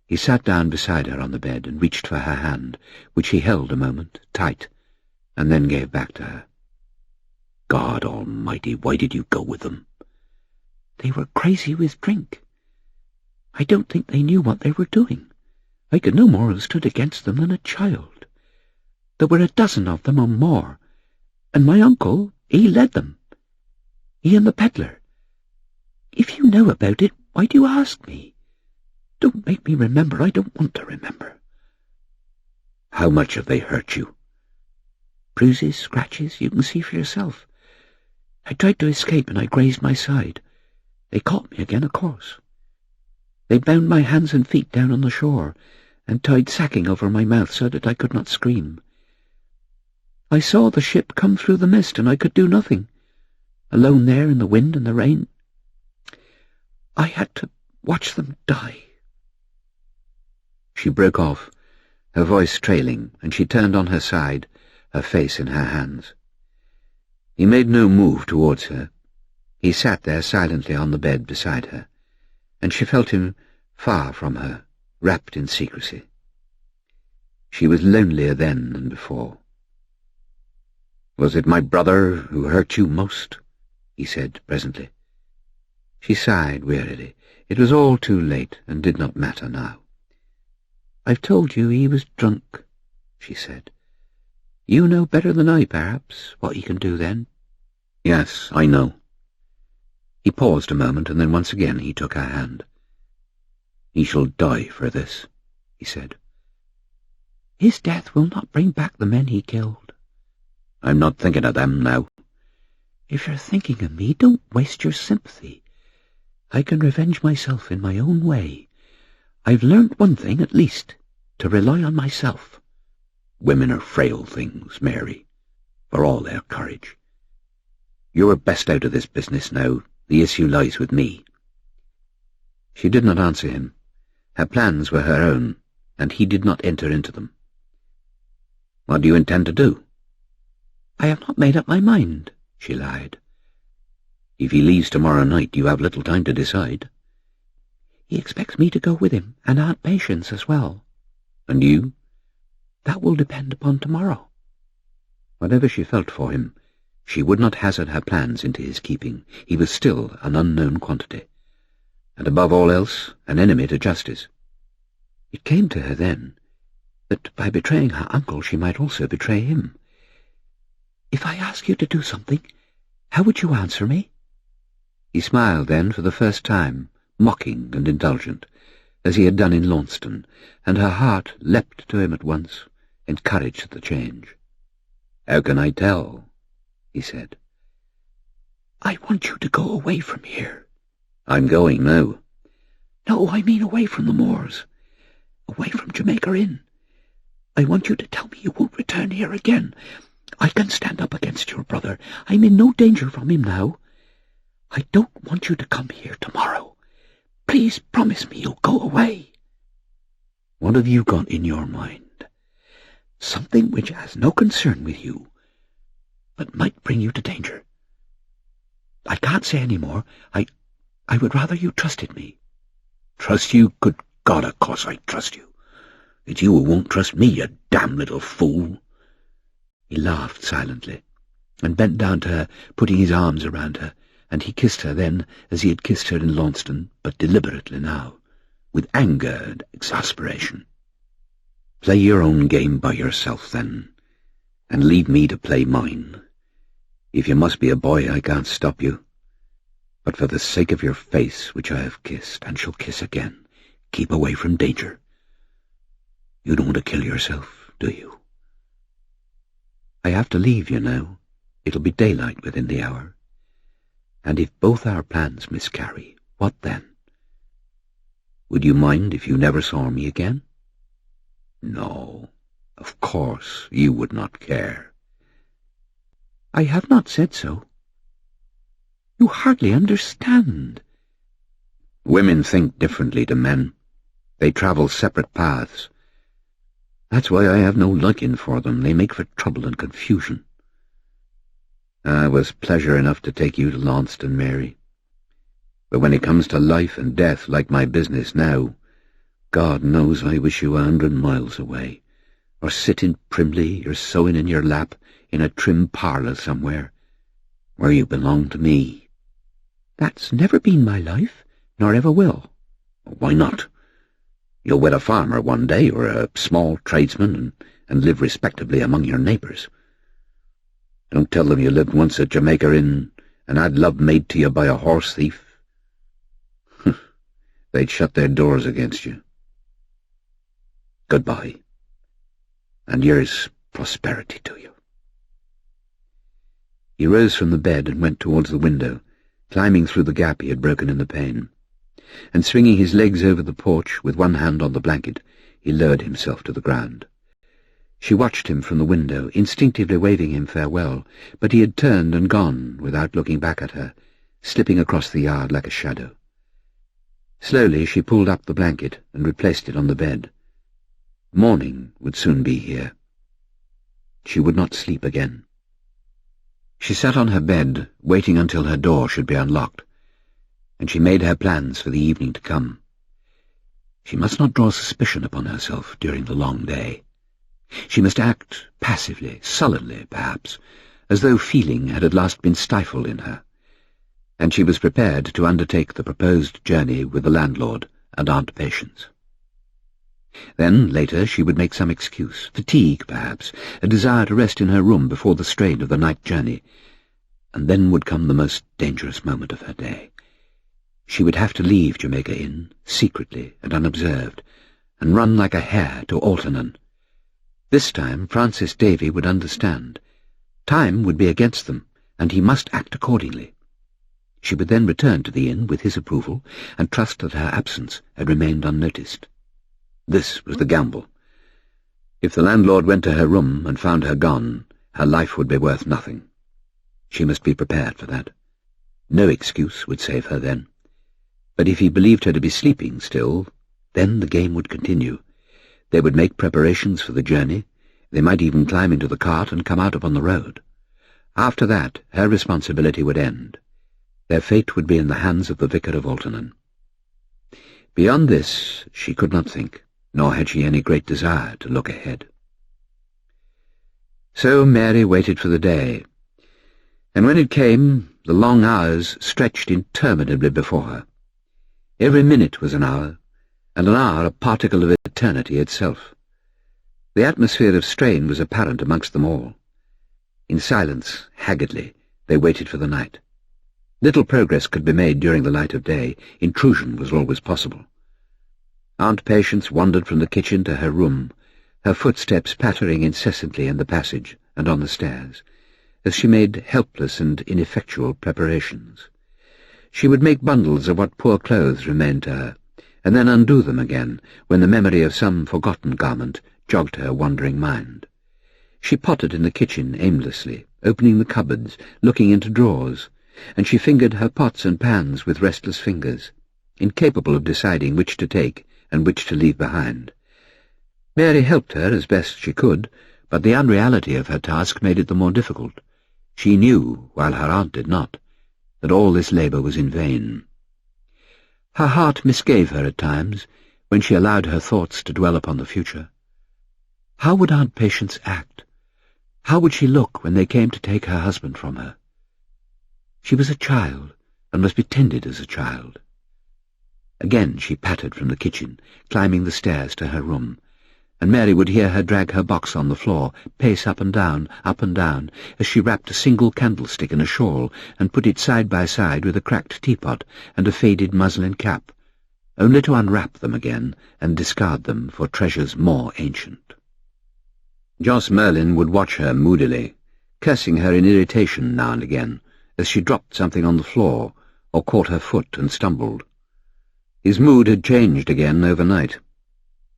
he sat down beside her on the bed and reached for her hand, which he held a moment, tight, and then gave back to her. "God Almighty, why did you go with them?" "They were crazy with drink. I don't think they knew what they were doing. I could no more have stood against them than a child. There were a dozen of them or more, and my uncle, he led them. He and the peddler. If you know about it, why do you ask me? Don't make me remember. I don't want to remember." "How much have they hurt you?" "Bruises, scratches, you can see for yourself. I tried to escape and I grazed my side. They caught me again, of course. They bound my hands and feet down on the shore and tied sacking over my mouth so that I could not scream. I saw the ship come through the mist and I could do nothing, alone there in the wind and the rain. I had to watch them die." She broke off, her voice trailing, and she turned on her side, her face in her hands. He made no move towards her. He sat there silently on the bed beside her, and she felt him far from her, wrapped in secrecy. She was lonelier then than before. "Was it my brother who hurt you most?" he said presently. She sighed wearily. It was all too late and did not matter now. "I've told you he was drunk," she said. "You know better than I, perhaps, what he can do then." "Yes, I know." He paused a moment, and then once again he took her hand. "He shall die for this," he said. "His death will not bring back the men he killed." "I'm not thinking of them now." "If you're thinking of me, don't waste your sympathy. I can revenge myself in my own way. I've learned one thing, at least, to rely on myself." "Women are frail things, Mary, for all their courage. You're best out of this business now. The issue lies with me." She did not answer him. Her plans were her own, and he did not enter into them. "What do you intend to do?" "I have not made up my mind," she lied. "If he leaves tomorrow night, you have little time to decide." "He expects me to go with him, and Aunt Patience as well." "And you?" "That will depend upon tomorrow." Whatever she felt for him, she would not hazard her plans into his keeping. He was still an unknown quantity, and above all else, an enemy to justice. It came to her then that by betraying her uncle she might also betray him. "If I ask you to do something, how would you answer me?" He smiled then for the first time, mocking and indulgent, as he had done in Launceston, and her heart leapt to him at once, encouraged at the change. "How can I tell?" he said. "I want you to go away from here." "I'm going now." "No, I mean away from the moors, away from Jamaica Inn. I want you to tell me you won't return here again. I can stand up against your brother. I'm in no danger from him now. I don't want you to come here tomorrow. Please promise me you'll go away." "What have you got in your mind?" "Something which has no concern with you, but might bring you to danger. I can't say any more. I would rather you trusted me." "Trust you? Good God, of course I trust you. It's you who won't trust me, you damn little fool." He laughed silently, and bent down to her, putting his arms around her, and he kissed her then as he had kissed her in Launceston, but deliberately now, with anger and exasperation. "Play your own game by yourself, then, and leave me to play mine. If you must be a boy, I can't stop you. But for the sake of your face, which I have kissed, and shall kiss again, keep away from danger. You don't want to kill yourself, do you?" "I have to leave you now. It'll be daylight within the hour. And if both our plans miscarry, what then? Would you mind if you never saw me again?" "No, of course you would not care." "I have not said so." You hardly understand." "Women think differently to men. They travel separate paths. That's why I have no liking for them. They make for trouble and confusion. It was pleasure enough to take you to Launceston, Mary. But when it comes to life and death, like my business now, God knows I wish you 100 miles away, or sitting primly or sewing in your lap in a trim parlour somewhere, where you belong to me." "That's never been my life, nor ever will." "Why not? You'll wed a farmer one day, or a small tradesman, and live respectably among your neighbours. Don't tell them you lived once at Jamaica Inn and had love made to you by a horse thief. They'd shut their doors against you. Goodbye, and here's prosperity to you." He rose from the bed and went towards the window, climbing through the gap he had broken in the pane, and swinging his legs over the porch with one hand on the blanket, he lowered himself to the ground. She watched him from the window, instinctively waving him farewell, but he had turned and gone without looking back at her, slipping across the yard like a shadow. Slowly she pulled up the blanket and replaced it on the bed. Morning would soon be here. She would not sleep again. She sat on her bed, waiting until her door should be unlocked, and she made her plans for the evening to come. She must not draw suspicion upon herself during the long day. She must act passively, sullenly, perhaps, as though feeling had at last been stifled in her, and she was prepared to undertake the proposed journey with the landlord and Aunt Patience. Then, later, she would make some excuse, fatigue, perhaps, a desire to rest in her room before the strain of the night journey, and then would come the most dangerous moment of her day. She would have to leave Jamaica Inn, secretly and unobserved, and run like a hare to Alton. This time Francis Davy would understand. Time would be against them, and he must act accordingly. She would then return to the inn with his approval, and trust that her absence had remained unnoticed. This was the gamble. If the landlord went to her room and found her gone, her life would be worth nothing. She must be prepared for that. No excuse would save her then. But if he believed her to be sleeping still, then the game would continue. They would make preparations for the journey. They might even climb into the cart and come out upon the road. After that, her responsibility would end. Their fate would be in the hands of the vicar of Alton. Beyond this, she could not think, nor had she any great desire to look ahead. So Mary waited for the day, and when it came, the long hours stretched interminably before her. Every minute was an hour, and an hour a particle of eternity itself. The atmosphere of strain was apparent amongst them all. In silence, haggardly, they waited for the night. Little progress could be made during the light of day. Intrusion was always possible. Aunt Patience wandered from the kitchen to her room, her footsteps pattering incessantly in the passage and on the stairs, as she made helpless and ineffectual preparations. She would make bundles of what poor clothes remained to her, and then undo them again when the memory of some forgotten garment jogged her wandering mind. She pottered in the kitchen aimlessly, opening the cupboards, looking into drawers, and she fingered her pots and pans with restless fingers, incapable of deciding which to take and which to leave behind. Mary helped her as best she could, but the unreality of her task made it the more difficult. She knew, while her aunt did not, that all this labour was in vain. Her heart misgave her at times, when she allowed her thoughts to dwell upon the future. How would Aunt Patience act? How would she look when they came to take her husband from her? She was a child, and must be tended as a child. Again she pattered from the kitchen, climbing the stairs to her room, and Mary would hear her drag her box on the floor, pace up and down, as she wrapped a single candlestick in a shawl and put it side by side with a cracked teapot and a faded muslin cap, only to unwrap them again and discard them for treasures more ancient. Joss Merlyn would watch her moodily, cursing her in irritation now and again, as she dropped something on the floor or caught her foot and stumbled. His mood had changed again overnight.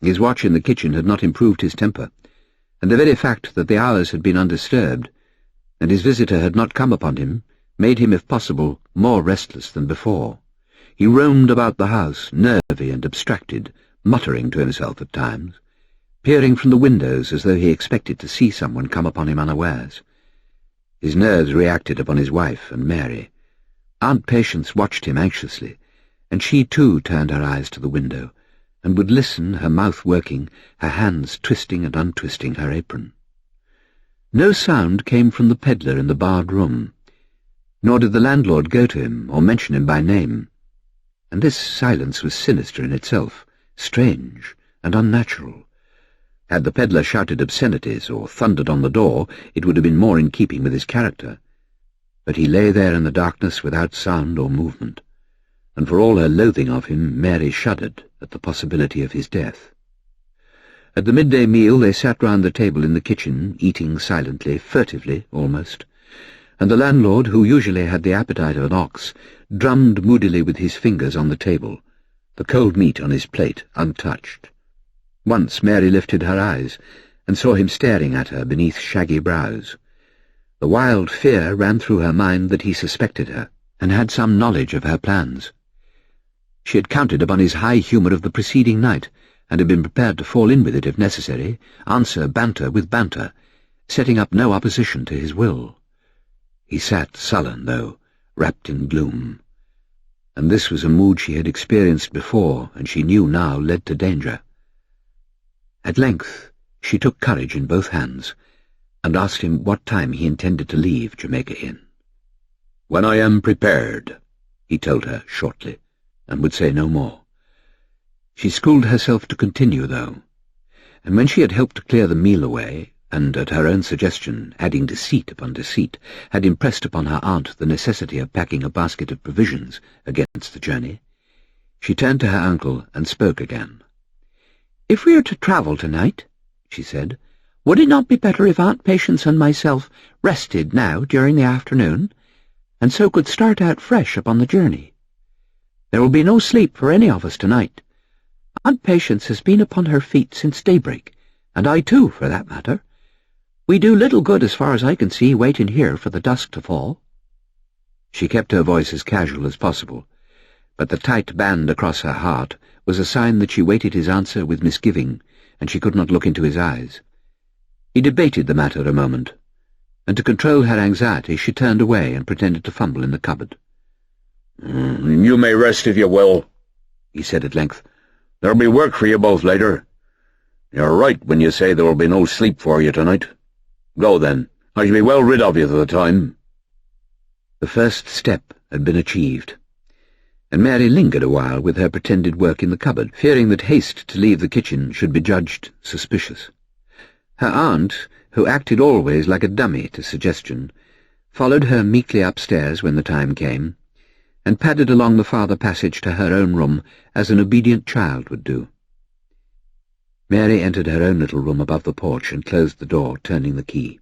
His watch in the kitchen had not improved his temper, and the very fact that the hours had been undisturbed, and his visitor had not come upon him, made him, if possible, more restless than before. He roamed about the house, nervy and abstracted, muttering to himself at times, peering from the windows as though he expected to see someone come upon him unawares. His nerves reacted upon his wife and Mary. Aunt Patience watched him anxiously, and she too turned her eyes to the window, and would listen, her mouth working, her hands twisting and untwisting her apron. No sound came from the pedlar in the barred room, nor did the landlord go to him or mention him by name, and this silence was sinister in itself, strange and unnatural. Had the pedlar shouted obscenities or thundered on the door, it would have been more in keeping with his character. But he lay there in the darkness without sound or movement, and for all her loathing of him, Mary shuddered at the possibility of his death. At the midday meal they sat round the table in the kitchen, eating silently, furtively almost, and the landlord, who usually had the appetite of an ox, drummed moodily with his fingers on the table, the cold meat on his plate untouched. Once Mary lifted her eyes and saw him staring at her beneath shaggy brows. The wild fear ran through her mind that he suspected her, and had some knowledge of her plans. She had counted upon his high humour of the preceding night, and had been prepared to fall in with it if necessary, answer banter with banter, setting up no opposition to his will. He sat sullen, though, wrapped in gloom, and this was a mood she had experienced before, and she knew now led to danger. At length she took courage in both hands, and asked him what time he intended to leave Jamaica Inn. "When I am prepared," he told her shortly, and would say no more. She schooled herself to continue, though, and when she had helped to clear the meal away, and at her own suggestion, adding deceit upon deceit, had impressed upon her aunt the necessity of packing a basket of provisions against the journey, she turned to her uncle and spoke again. "If we are to travel tonight," she said, "would it not be better if Aunt Patience and myself rested now during the afternoon, and so could start out fresh upon the journey? There will be no sleep for any of us tonight. Aunt Patience has been upon her feet since daybreak, and I too, for that matter. We do little good, as far as I can see, waiting here for the dusk to fall." She kept her voice as casual as possible, but the tight band across her heart was a sign that she waited his answer with misgiving, and she could not look into his eyes. He debated the matter a moment, and to control her anxiety she turned away and pretended to fumble in the cupboard. "You may rest if you will," he said at length. "There'll be work for you both later. You're right when you say there will be no sleep for you tonight. Go then. I shall be well rid of you at the time." The first step had been achieved, and Mary lingered a while with her pretended work in the cupboard, fearing that haste to leave the kitchen should be judged suspicious. Her aunt, who acted always like a dummy to suggestion, followed her meekly upstairs when the time came, and padded along the farther passage to her own room as an obedient child would do. Mary entered her own little room above the porch and closed the door, turning the key.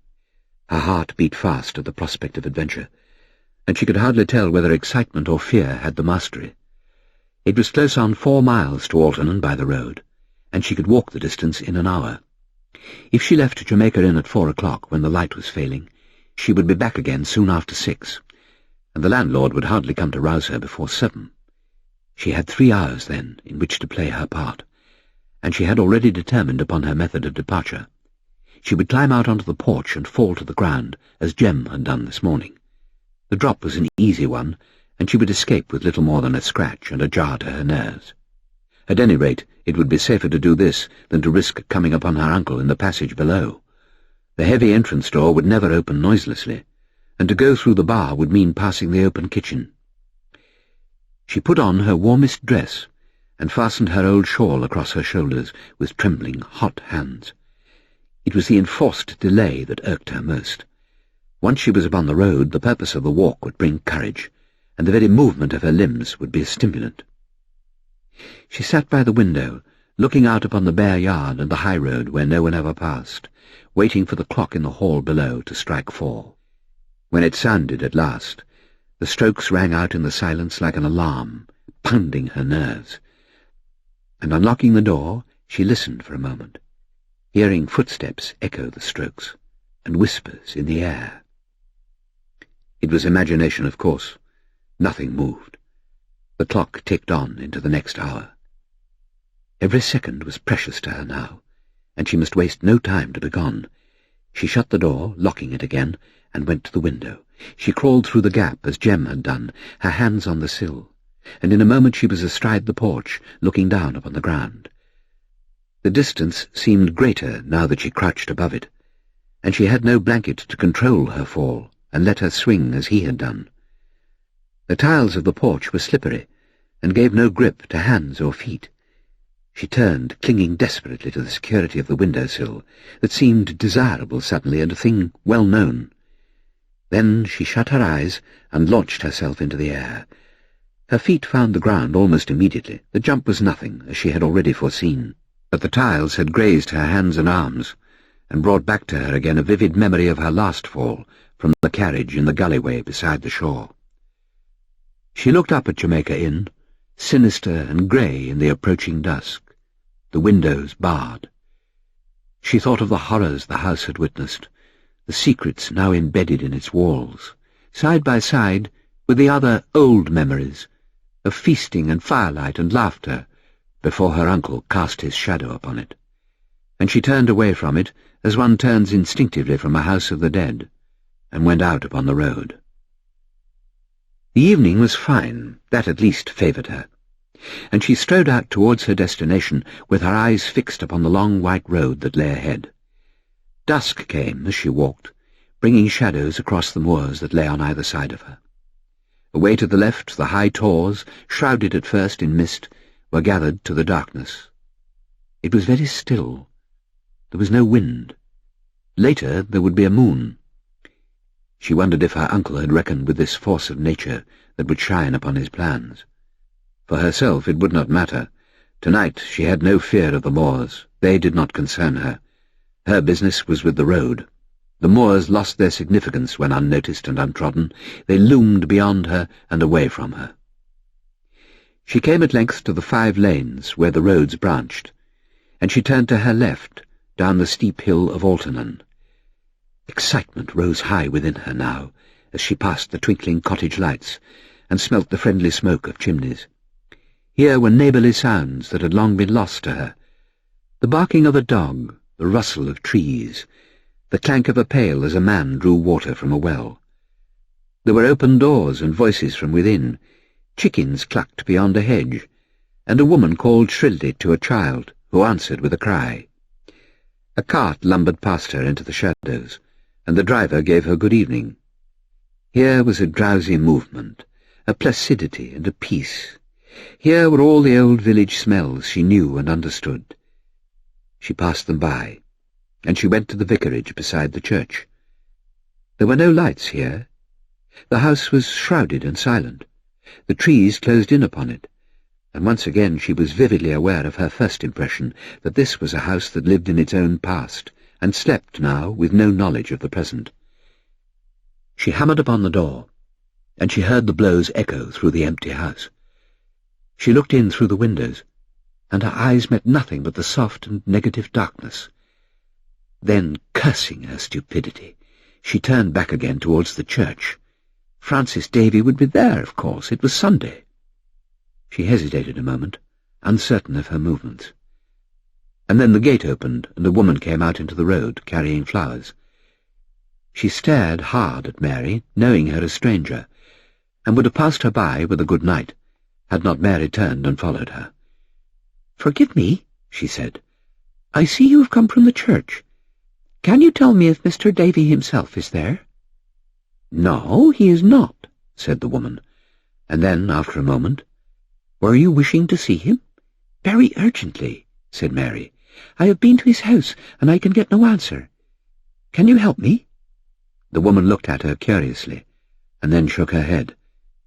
Her heart beat fast at the prospect of adventure, and she could hardly tell whether excitement or fear had the mastery. It was close on 4 miles to Alton by the road, and she could walk the distance in an hour. If she left Jamaica Inn at 4 o'clock, when the light was failing, she would be back again soon after 6, and the landlord would hardly come to rouse her before 7. She had 3 hours, then, in which to play her part, and she had already determined upon her method of departure. She would climb out onto the porch and fall to the ground, as Jem had done this morning. The drop was an easy one, and she would escape with little more than a scratch and a jar to her nerves. At any rate, it would be safer to do this than to risk coming upon her uncle in the passage below. The heavy entrance door would never open noiselessly, and to go through the bar would mean passing the open kitchen. She put on her warmest dress and fastened her old shawl across her shoulders with trembling, hot hands. It was the enforced delay that irked her most. Once she was upon the road, the purpose of the walk would bring courage, and the very movement of her limbs would be a stimulant. She sat by the window, looking out upon the bare yard and the high road where no one ever passed, waiting for the clock in the hall below to strike 4. When it sounded at last, the strokes rang out in the silence like an alarm, pounding her nerves, and unlocking the door, she listened for a moment, hearing footsteps echo the strokes, and whispers in the air. It was imagination, of course. Nothing moved. The clock ticked on into the next hour. Every second was precious to her now, and she must waste no time to be gone. She shut the door, locking it again, and went to the window. She crawled through the gap as Jem had done, her hands on the sill, and in a moment she was astride the porch, looking down upon the ground. The distance seemed greater now that she crouched above it, and she had no blanket to control her fall and let her swing as he had done. The tiles of the porch were slippery, and gave no grip to hands or feet. She turned, clinging desperately to the security of the window-sill, that seemed desirable suddenly and a thing well known. Then she shut her eyes and launched herself into the air. Her feet found the ground almost immediately. The jump was nothing, as she had already foreseen, but the tiles had grazed her hands and arms, and brought back to her again a vivid memory of her last fall from the carriage in the gullyway beside the shore. She looked up at Jamaica Inn, sinister and grey in the approaching dusk, the windows barred. She thought of the horrors the house had witnessed, the secrets now embedded in its walls, side by side with the other old memories of feasting and firelight and laughter before her uncle cast his shadow upon it, and she turned away from it as one turns instinctively from a house of the dead, and went out upon the road. The evening was fine, that at least favoured her, and she strode out towards her destination with her eyes fixed upon the long white road that lay ahead. Dusk came as she walked, bringing shadows across the moors that lay on either side of her. Away to the left, the high tors, shrouded at first in mist, were gathered to the darkness. It was very still. There was no wind. Later there would be a moon. She wondered if her uncle had reckoned with this force of nature that would shine upon his plans. For herself it would not matter. Tonight she had no fear of the moors. They did not concern her. Her business was with the road. The moors lost their significance when unnoticed and untrodden. They loomed beyond her and away from her. She came at length to the 5 lanes where the roads branched, and she turned to her left, down the steep hill of Alternon. Excitement rose high within her now, as she passed the twinkling cottage lights and smelt the friendly smoke of chimneys. Here were neighbourly sounds that had long been lost to her. The barking of a dog, the rustle of trees, the clank of a pail as a man drew water from a well. There were open doors and voices from within. Chickens clucked beyond a hedge, and a woman called shrilly to a child, who answered with a cry. A cart lumbered past her into the shadows, and the driver gave her good evening. Here was a drowsy movement, a placidity and a peace. Here were all the old village smells she knew and understood. She passed them by, and she went to the vicarage beside the church. There were no lights here. The house was shrouded and silent. The trees closed in upon it, and once again she was vividly aware of her first impression that this was a house that lived in its own past, and slept now with no knowledge of the present. She hammered upon the door, and she heard the blows echo through the empty house. She looked in through the windows, and her eyes met nothing but the soft and negative darkness. Then, cursing her stupidity, she turned back again towards the church. Francis Davy would be there, of course. It was Sunday. She hesitated a moment, uncertain of her movements. And then the gate opened, and a woman came out into the road, carrying flowers. She stared hard at Mary, knowing her a stranger, and would have passed her by with a good night, had not Mary turned and followed her. "Forgive me," she said. "I see you have come from the church. Can you tell me if Mr. Davy himself is there?" "No, he is not," said the woman, and then, after a moment, "Were you wishing to see him?" "Very urgently," said Mary. "I have been to his house, and I can get no answer. Can you help me?" The woman looked at her curiously, and then shook her head.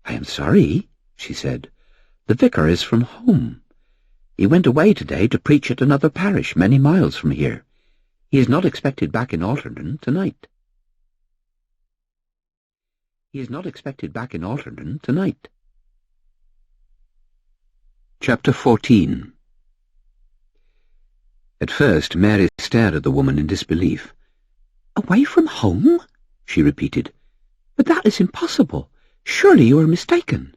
"I am sorry," she said. "The vicar is from home. He went away today to preach at another parish many miles from here. He is not expected back in Alternon tonight." Chapter 14. At first Mary stared at the woman in disbelief. "Away from home?" she repeated. "But But that is impossible. Surely you are mistaken.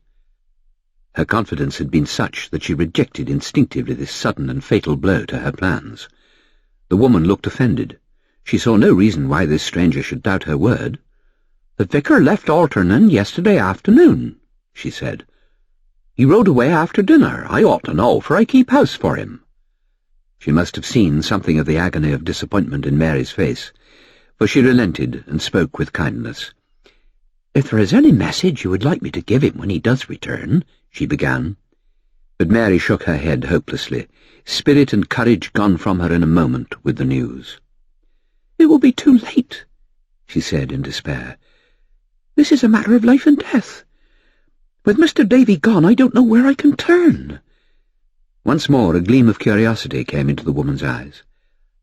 Her confidence had been such that she rejected instinctively this sudden and fatal blow to her plans. The woman looked offended. She saw no reason why this stranger should doubt her word. "The vicar left Alternan yesterday afternoon," she said. "He rode away after dinner. I ought to know, for I keep house for him." She must have seen something of the agony of disappointment in Mary's face, for she relented and spoke with kindness. "If there is any message you would like me to give him when he does return," she began. But Mary shook her head hopelessly, spirit and courage gone from her in a moment with the news. "It will be too late," she said in despair. "This is a matter of life and death. With Mr. Davy gone, I don't know where I can turn." Once more a gleam of curiosity came into the woman's eyes.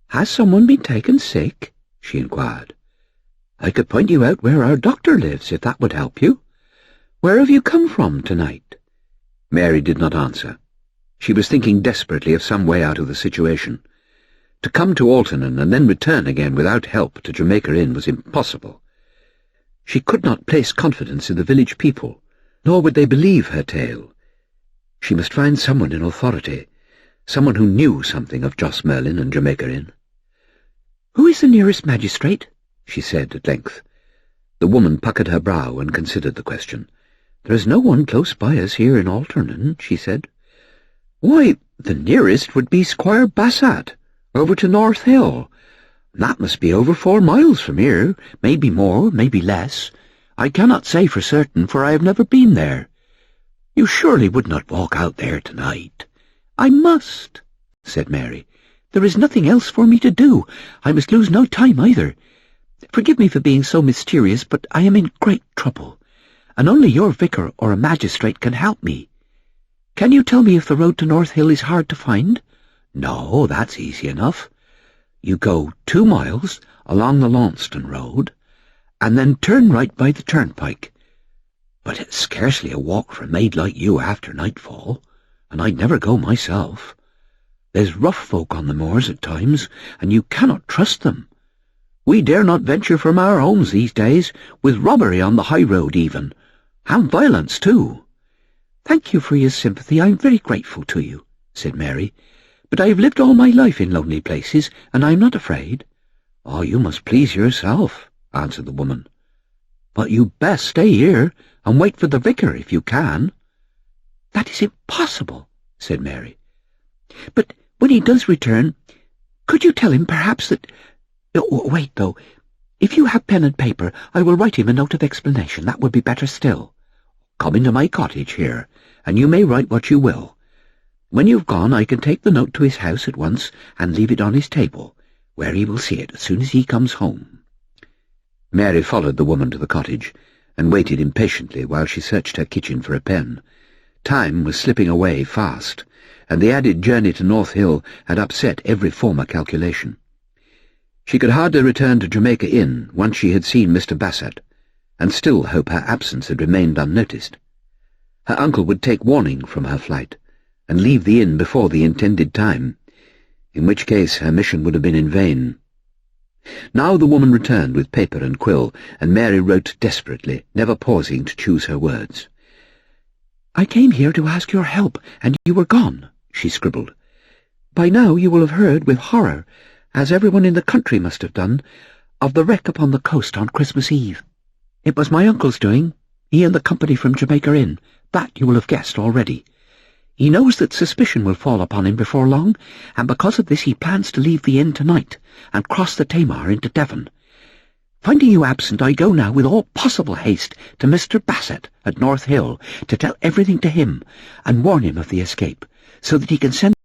"Has someone been taken sick?" she inquired. "I could point you out where our doctor lives, if that would help you. Where have you come from tonight?" Mary did not answer. She was thinking desperately of some way out of the situation. To come to Alternan and then return again without help to Jamaica Inn was impossible. She could not place confidence in the village people, nor would they believe her tale. She must find someone in authority, someone who knew something of Jos Merlyn and Jamaica Inn. "Who is the nearest magistrate?" she said at length. The woman puckered her brow and considered the question. "There is no one close by us here in Alternan," she said. "Why, the nearest would be Squire Bassat, over to North Hill. That must be over 4 miles from here, maybe more, maybe less. I cannot say for certain, for I have never been there. You surely would not walk out there tonight." "I must," said Mary. "There is nothing else for me to do. I must lose no time either. Forgive me for being so mysterious, but I am in great trouble, and only your vicar or a magistrate can help me. Can you tell me if the road to North Hill is hard to find?" "No, that's easy enough. You go 2 miles along the Launceston Road, and then turn right by the turnpike. But it's scarcely a walk for a maid like you after nightfall, and I'd never go myself. There's rough folk on the moors at times, and you cannot trust them. We dare not venture from our homes these days, with robbery on the high road even, and violence too." "Thank you for your sympathy. I am very grateful to you," said Mary. "But I have lived all my life in lonely places, and I am not afraid." "Oh, you must please yourself," answered the woman. "But you'd best stay here and wait for the vicar if you can." "That is impossible," said Mary. "But when he does return, could you tell him perhaps that— wait, though. If you have pen and paper, I will write him a note of explanation. That would be better still." "Come into my cottage here, and you may write what you will. When you've gone, I can take the note to his house at once and leave it on his table, where he will see it as soon as he comes home." Mary followed the woman to the cottage, and waited impatiently while she searched her kitchen for a pen. Time was slipping away fast, and the added journey to North Hill had upset every former calculation. She could hardly return to Jamaica Inn once she had seen Mr. Bassat, and still hope her absence had remained unnoticed. Her uncle would take warning from her flight, and leave the inn before the intended time, in which case her mission would have been in vain. Now the woman returned with paper and quill, and Mary wrote desperately, never pausing to choose her words. "I came here to ask your help, and you were gone," she scribbled. "By now you will have heard with horror, as everyone in the country must have done, of the wreck upon the coast on Christmas Eve. It was my uncle's doing, he and the company from Jamaica Inn. That you will have guessed already. He knows that suspicion will fall upon him before long, and because of this he plans to leave the inn tonight and cross the Tamar into Devon. Finding you absent, I go now with all possible haste to Mr. Bassat at North Hill to tell everything to him and warn him of the escape, so that he can send